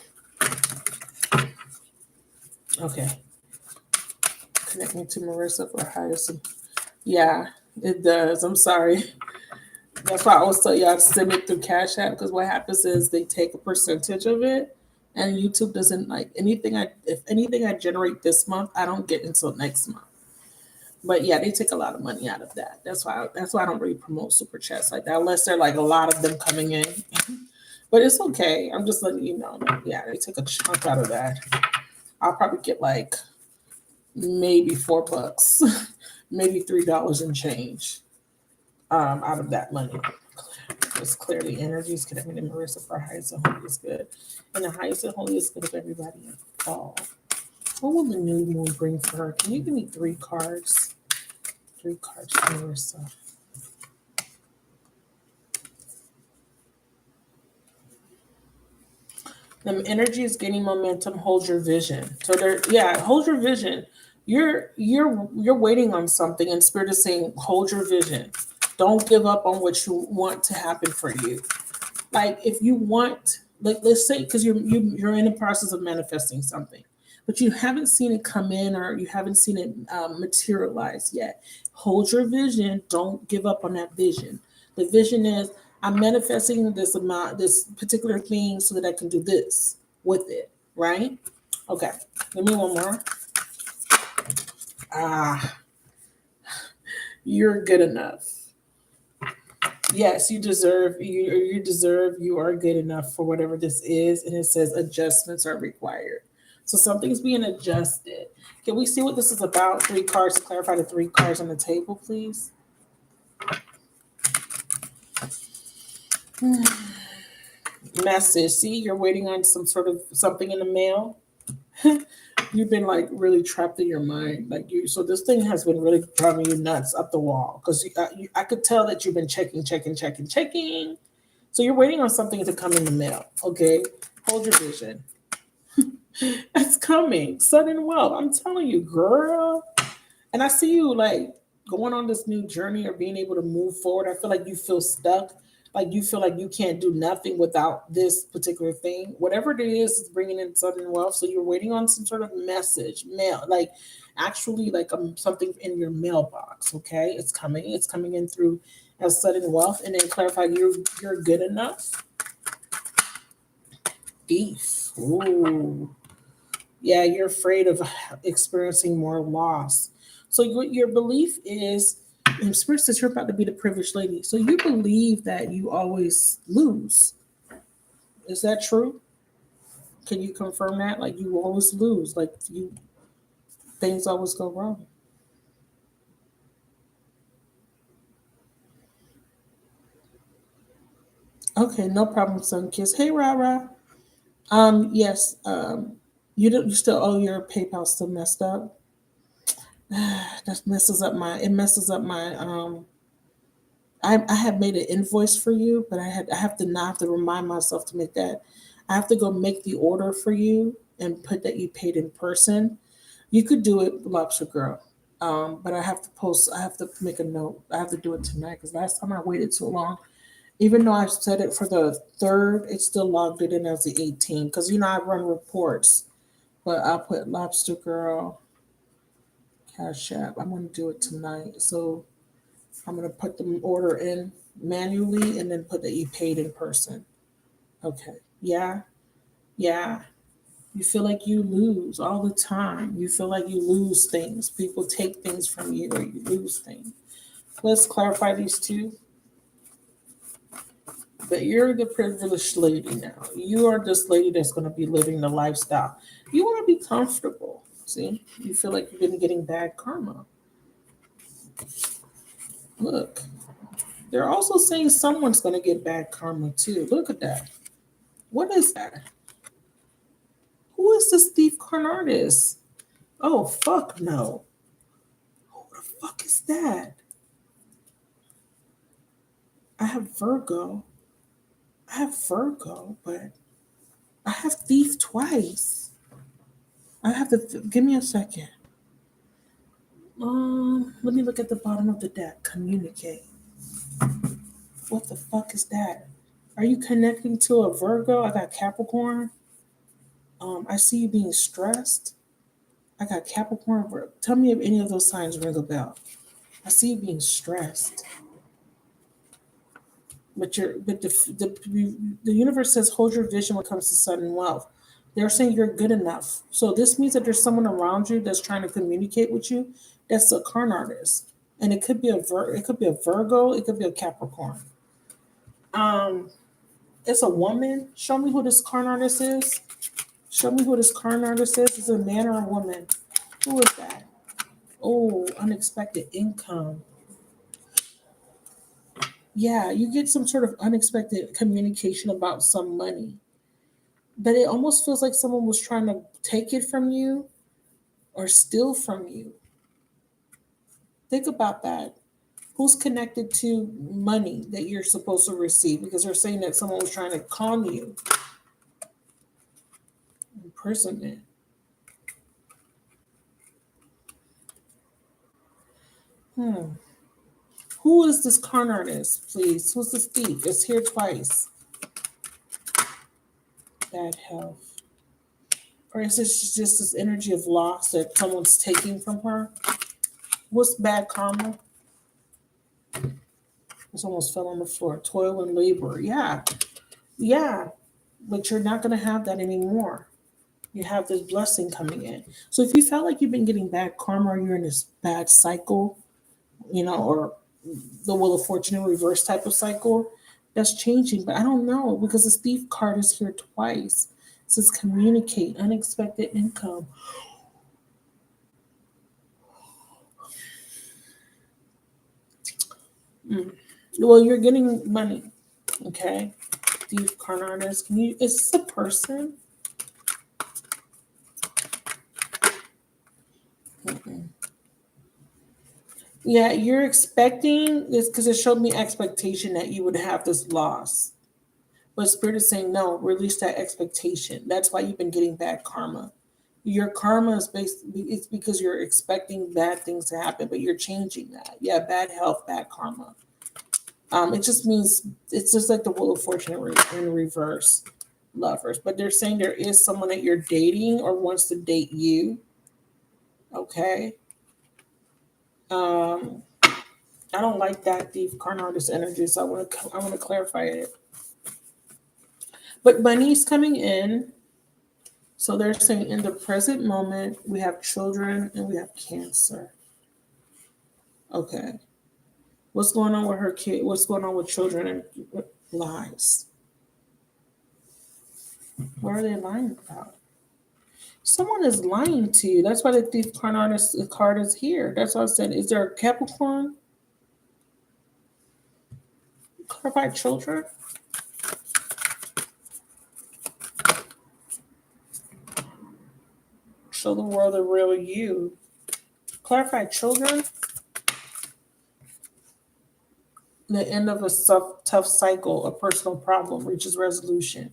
A: Okay, connect me to Marissa for Hyacinth. Yeah, it does. I'm sorry. That's why I always tell y'all to send it through Cash App because what happens is they take a percentage of it, and YouTube doesn't like anything. If anything I generate this month, I don't get until next month. But yeah, they take a lot of money out of that. That's why I don't really promote super chats like that unless they're like a lot of them coming in. But it's okay. I'm just letting you know. That, yeah, they take a chunk out of that. I'll probably get like maybe $4, maybe $3 and change out of that money. Just clear the energies. Connect me to Marissa for highest and holy is good. And the highest and holy is good of everybody in fall. What will the new moon bring for her? Can you give me 3 cards? 3 cards for Marissa. Energy is gaining momentum. Hold your vision. So hold your vision. You're waiting on something, and Spirit is saying, hold your vision. Don't give up on what you want to happen for you. Like if you want, like let's say, because you're in the process of manifesting something, but you haven't seen it come in or you haven't seen it materialize yet. Hold your vision. Don't give up on that vision. The vision is I'm manifesting this particular thing so that I can do this with it, right? Okay, give me one more. Ah, you're good enough. Yes, you are good enough for whatever this is, and it says adjustments are required. So something's being adjusted. Can we see what this is about? 3 cards to clarify the 3 cards on the table, please. Message. See, you're waiting on some sort of something in the mail. You've been like really trapped in your mind, like you. So this thing has been really driving you nuts up the wall because I could tell that you've been checking. So you're waiting on something to come in the mail. Okay, hold your vision. That's coming, sudden wealth. I'm telling you, girl. And I see you like going on this new journey or being able to move forward. I feel like you feel stuck. Like you feel like you can't do nothing without this particular thing. Whatever it is bringing in sudden wealth. So you're waiting on some sort of message, mail, like actually like something in your mailbox. Okay, it's coming. It's coming in through as sudden wealth, and then clarify you're good enough. Beef. Ooh. Yeah, you're afraid of experiencing more loss. So your belief is, and Spirit says you're about to be the privileged lady. So you believe that you always lose. Is that true? Can you confirm that? Like you always lose. Like things always go wrong. Okay, no problem, son. Kiss. Hey, Rara. Yes. You still owe your PayPal still messed up. That messes up my. It messes up my I had made an invoice for you, but I have to now have to remind myself to make that. I have to go make the order for you and put that you paid in person. You could do it, Lobster Girl, but I have to post. I have to make a note. I have to do it tonight because last time I waited too long. Even though I set it for the third, it still logged it in as the 18th because I run reports. But I'll put Lobster Girl Cash App. I'm going to do it tonight. So I'm going to put the order in manually and then put that you paid in person. Okay. Yeah. Yeah. You feel like you lose all the time. You feel like you lose things. People take things from you or you lose things. Let's clarify these two. But you're the privileged lady now. You are this lady that's going to be living the lifestyle. You want to be comfortable. See, you feel like you've been getting bad karma. Look, they're also saying someone's going to get bad karma too. Look at that. What is that? Who is this thief con artist? Oh, fuck no. Who the fuck is that? I have Virgo. I have Virgo, but I have thief twice. I have to give me a second. Let me look at the bottom of the deck. Communicate. What the fuck is that? Are you connecting to a Virgo? I got Capricorn. I see you being stressed. I got Capricorn. Tell me if any of those signs ring a bell. I see you being stressed. But the universe says hold your vision when it comes to sudden wealth. They're saying you're good enough. So this means that there's someone around you that's trying to communicate with you. That's a con artist, and it could be it could be a Virgo. It could be a Capricorn. Um, it's a woman. Show me who this con artist is. Show me who this con artist is. Is it a man or a woman? Who is that? Oh, unexpected income. Yeah, you get some sort of unexpected communication about some money. But it almost feels like someone was trying to take it from you or steal from you. Think about that. Who's connected to money that you're supposed to receive? Because they're saying that someone was trying to con you. Imprisonment. Hmm. Who is this con artist, please? Who's this thief? It's here twice. Bad health. Or is this just this energy of loss that someone's taking from her? What's bad karma? This almost fell on the floor. Toil and labor. Yeah. Yeah. But you're not going to have that anymore. You have this blessing coming in. So if you felt like you've been getting bad karma or you're in this bad cycle, or the Wheel of Fortune in reverse type of cycle, that's changing. But I don't know because the thief card is here twice. It says communicate, unexpected income. Mm. Well, you're getting money. Okay. Thief card artist. Is this a person? Mm-mm. Yeah, you're expecting this because it showed me expectation that you would have this loss. But Spirit is saying, no, release that expectation. That's why you've been getting bad karma. Your karma is it's because you're expecting bad things to happen, but you're changing that. Yeah, bad health, bad karma. It just means it's just like the Wheel of Fortune in reverse, lovers. But they're saying there is someone that you're dating or wants to date you. Okay. Um, I don't like that thief card artist energy, so I want to clarify it. But money's coming in. So they're saying in the present moment, we have children and we have Cancer. Okay. What's going on with her kid? What's going on with children and lies? What are they lying about? Someone is lying to you. That's why the thief card is here. That's what I said. Is there a Capricorn? Clarified children? Show the world the real you. Clarified children? The end of a tough cycle, a personal problem reaches resolution.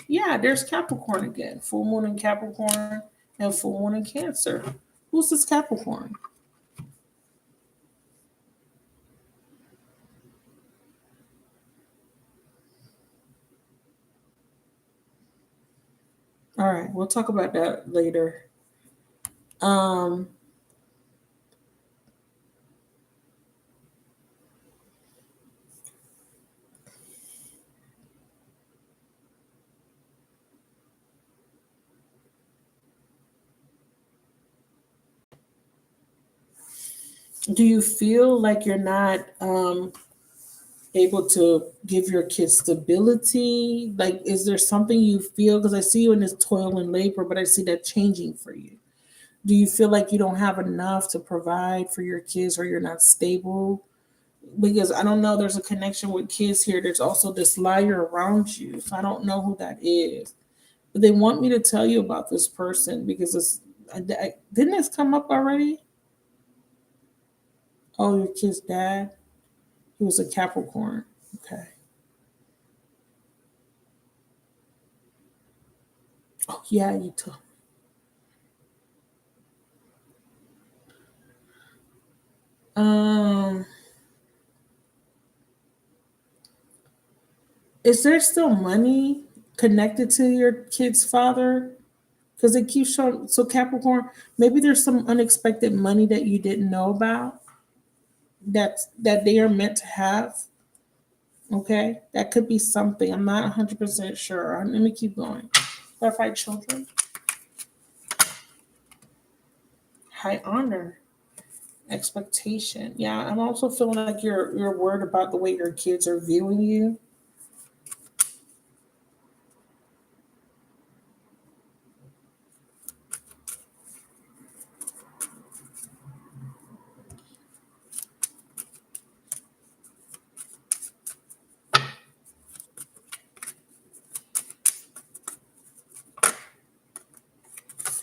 A: Yeah, there's Capricorn again. Full moon in Capricorn and full moon in Cancer. Who's this Capricorn? All right, we'll talk about that later. Um, Do you feel like you're not able to give your kids stability? Like, is there something you feel? Because I see you in this toil and labor, but I see that changing for you. Do you feel like you don't have enough to provide for your kids, or you're not stable? Because I don't know, there's a connection with kids here. There's also this liar around you. So I don't know who that is. But they want me to tell you about this person because didn't this come up already? Oh, your kid's dad? He was a Capricorn. Okay. Oh, yeah, you told. Um, is there still money connected to your kid's father? Because it keeps showing. So Capricorn, maybe there's some unexpected money that you didn't know about that they are meant to have. Okay, that could be something. I'm not 100% sure. Let me keep going. Clarify children, high honor, expectation. Yeah, I'm also feeling like you're worried about the way your kids are viewing you.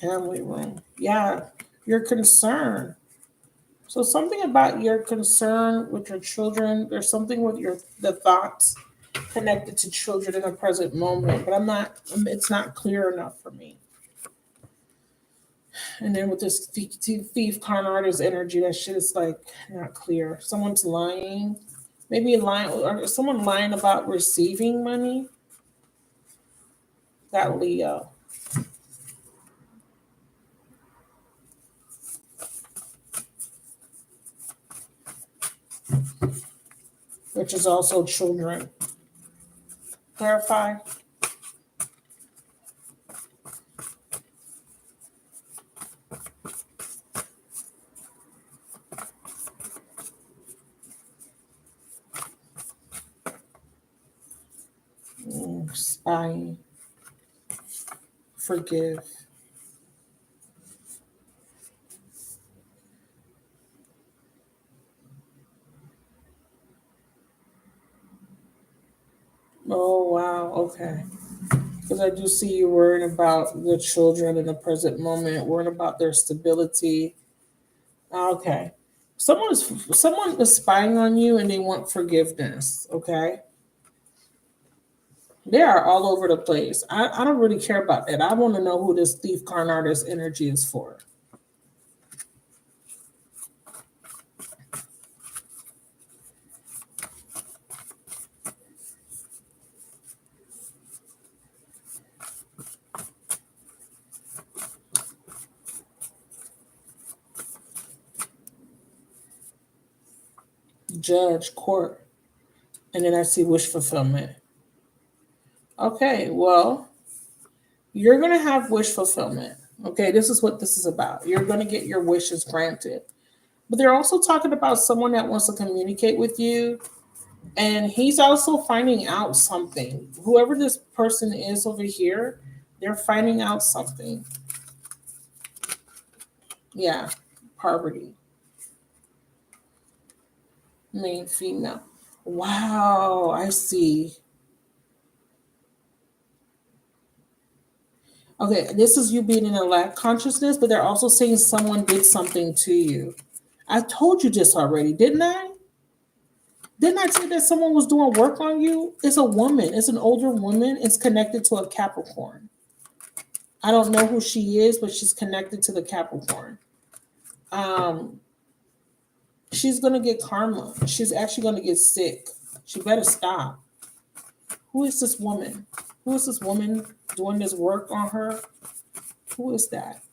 A: Family room. Yeah, you're concerned. So something about your concern with your children. There's something with the thoughts connected to children in the present moment, but I'm not. It's not clear enough for me. And then with this thief con artist energy, that shit is like not clear. Someone's lying, maybe lying, or someone lying about receiving money. Got Leo, which is also children. Clarify. Spying. Forgive. Oh wow. Okay. Because I do see you worrying about the children in the present moment, worrying about their stability. Okay. Someone is spying on you and they want forgiveness. Okay. They are all over the place. I don't really care about that. I want to know who this thief con artist energy is for. Judge, court, and then I see wish fulfillment. Okay, well, you're gonna have wish fulfillment. Okay, this is what this is about. You're gonna get your wishes granted. But they're also talking about someone that wants to communicate with you, and he's also finding out something. Whoever this person is over here, they're finding out something. Yeah, poverty, main female. Wow, I see. Okay, this is you being in a lack consciousness, but they're also saying someone did something to you. I told you this already, didn't I? Didn't I say that someone was doing work on you? It's a woman. It's an older woman. It's connected to a Capricorn. I don't know who she is, but she's connected to the Capricorn. Um, she's gonna get karma. She's actually gonna get sick. She better stop. Who is this woman? Who is this woman doing this work on her? Who is that?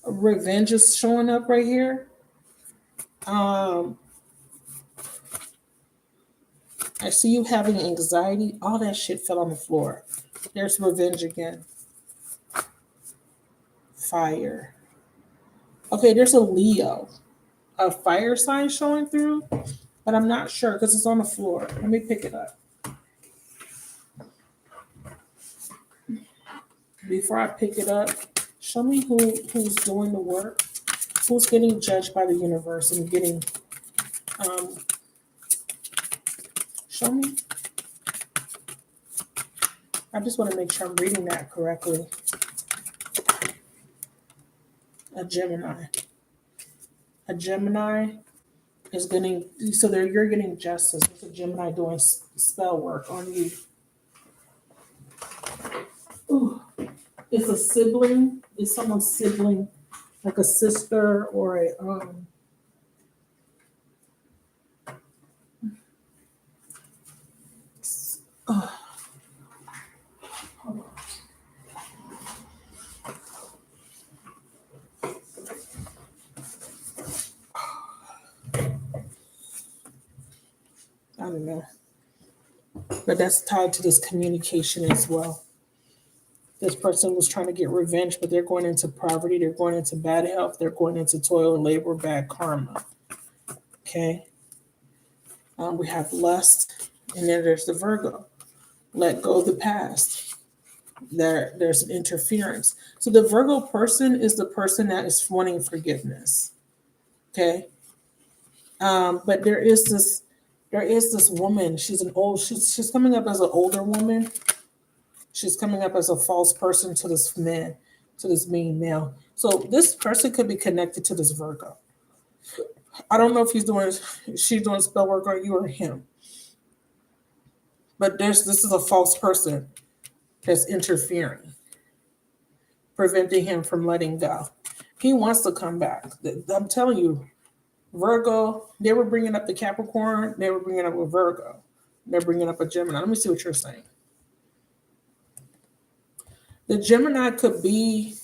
A: Revenge is showing up right here. Um, I see you having anxiety. All that shit fell on the floor. There's revenge again. Fire. Okay, there's a Leo, a fire sign showing through, but I'm not sure because it's on the floor. Let me pick it up. Before I pick it up, show me who's doing the work, who's getting judged by the universe and getting um show me. I just want to make sure I'm reading that correctly. A Gemini. A Gemini is getting, so there you're getting justice. It's a Gemini doing spell work on you. Ooh, it's a sibling. It's someone's sibling, like a sister or a uh, I don't know, but that's tied to this communication as well. This person was trying to get revenge, but they're going into poverty, they're going into bad health, they're going into toil and labor, bad karma. Okay. We have lust, and then there's the Virgo. Let go of the past. There's an interference. So the Virgo person is the person that is wanting forgiveness. Okay. But there is this woman. She's coming up as an older woman. She's coming up as a false person to this man, to this mean male. So this person could be connected to this Virgo. I don't know if she's doing spell work on you or him. But this is a false person that's interfering, preventing him from letting go. He wants to come back. I'm telling you, Virgo, they were bringing up the Capricorn, they were bringing up a Virgo, they're bringing up a Gemini. Let me see what you're saying. The Gemini could be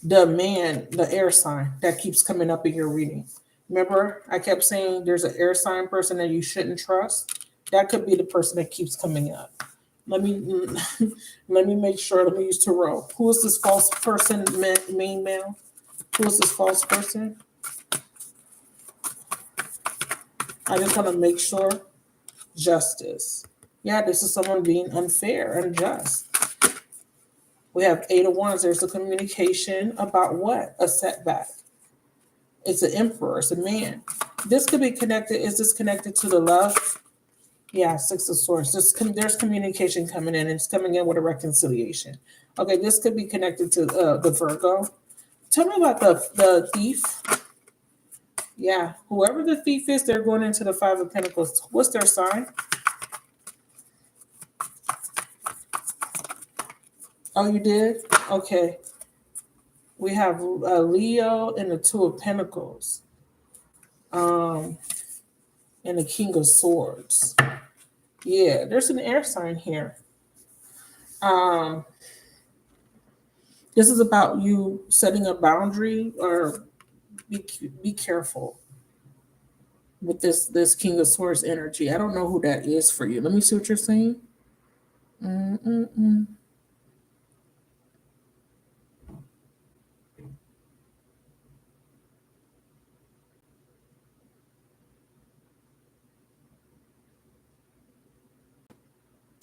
A: the man, the air sign that keeps coming up in your reading. Remember, I kept saying there's an air sign person that you shouldn't trust. That could be the person that keeps coming up. Let me let me make sure. Let me use Tarot. Who is this false person, main male? Who is this false person? I just want to make sure. Justice. Yeah, this is someone being unfair, unjust. We have Eight of Wands. There's a communication about what? A setback. It's an emperor. It's a man. This could be connected. Is this connected to the love? Yeah, Six of Swords. There's communication coming in. It's coming in with a reconciliation. Okay, this could be connected to the Virgo. Tell me about the thief. Yeah, whoever the thief is, they're going into the Five of Pentacles. What's their sign? Oh, you did? Okay. We have Leo and the Two of Pentacles. And the King of Swords. Yeah, there's an air sign here. This is about you setting a boundary, or be careful with this King of Swords energy. I don't know who that is for you. Let me see what you're saying. Mm-mm-mm.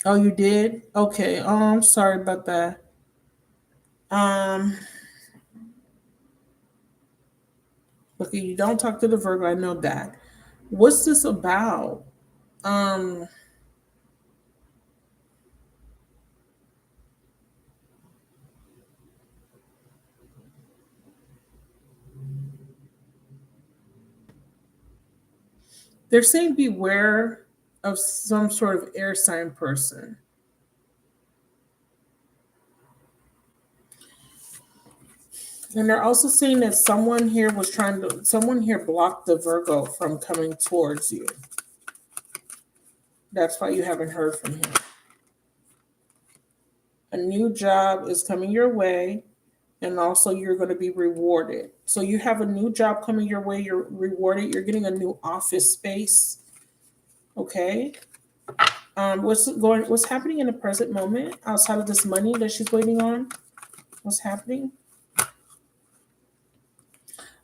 A: Oh, you did? Okay. Oh, I'm sorry about that. Um, okay, you don't talk to the Virgo. I know that. What's this about? Um, they're saying beware of some sort of air sign person. And they're also saying that someone here blocked the Virgo from coming towards you. That's why you haven't heard from him. A new job is coming your way, and also you're going to be rewarded. So you have a new job coming your way, you're rewarded, you're getting a new office space. Okay. What's happening in the present moment outside of this money that she's waiting on? What's happening?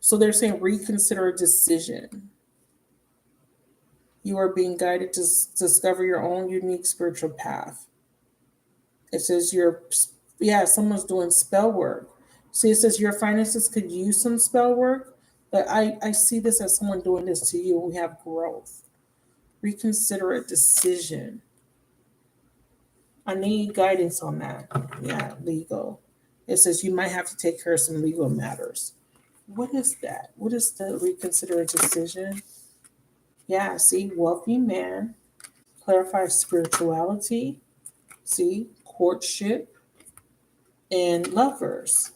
A: So they're saying reconsider a decision. You are being guided to discover your own unique spiritual path. It says someone's doing spell work. See, it says your finances could use some spell work, but I see this as someone doing this to you. We have growth. Reconsider a decision. I need guidance on that. Yeah, legal. It says you might have to take care of some legal matters. What is that? What is the reconsider a decision? Yeah, see, wealthy man, clarify spirituality, see, courtship, and lovers.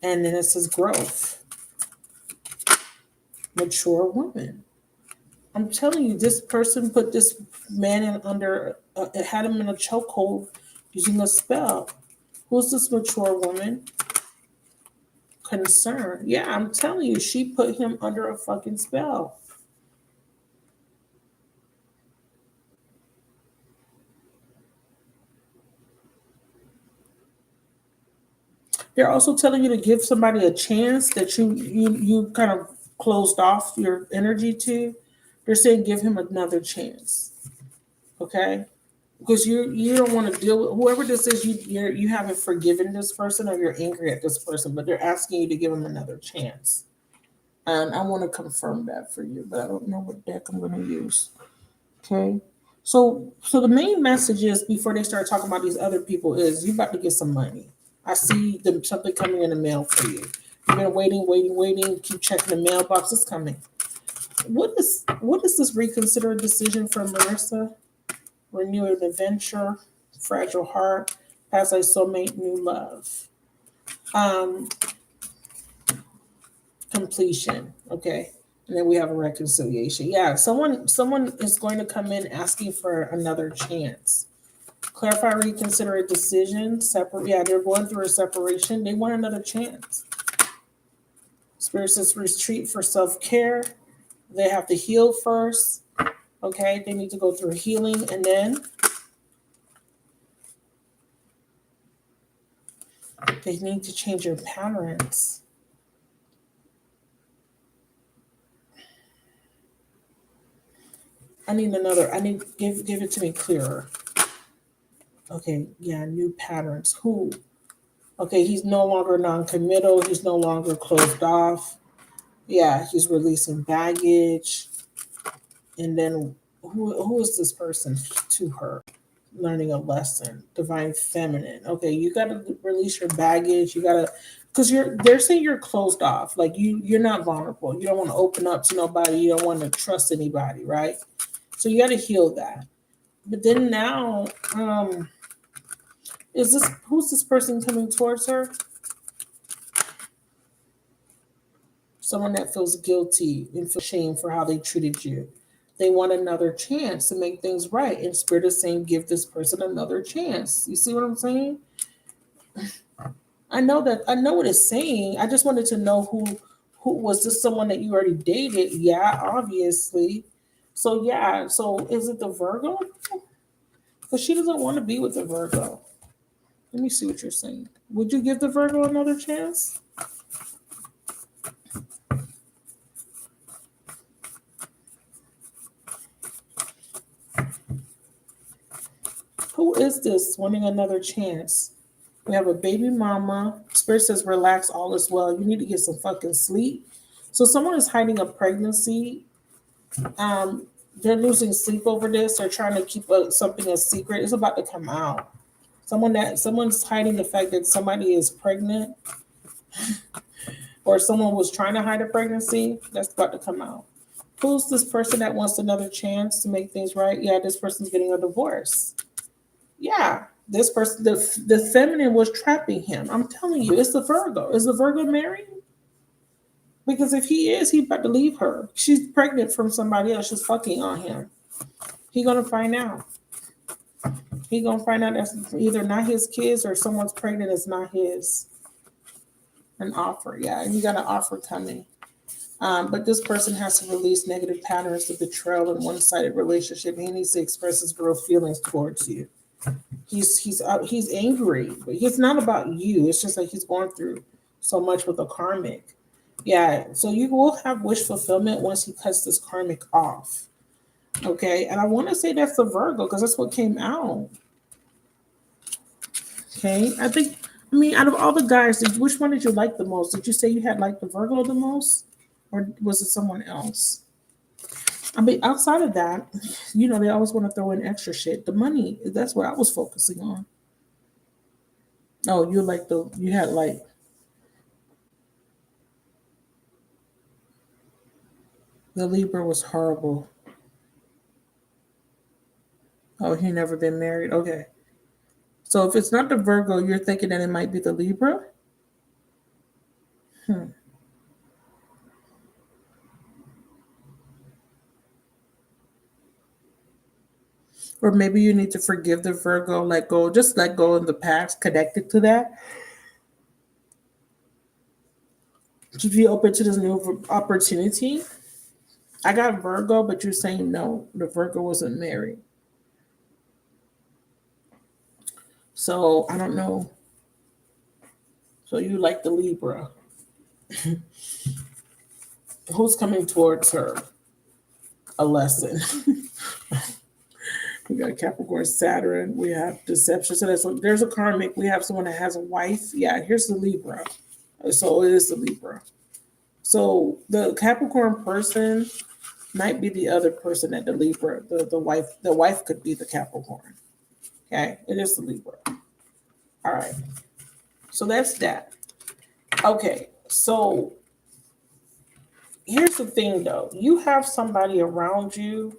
A: And then it says growth, mature woman. I'm telling you, this person put this man had him in a chokehold using a spell. Who's this mature woman? Concern. Yeah, I'm telling you, she put him under a fucking spell. They're also telling you to give somebody a chance that you kind of closed off your energy to. They're saying give him another chance. Okay? Because you don't want to deal with whoever this is. You haven't forgiven this person or you're angry at this person, but they're asking you to give him another chance. And I want to confirm that for you, but I don't know what deck I'm going to use. Okay. So the main message is before they start talking about these other people is you about to get some money. I see something coming in the mail for you. You've been waiting. Keep checking the mailbox. It's coming. What is this reconsider decision from Marissa? Renew an adventure, fragile heart, as a soulmate, new love. Completion. Okay. And then we have a reconciliation. Yeah, someone is going to come in asking for another chance. Clarify, reconsider a decision. Separate. Yeah, they're going through a separation. They want another chance. Spirit says retreat for self-care. They have to heal first. Okay, they need to go through healing and then they need to change their patterns. I need give it to me clearer. Okay, yeah, new patterns. Who? Okay, he's no longer non-committal. He's no longer closed off. Yeah, he's releasing baggage. And then who is this person to her? Learning a lesson. Divine feminine. Okay, you got to release your baggage. You got to, because they're saying you're closed off. Like you're not vulnerable. You don't want to open up to nobody. You don't want to trust anybody, right? So you got to heal that. But then now, who's this person coming towards her? Someone that feels guilty and feels shame for how they treated you. They want another chance to make things right. And Spirit is saying, give this person another chance. You see what I'm saying? I know what it's saying. I just wanted to know who was this someone that you already dated? Yeah, obviously. So yeah, so is it the Virgo? Because she doesn't want to be with the Virgo. Let me see what you're saying. Would you give the Virgo another chance? Who is this wanting another chance? We have a baby mama. Spirit says, relax, all is well. You need to get some fucking sleep. So someone is hiding a pregnancy. They're losing sleep over this. They're trying to keep something a secret. It's about to come out. Someone's hiding the fact that somebody is pregnant, or someone was trying to hide a pregnancy. That's about to come out. Who's this person that wants another chance to make things right? Yeah, this person's getting a divorce. Yeah, this person, the feminine was trapping him. I'm telling you, it's the Virgo. Is the Virgo married? Because if he is, he's about to leave her. She's pregnant from somebody else. She's fucking on him. He gonna find out. He gonna find out that's either not his kids or someone's pregnant is not his. An offer, yeah. He got an offer coming. But this person has to release negative patterns of betrayal and one-sided relationship. He needs to express his real feelings towards you. He's angry, but it's not about you. It's just like he's going through so much with a karmic. Yeah, so you will have wish fulfillment once he cuts this karmic off. Okay, and I want to say that's the Virgo because that's what came out. Okay, I mean, out of all the guys, which one did you like the most? Did you say you had liked the Virgo the most, or was it someone else? I mean, outside of that, they always want to throw in extra shit. The money, that's what I was focusing on. Oh, you had like, the Libra was horrible. Oh, he never been married. Okay. So if it's not the Virgo, you're thinking that it might be the Libra? Hmm. Or maybe you need to forgive the Virgo, let go, just let go of the past connected to that. To be open to this new opportunity. I got Virgo, but you're saying no, the Virgo wasn't married. So I don't know. So you like the Libra. Who's coming towards her? A lesson. We got Capricorn, Saturn. We have deception. So there's a karmic. We have someone that has a wife. Yeah, here's the Libra. So it is the Libra. So the Capricorn person might be the other person at the Libra. The wife could be the Capricorn. Okay, it is the Libra. All right. So that's that. Okay. So here's the thing though. You have somebody around you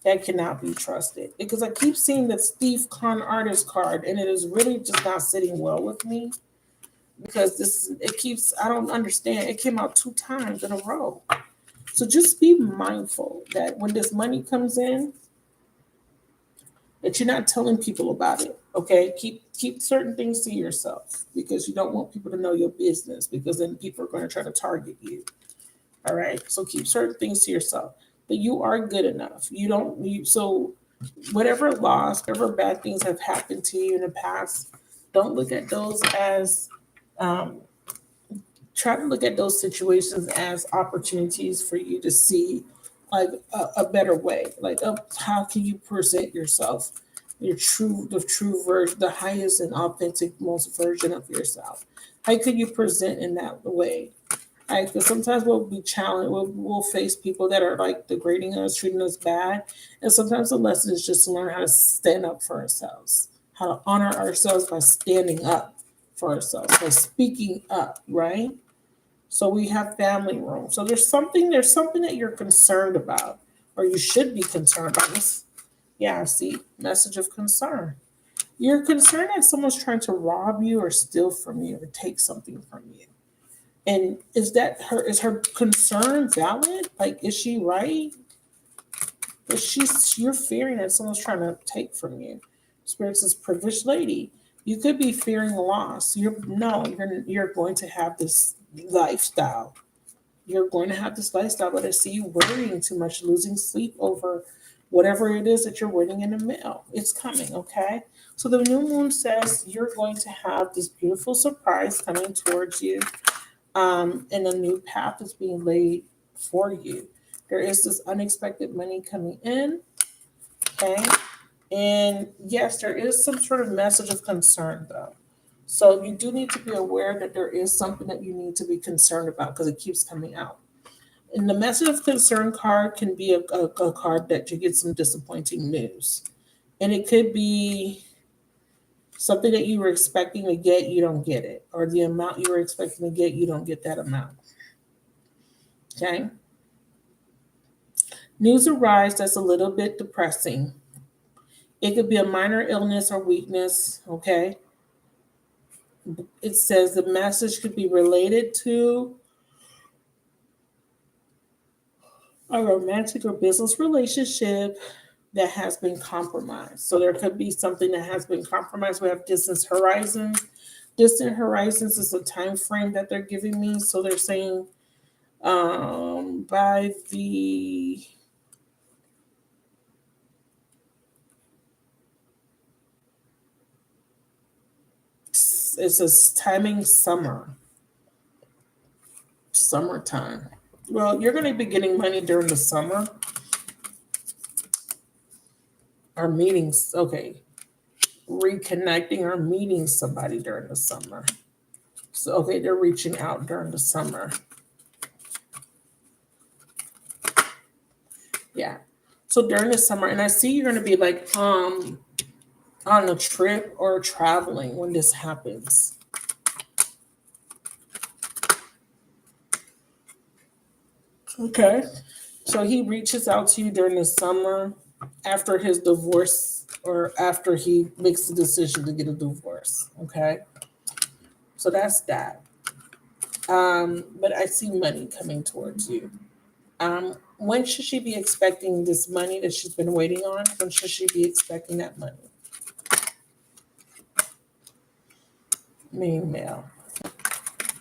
A: that cannot be trusted. Because I keep seeing the Steve Con artist card and it is really just not sitting well with me. Because I don't understand. It came out 2 times in a row. So just be mindful that when this money comes in, that you're not telling people about it. Okay, keep certain things to yourself because you don't want people to know your business because then people are going to try to target you. All right, so keep certain things to yourself. But you are good enough. You don't. So whatever loss, whatever bad things have happened to you in the past, don't look at those as um, try to look at those situations as opportunities for you to see like a better way like how can you present yourself the true version, the highest and authentic most version of yourself. How could you present in that way? Because sometimes we'll be challenged, we'll face people that are like degrading us, treating us bad, and sometimes the lesson is just to learn how to stand up for ourselves, how to honor ourselves by standing up for ourselves, by speaking up, right? So we have family room. So there's something that you're concerned about, or you should be concerned about. Yeah, see, message of concern. You're concerned that someone's trying to rob you or steal from you or take something from you. And is her concern valid? Like, is she right? But you're fearing that someone's trying to take from you. Spirit says, privileged lady, you could be fearing loss. You're going to have this lifestyle. You're going to have this lifestyle, but I see you worrying too much, losing sleep over whatever it is that you're waiting in the mail. It's coming, okay? So the new moon says you're going to have this beautiful surprise coming towards you, and a new path is being laid for you. There is this unexpected money coming in, okay? And yes, there is some sort of message of concern, though. So you do need to be aware that there is something that you need to be concerned about because it keeps coming out. And the message of concern card can be a card that you get some disappointing news. And it could be something that you were expecting to get, you don't get it. Or the amount you were expecting to get, you don't get that amount. Okay? News arrives that's a little bit depressing. It could be a minor illness or weakness. Okay? It says the message could be related to a romantic or business relationship that has been compromised. So there could be something that has been compromised. We have distance horizons. Distant horizons is a time frame that they're giving me. So they're saying by the it says timing summer. summertime. Well, you're going to be getting money during the summer. Or meetings. Okay. Reconnecting or meeting somebody during the summer. So, okay, they're reaching out during the summer. Yeah. So during the summer, and I see you're going to be like on a trip or traveling when this happens. Okay. So he reaches out to you during the summer after his divorce or after he makes the decision to get a divorce. Okay. So that's that. But I see money coming towards you. When should she be expecting this money that she's been waiting on? When should she be expecting that money? Main male.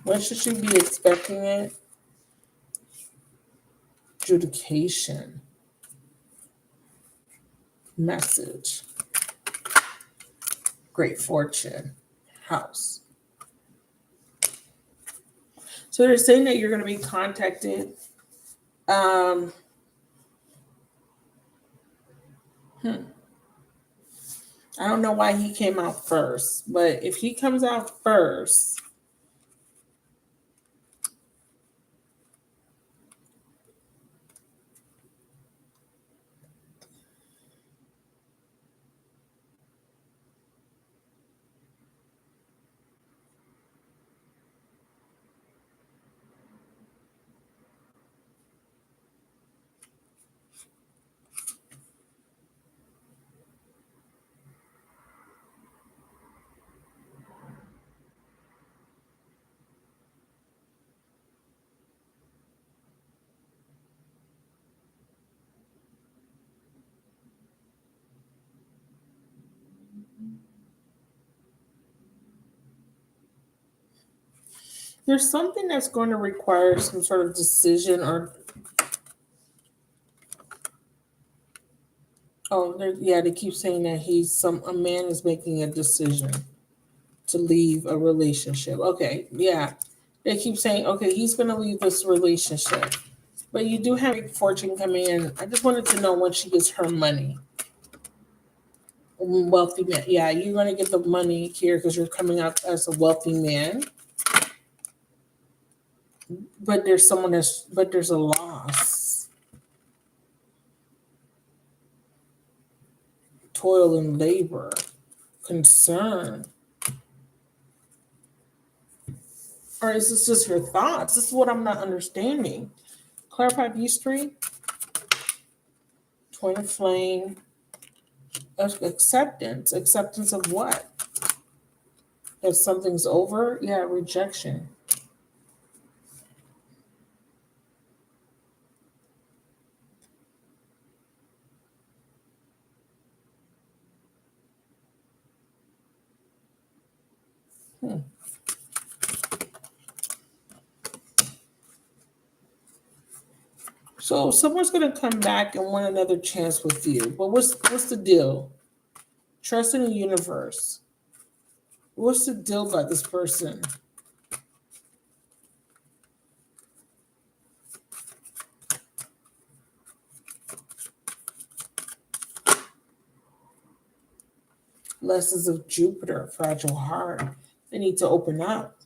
A: When should she be expecting it? Adjudication. Message. Great fortune. House. So they're saying that you're going to be contacted. I don't know why he came out first, but if he comes out first, there's something that's going to require some sort of decision or they keep saying that a man is making a decision to leave a relationship. Okay, yeah. They keep saying, okay, he's gonna leave this relationship. But you do have a fortune coming in. I just wanted to know when she gets her money. Wealthy man. Yeah, you're gonna get the money here because you're coming out as a wealthy man. But there's a loss. Toil and labor. Concern. Or is this just your thoughts? This is what I'm not understanding. Clarify these three. Twin flame. Acceptance. Acceptance of what? That something's over? Yeah, rejection. So someone's gonna come back and want another chance with you. But what's the deal? Trust in the universe. What's the deal about this person? Lessons of Jupiter, fragile heart. They need to open up.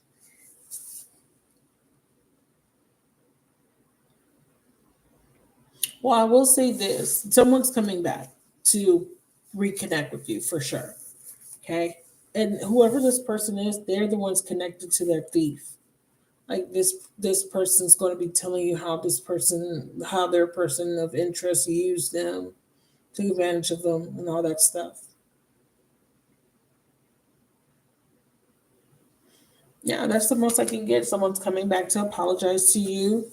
A: Well, I will say this. Someone's coming back to reconnect with you for sure. Okay? And whoever this person is, they're the ones connected to their thief. Like this person's going to be telling you how their person of interest used them, took advantage of them, and all that stuff. Yeah, that's the most I can get. Someone's coming back to apologize to you.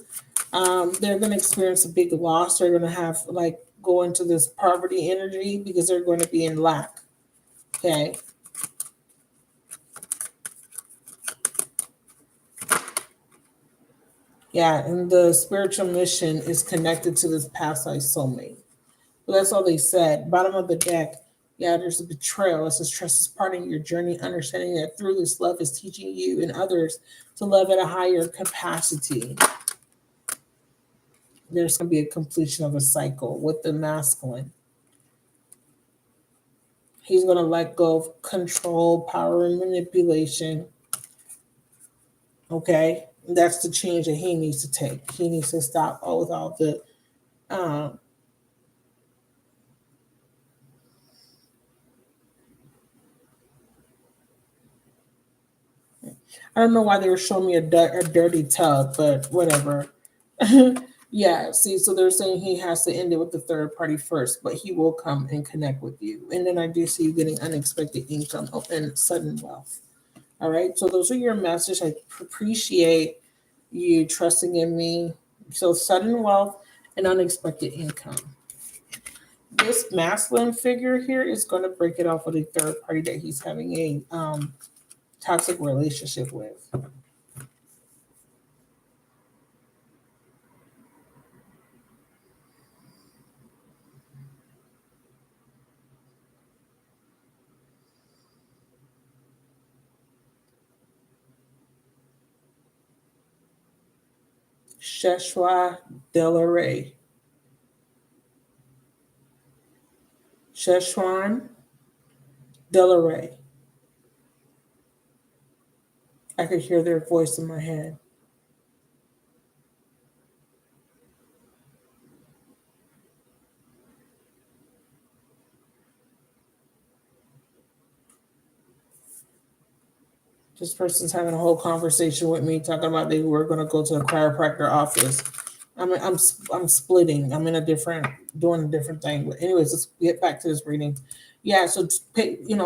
A: They're going to experience a big loss. They're going to have go into this poverty energy because they're going to be in lack. Okay. Yeah, and the spiritual mission is connected to this past life soulmate. But that's all they said. Bottom of the deck. Yeah, there's a betrayal. It says trust is part of your journey, understanding that through this love is teaching you and others to love at a higher capacity. There's going to be a completion of a cycle with the masculine. He's going to let go of control, power, and manipulation. Okay? That's the change that he needs to take. He needs to stop all with all the um, I don't know why they were showing me a dirty tub, but whatever. Yeah, see, so they're saying he has to end it with the third party first, but he will come and connect with you. And then I do see you getting unexpected income and sudden wealth. All right, so those are your messages. I appreciate you trusting in me. So, sudden wealth and unexpected income. This masculine figure here is going to break it off with a third party that he's having a toxic relationship with. Sheshwa Delaray. Sheshwan Delaray. I could hear their voice in my head. This person's having a whole conversation with me talking about they were going to go to the chiropractor office. I'm splitting. I'm in a different doing a different thing. But anyways, let's get back to this reading. Yeah, so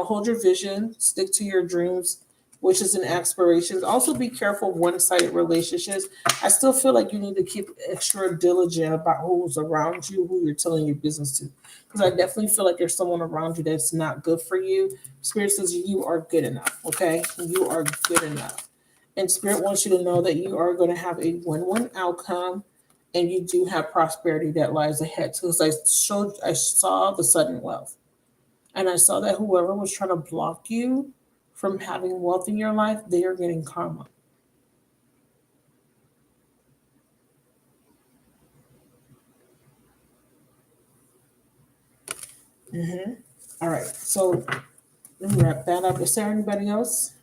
A: hold your vision, stick to your dreams, wishes and aspirations. Also, be careful of one-sided relationships. I still feel like you need to keep extra diligent about who's around you, who you're telling your business to, because I definitely feel like there's someone around you that's not good for you. Spirit says you are good enough. Okay, you are good enough, and Spirit wants you to know that you are going to have a win-win outcome and you do have prosperity that lies ahead. So as I saw the sudden wealth, and I saw that whoever was trying to block you from having wealth in your life, they are getting karma. Hmm. All right, so let me wrap that up. Is there anybody else?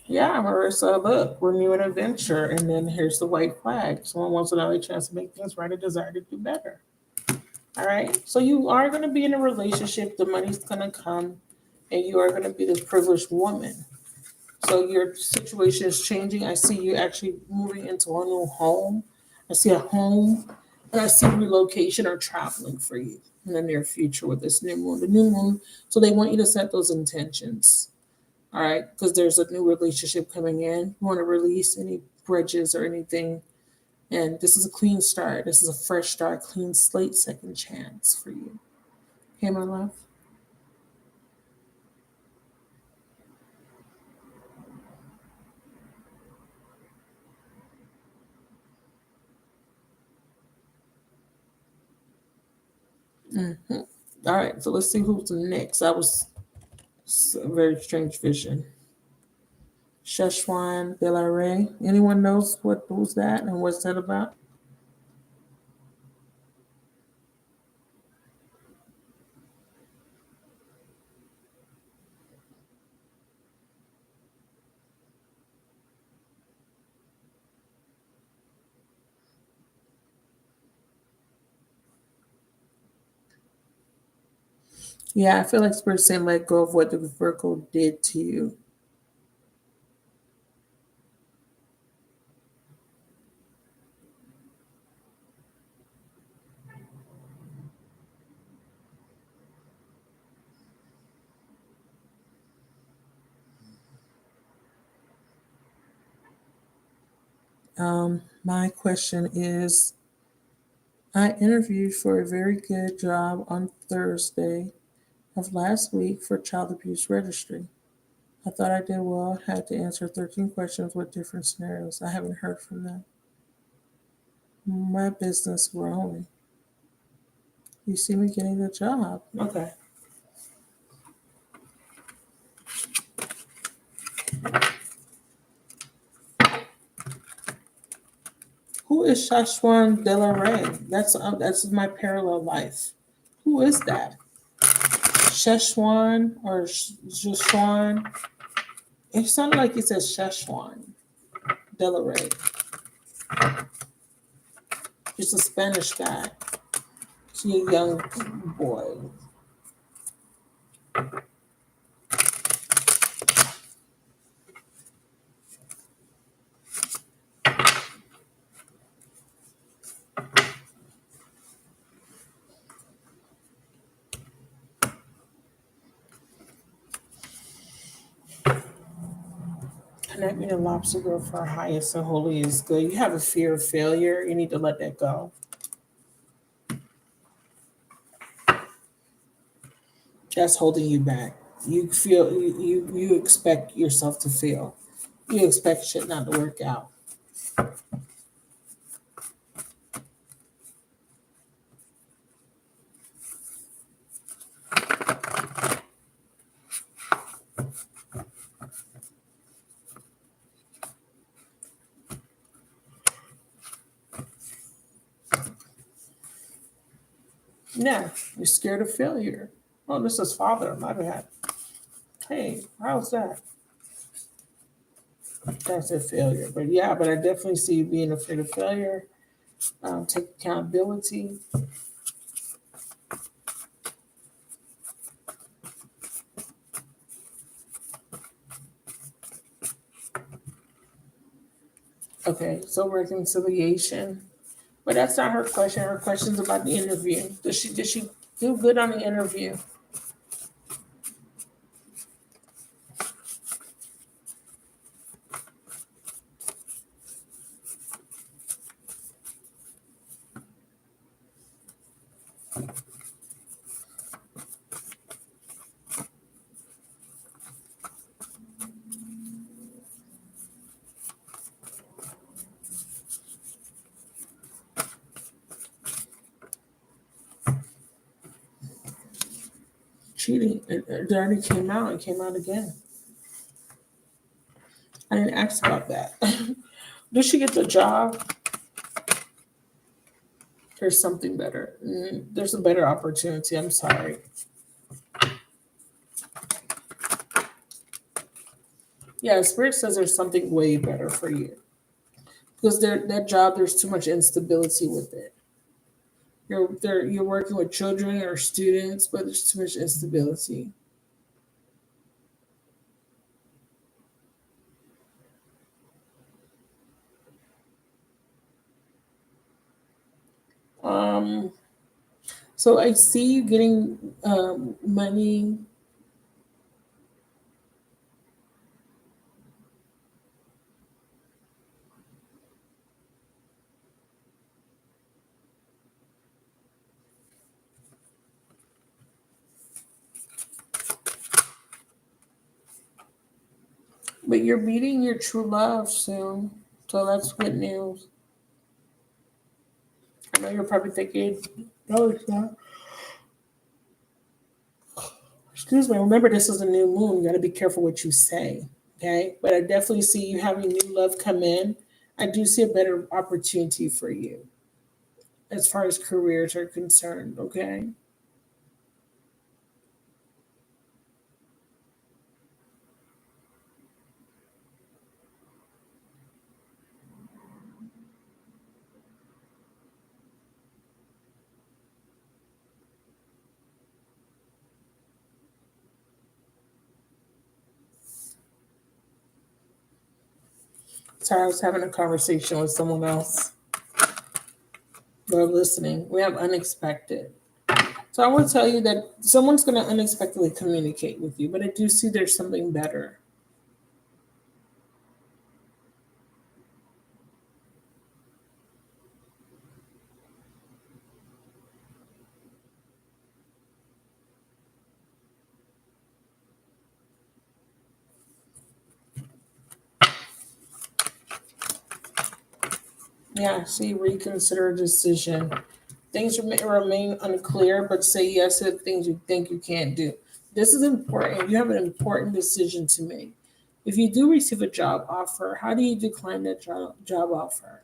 A: Yeah, Marissa, look, renew an adventure, and then here's the white flag. Someone wants another chance to make things right, a desire to do better. All right. So you are going to be in a relationship. The money's going to come, and you are going to be this privileged woman. So your situation is changing. I see you actually moving into a new home. I see a home, and I see relocation or traveling for you in the near future with this new moon. The new moon. So they want you to set those intentions. All right, because there's a new relationship coming in. You want to release any bridges or anything, and this is a clean start. This is a fresh start, clean slate, second chance for you. Okay, my love. Hmm. All right, so let's see who's next. That was a very strange vision. Sheshwan Belaray. Anyone knows who's that and what's that about? Yeah, I feel like Spirit saying let go of what the Virgo did to you. My question is I interviewed for a very good job on Thursday of last week for child abuse registry. I thought I did well. I had to answer 13 questions with different scenarios. I haven't heard from them. My business growing. You see me getting a job. Okay. Who is Shashwan Delaray? That's my parallel life. Who is that? Sheshwan or Sheshwan? It sounded like it says Sheshwan Delaray. He's a Spanish guy. He's a young boy. Connect me to Lobster Girl for our highest and holy is good. You have a fear of failure. You need to let that go. That's holding you back. You feel you expect yourself to fail. You expect shit not to work out. Yeah, you're scared of failure. Oh, this is father. My bad. Hey, how's that? That's a failure. But yeah, but I definitely see you being afraid of failure. Take accountability. Okay, so reconciliation. But that's not her question. Her question's about the interview. Did she do good on the interview? Cheating. It already came out. It came out again. I didn't ask about that. Did she get the job? There's something better. There's a better opportunity. I'm sorry. Yeah, Spirit says there's something way better for you. Because that job, there's too much instability with it. You're working with children or students, but there's too much instability. Um, so I see you getting money. But you're meeting your true love soon. So that's good news. I know you're probably thinking, no, it's not. Excuse me. Remember, this is a new moon. You got to be careful what you say. Okay. But I definitely see you having new love come in. I do see a better opportunity for you as far as careers are concerned. Okay. Sorry, I was having a conversation with someone else. They're listening. We have unexpected. So I will tell you that someone's going to unexpectedly communicate with you, but I do see there's something better. Yeah, see, reconsider a decision. Things remain unclear, but say yes to the things you think you can't do. This is important. You have an important decision to make. If you do receive a job offer, how do you decline that job offer?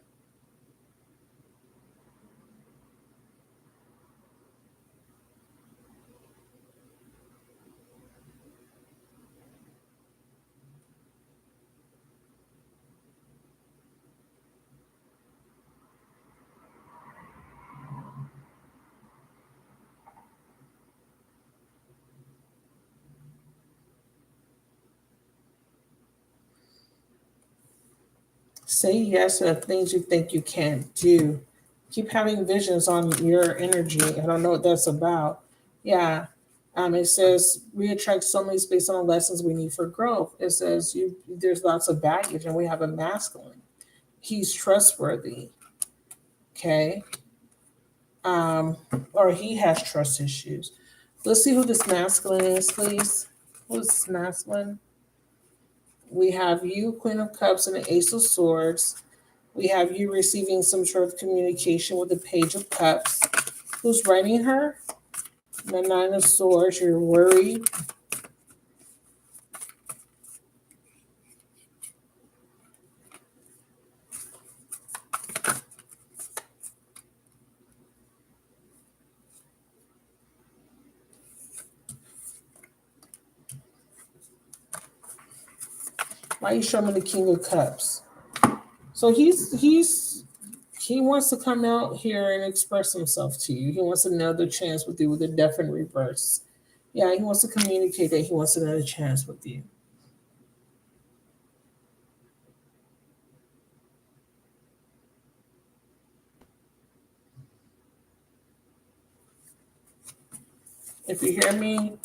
A: Say yes to the things you think you can't do. Keep having visions on your energy. I don't know what that's about. Yeah. It says we attract soulmates based on the lessons we need for growth. It says there's lots of baggage and we have a masculine. He's trustworthy. Okay. Um, or he has trust issues. Let's see who this masculine is, please. Who's this masculine? We have you, Queen of Cups, and the Ace of Swords. We have you receiving some sort of communication with the Page of Cups. Who's writing her? The Nine of Swords. You're worried. Why are you showing me the King of Cups? So he wants to come out here and express himself to you. He wants another chance with you with a death in reverse. Yeah, he wants to communicate that he wants another chance with you. If you hear me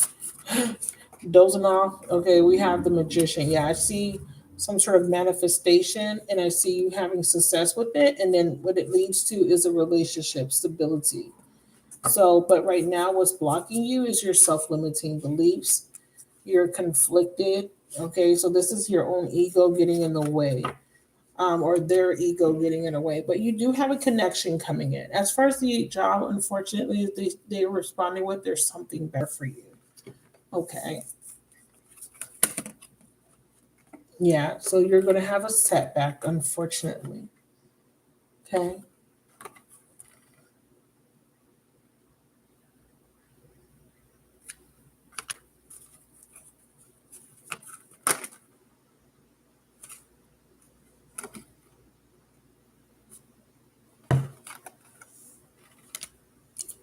A: dozing off, okay, we have the Magician. Yeah, I see some sort of manifestation and I see you having success with it. And then what it leads to is a relationship stability. So, but right now, what's blocking you is your self limiting beliefs. You're conflicted. Okay, so this is your own ego getting in the way, or their ego getting in the way. But you do have a connection coming in. As far as the job, unfortunately, they're responding with there's something better for you. Okay, yeah, so you're going to have a setback, unfortunately. Okay,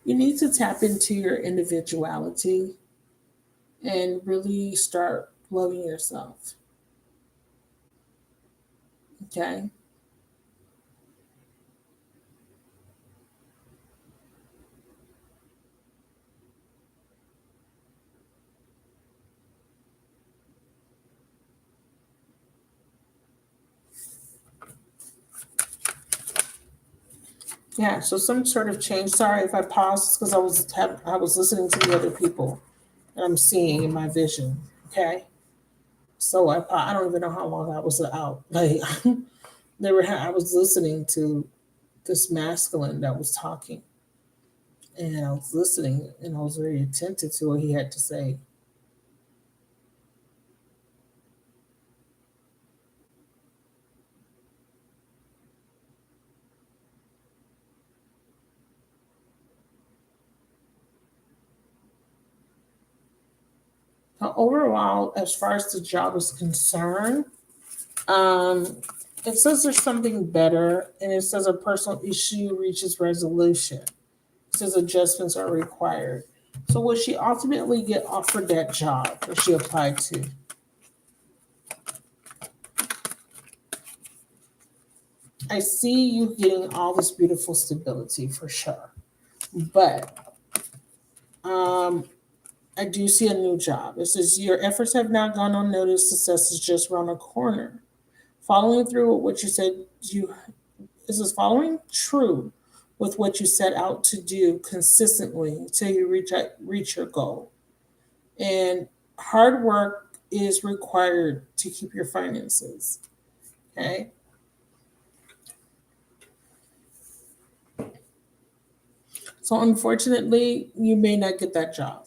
A: you need to tap into your individuality and really start loving yourself. Okay. Yeah, so some sort of change. Sorry if I paused because I was listening to the other people that I'm seeing in my vision. Okay, so I don't even know how long I was out. Like I was listening to this masculine that was talking, and I was listening, and I was very attentive to what he had to say. Now, overall, as far as the job is concerned, um, it says there's something better, and it says a personal issue reaches resolution. Says adjustments are required. So will she ultimately get offered that job that she applied to? I see you getting all this beautiful stability for sure. But um, I do see a new job. It says your efforts have not gone unnoticed. Success is just around the corner. Following through with what you said, you this is following true with what you set out to do consistently until you reach your goal. And hard work is required to keep your finances. Okay. So unfortunately, you may not get that job.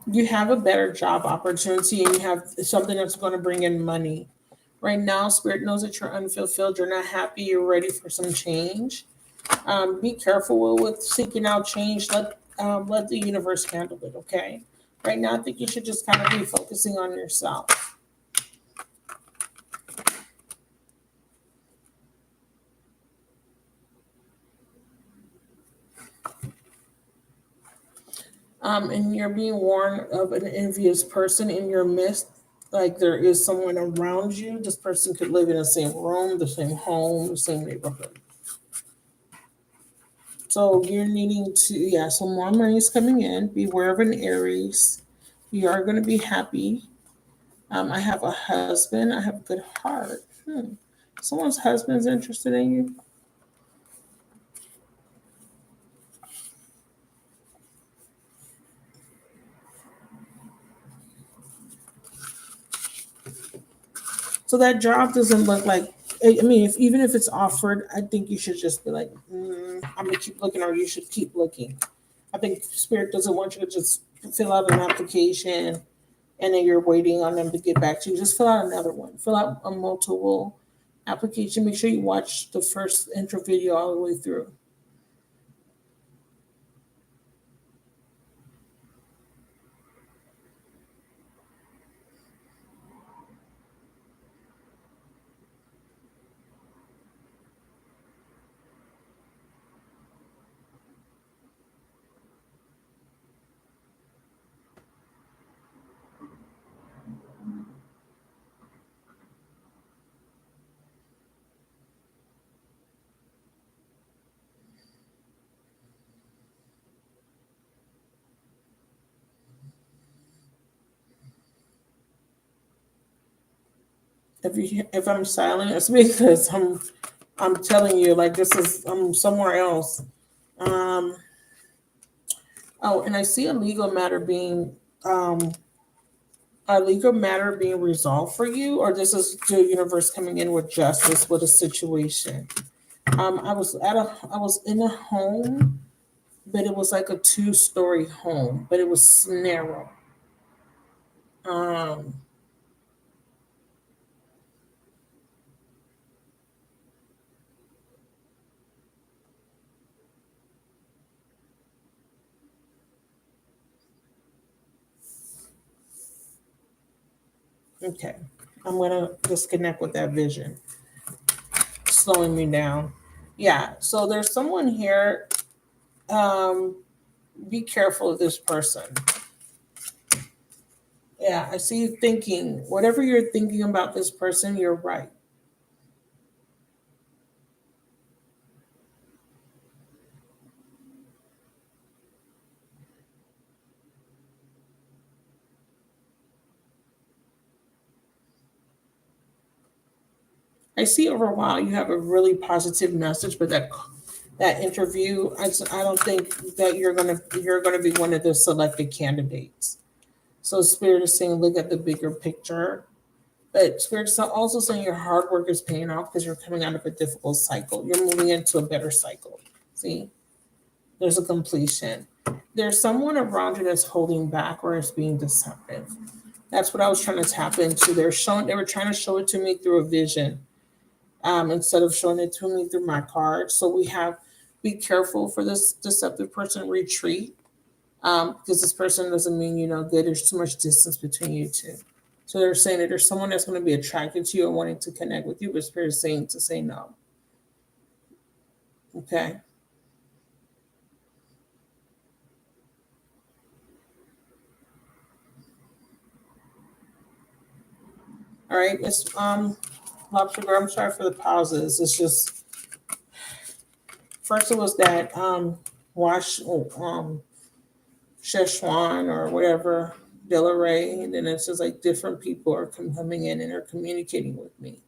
A: You have a better job opportunity and you have something that's going to bring in money. Right now, Spirit knows that you're unfulfilled, you're not happy, you're ready for some change. Be careful with seeking out change. Let the universe handle it, okay? Right now, I think you should just kind of be focusing on yourself. And you're being warned of an envious person in your midst. Like there is someone around you. This person could live in the same room, the same home, the same neighborhood. So you're needing to, yeah, so more money is coming in. Beware of an Aries. You are going to be happy. I have a husband. I have a good heart. Someone's husband's interested in you. So that job doesn't look like. I mean, if even if it's offered, I think you should just be like, I'm gonna keep looking, or you should keep looking. I think Spirit doesn't want you to just fill out an application and then you're waiting on them to get back to you. Just fill out another one. Fill out a multiple application. Make sure you watch the first intro video all the way through. If I'm silent, it's because I'm telling you like this is I'm somewhere else. Um, oh, and I see a legal matter being resolved for you, or this is the universe coming in with justice with a situation. I was in a home, but it was like a two-story home, but it was narrow. Um, okay, I'm gonna disconnect with that vision, slowing me down. Yeah, so there's someone here. Um, be careful of this person. Yeah, I see you thinking whatever you're thinking about this person, you're right. I see over a while you have a really positive message, but that interview, I don't think that you're gonna be one of the selected candidates. So Spirit is saying, look at the bigger picture. But Spirit's also saying your hard work is paying off because you're coming out of a difficult cycle. You're moving into a better cycle. See, there's a completion. There's someone around you that's holding back or is being deceptive. That's what I was trying to tap into. They were trying to show it to me through a vision, instead of showing it to me through my cards. So we have be careful for this deceptive person, retreat, because this person doesn't mean you know good. There's too much distance between you two. So they're saying that there's someone that's going to be attracted to you and wanting to connect with you, but Spirit is saying to say no. Okay. All right. It's Lobster Girl, I'm sorry for the pauses. It's just first it was that Wash Szechuan or whatever, Delaware, and then it's just like different people are coming in and are communicating with me.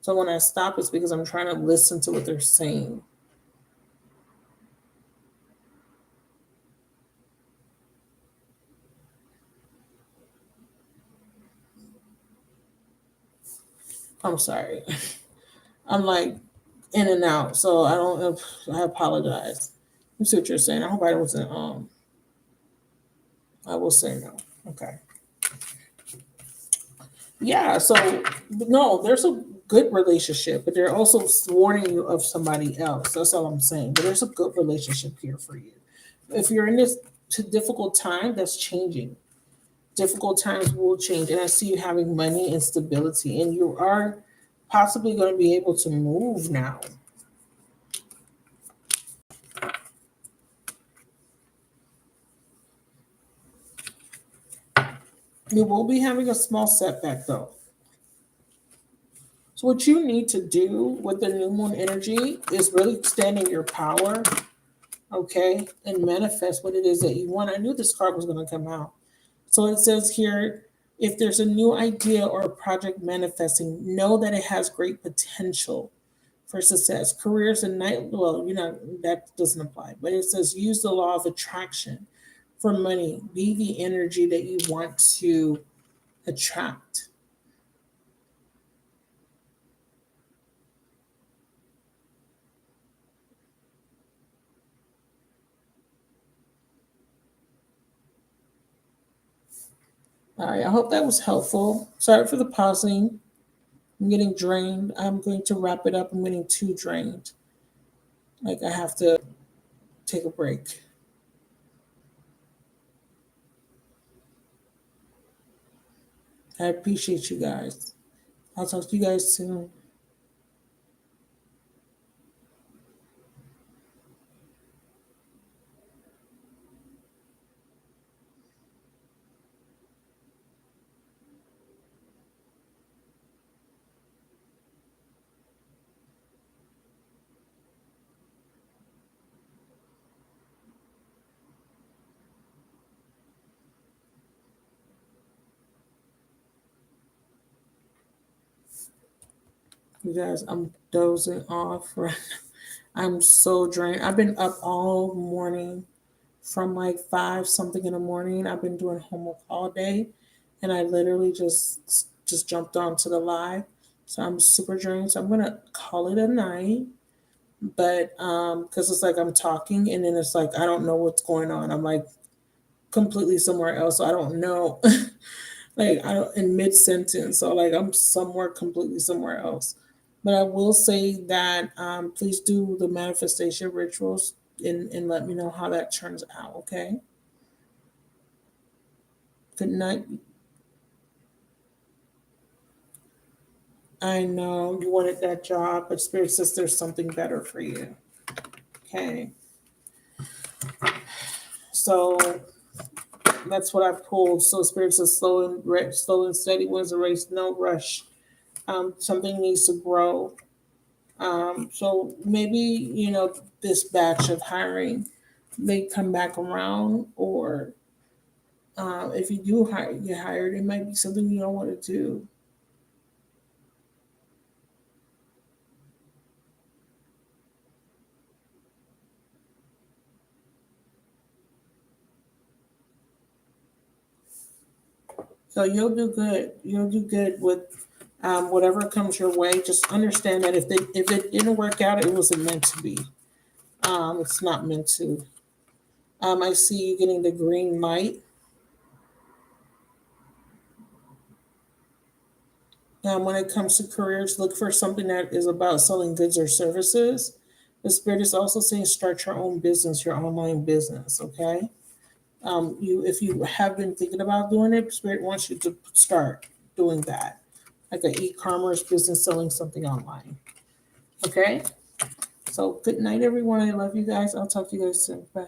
A: So when I stop, it's because I'm trying to listen to what they're saying. I'm sorry. I'm like in and out, so I don't know. I apologize. You see what you're saying? I hope I wasn't. I will say no. Okay. Yeah. So no, there's a good relationship, but they're also warning you of somebody else. That's all I'm saying. But there's a good relationship here for you. If you're in this difficult time, that's changing. Difficult times will change, and I see you having money and stability, and you are possibly going to be able to move now. You will be having a small setback though. So what you need to do with the new moon energy is really stand in your power, okay, and manifest what it is that you want. I knew this card was going to come out. So it says here, if there's a new idea or a project manifesting, know that it has great potential for success. Careers and night, well, that doesn't apply, but it says use the law of attraction for money. Be the energy that you want to attract. All right, I hope that was helpful. Sorry for the pausing. I'm getting drained. I'm going to wrap it up. I'm getting too drained. Like I have to take a break. I appreciate you guys. I'll talk to you guys soon. You guys, I'm dozing off right now. I'm so drained. I've been up all morning from like five something in the morning. I've been doing homework all day, and I literally just jumped onto the live. So I'm super drained. So I'm gonna call it a night. But because it's like I'm talking, and then it's like I don't know what's going on. I'm like completely somewhere else. So I don't know. Like I don't in mid sentence. So like I'm somewhere completely somewhere else. But I will say that please do the manifestation rituals and let me know how that turns out. Okay. Good night. I know you wanted that job, but Spirit says there's something better for you. Okay. So that's what I pulled. So Spirit says slow and steady wins a race, no rush. Something needs to grow. So maybe, this batch of hiring may come back around, or if you do get hired, it might be something you don't want to do. So you'll do good. You'll do good with whatever comes your way. Just understand that if it didn't work out, it wasn't meant to be. It's not meant to. I see you getting the green light. When it comes to careers, look for something that is about selling goods or services. The spirit is also saying start your own business, your online business. Okay. If you have been thinking about doing it, spirit wants you to start doing that, like an e-commerce business selling something online. Okay. So good night, everyone. I love you guys. I'll talk to you guys soon. Bye.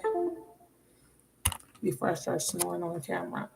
A: Before I start snoring on camera.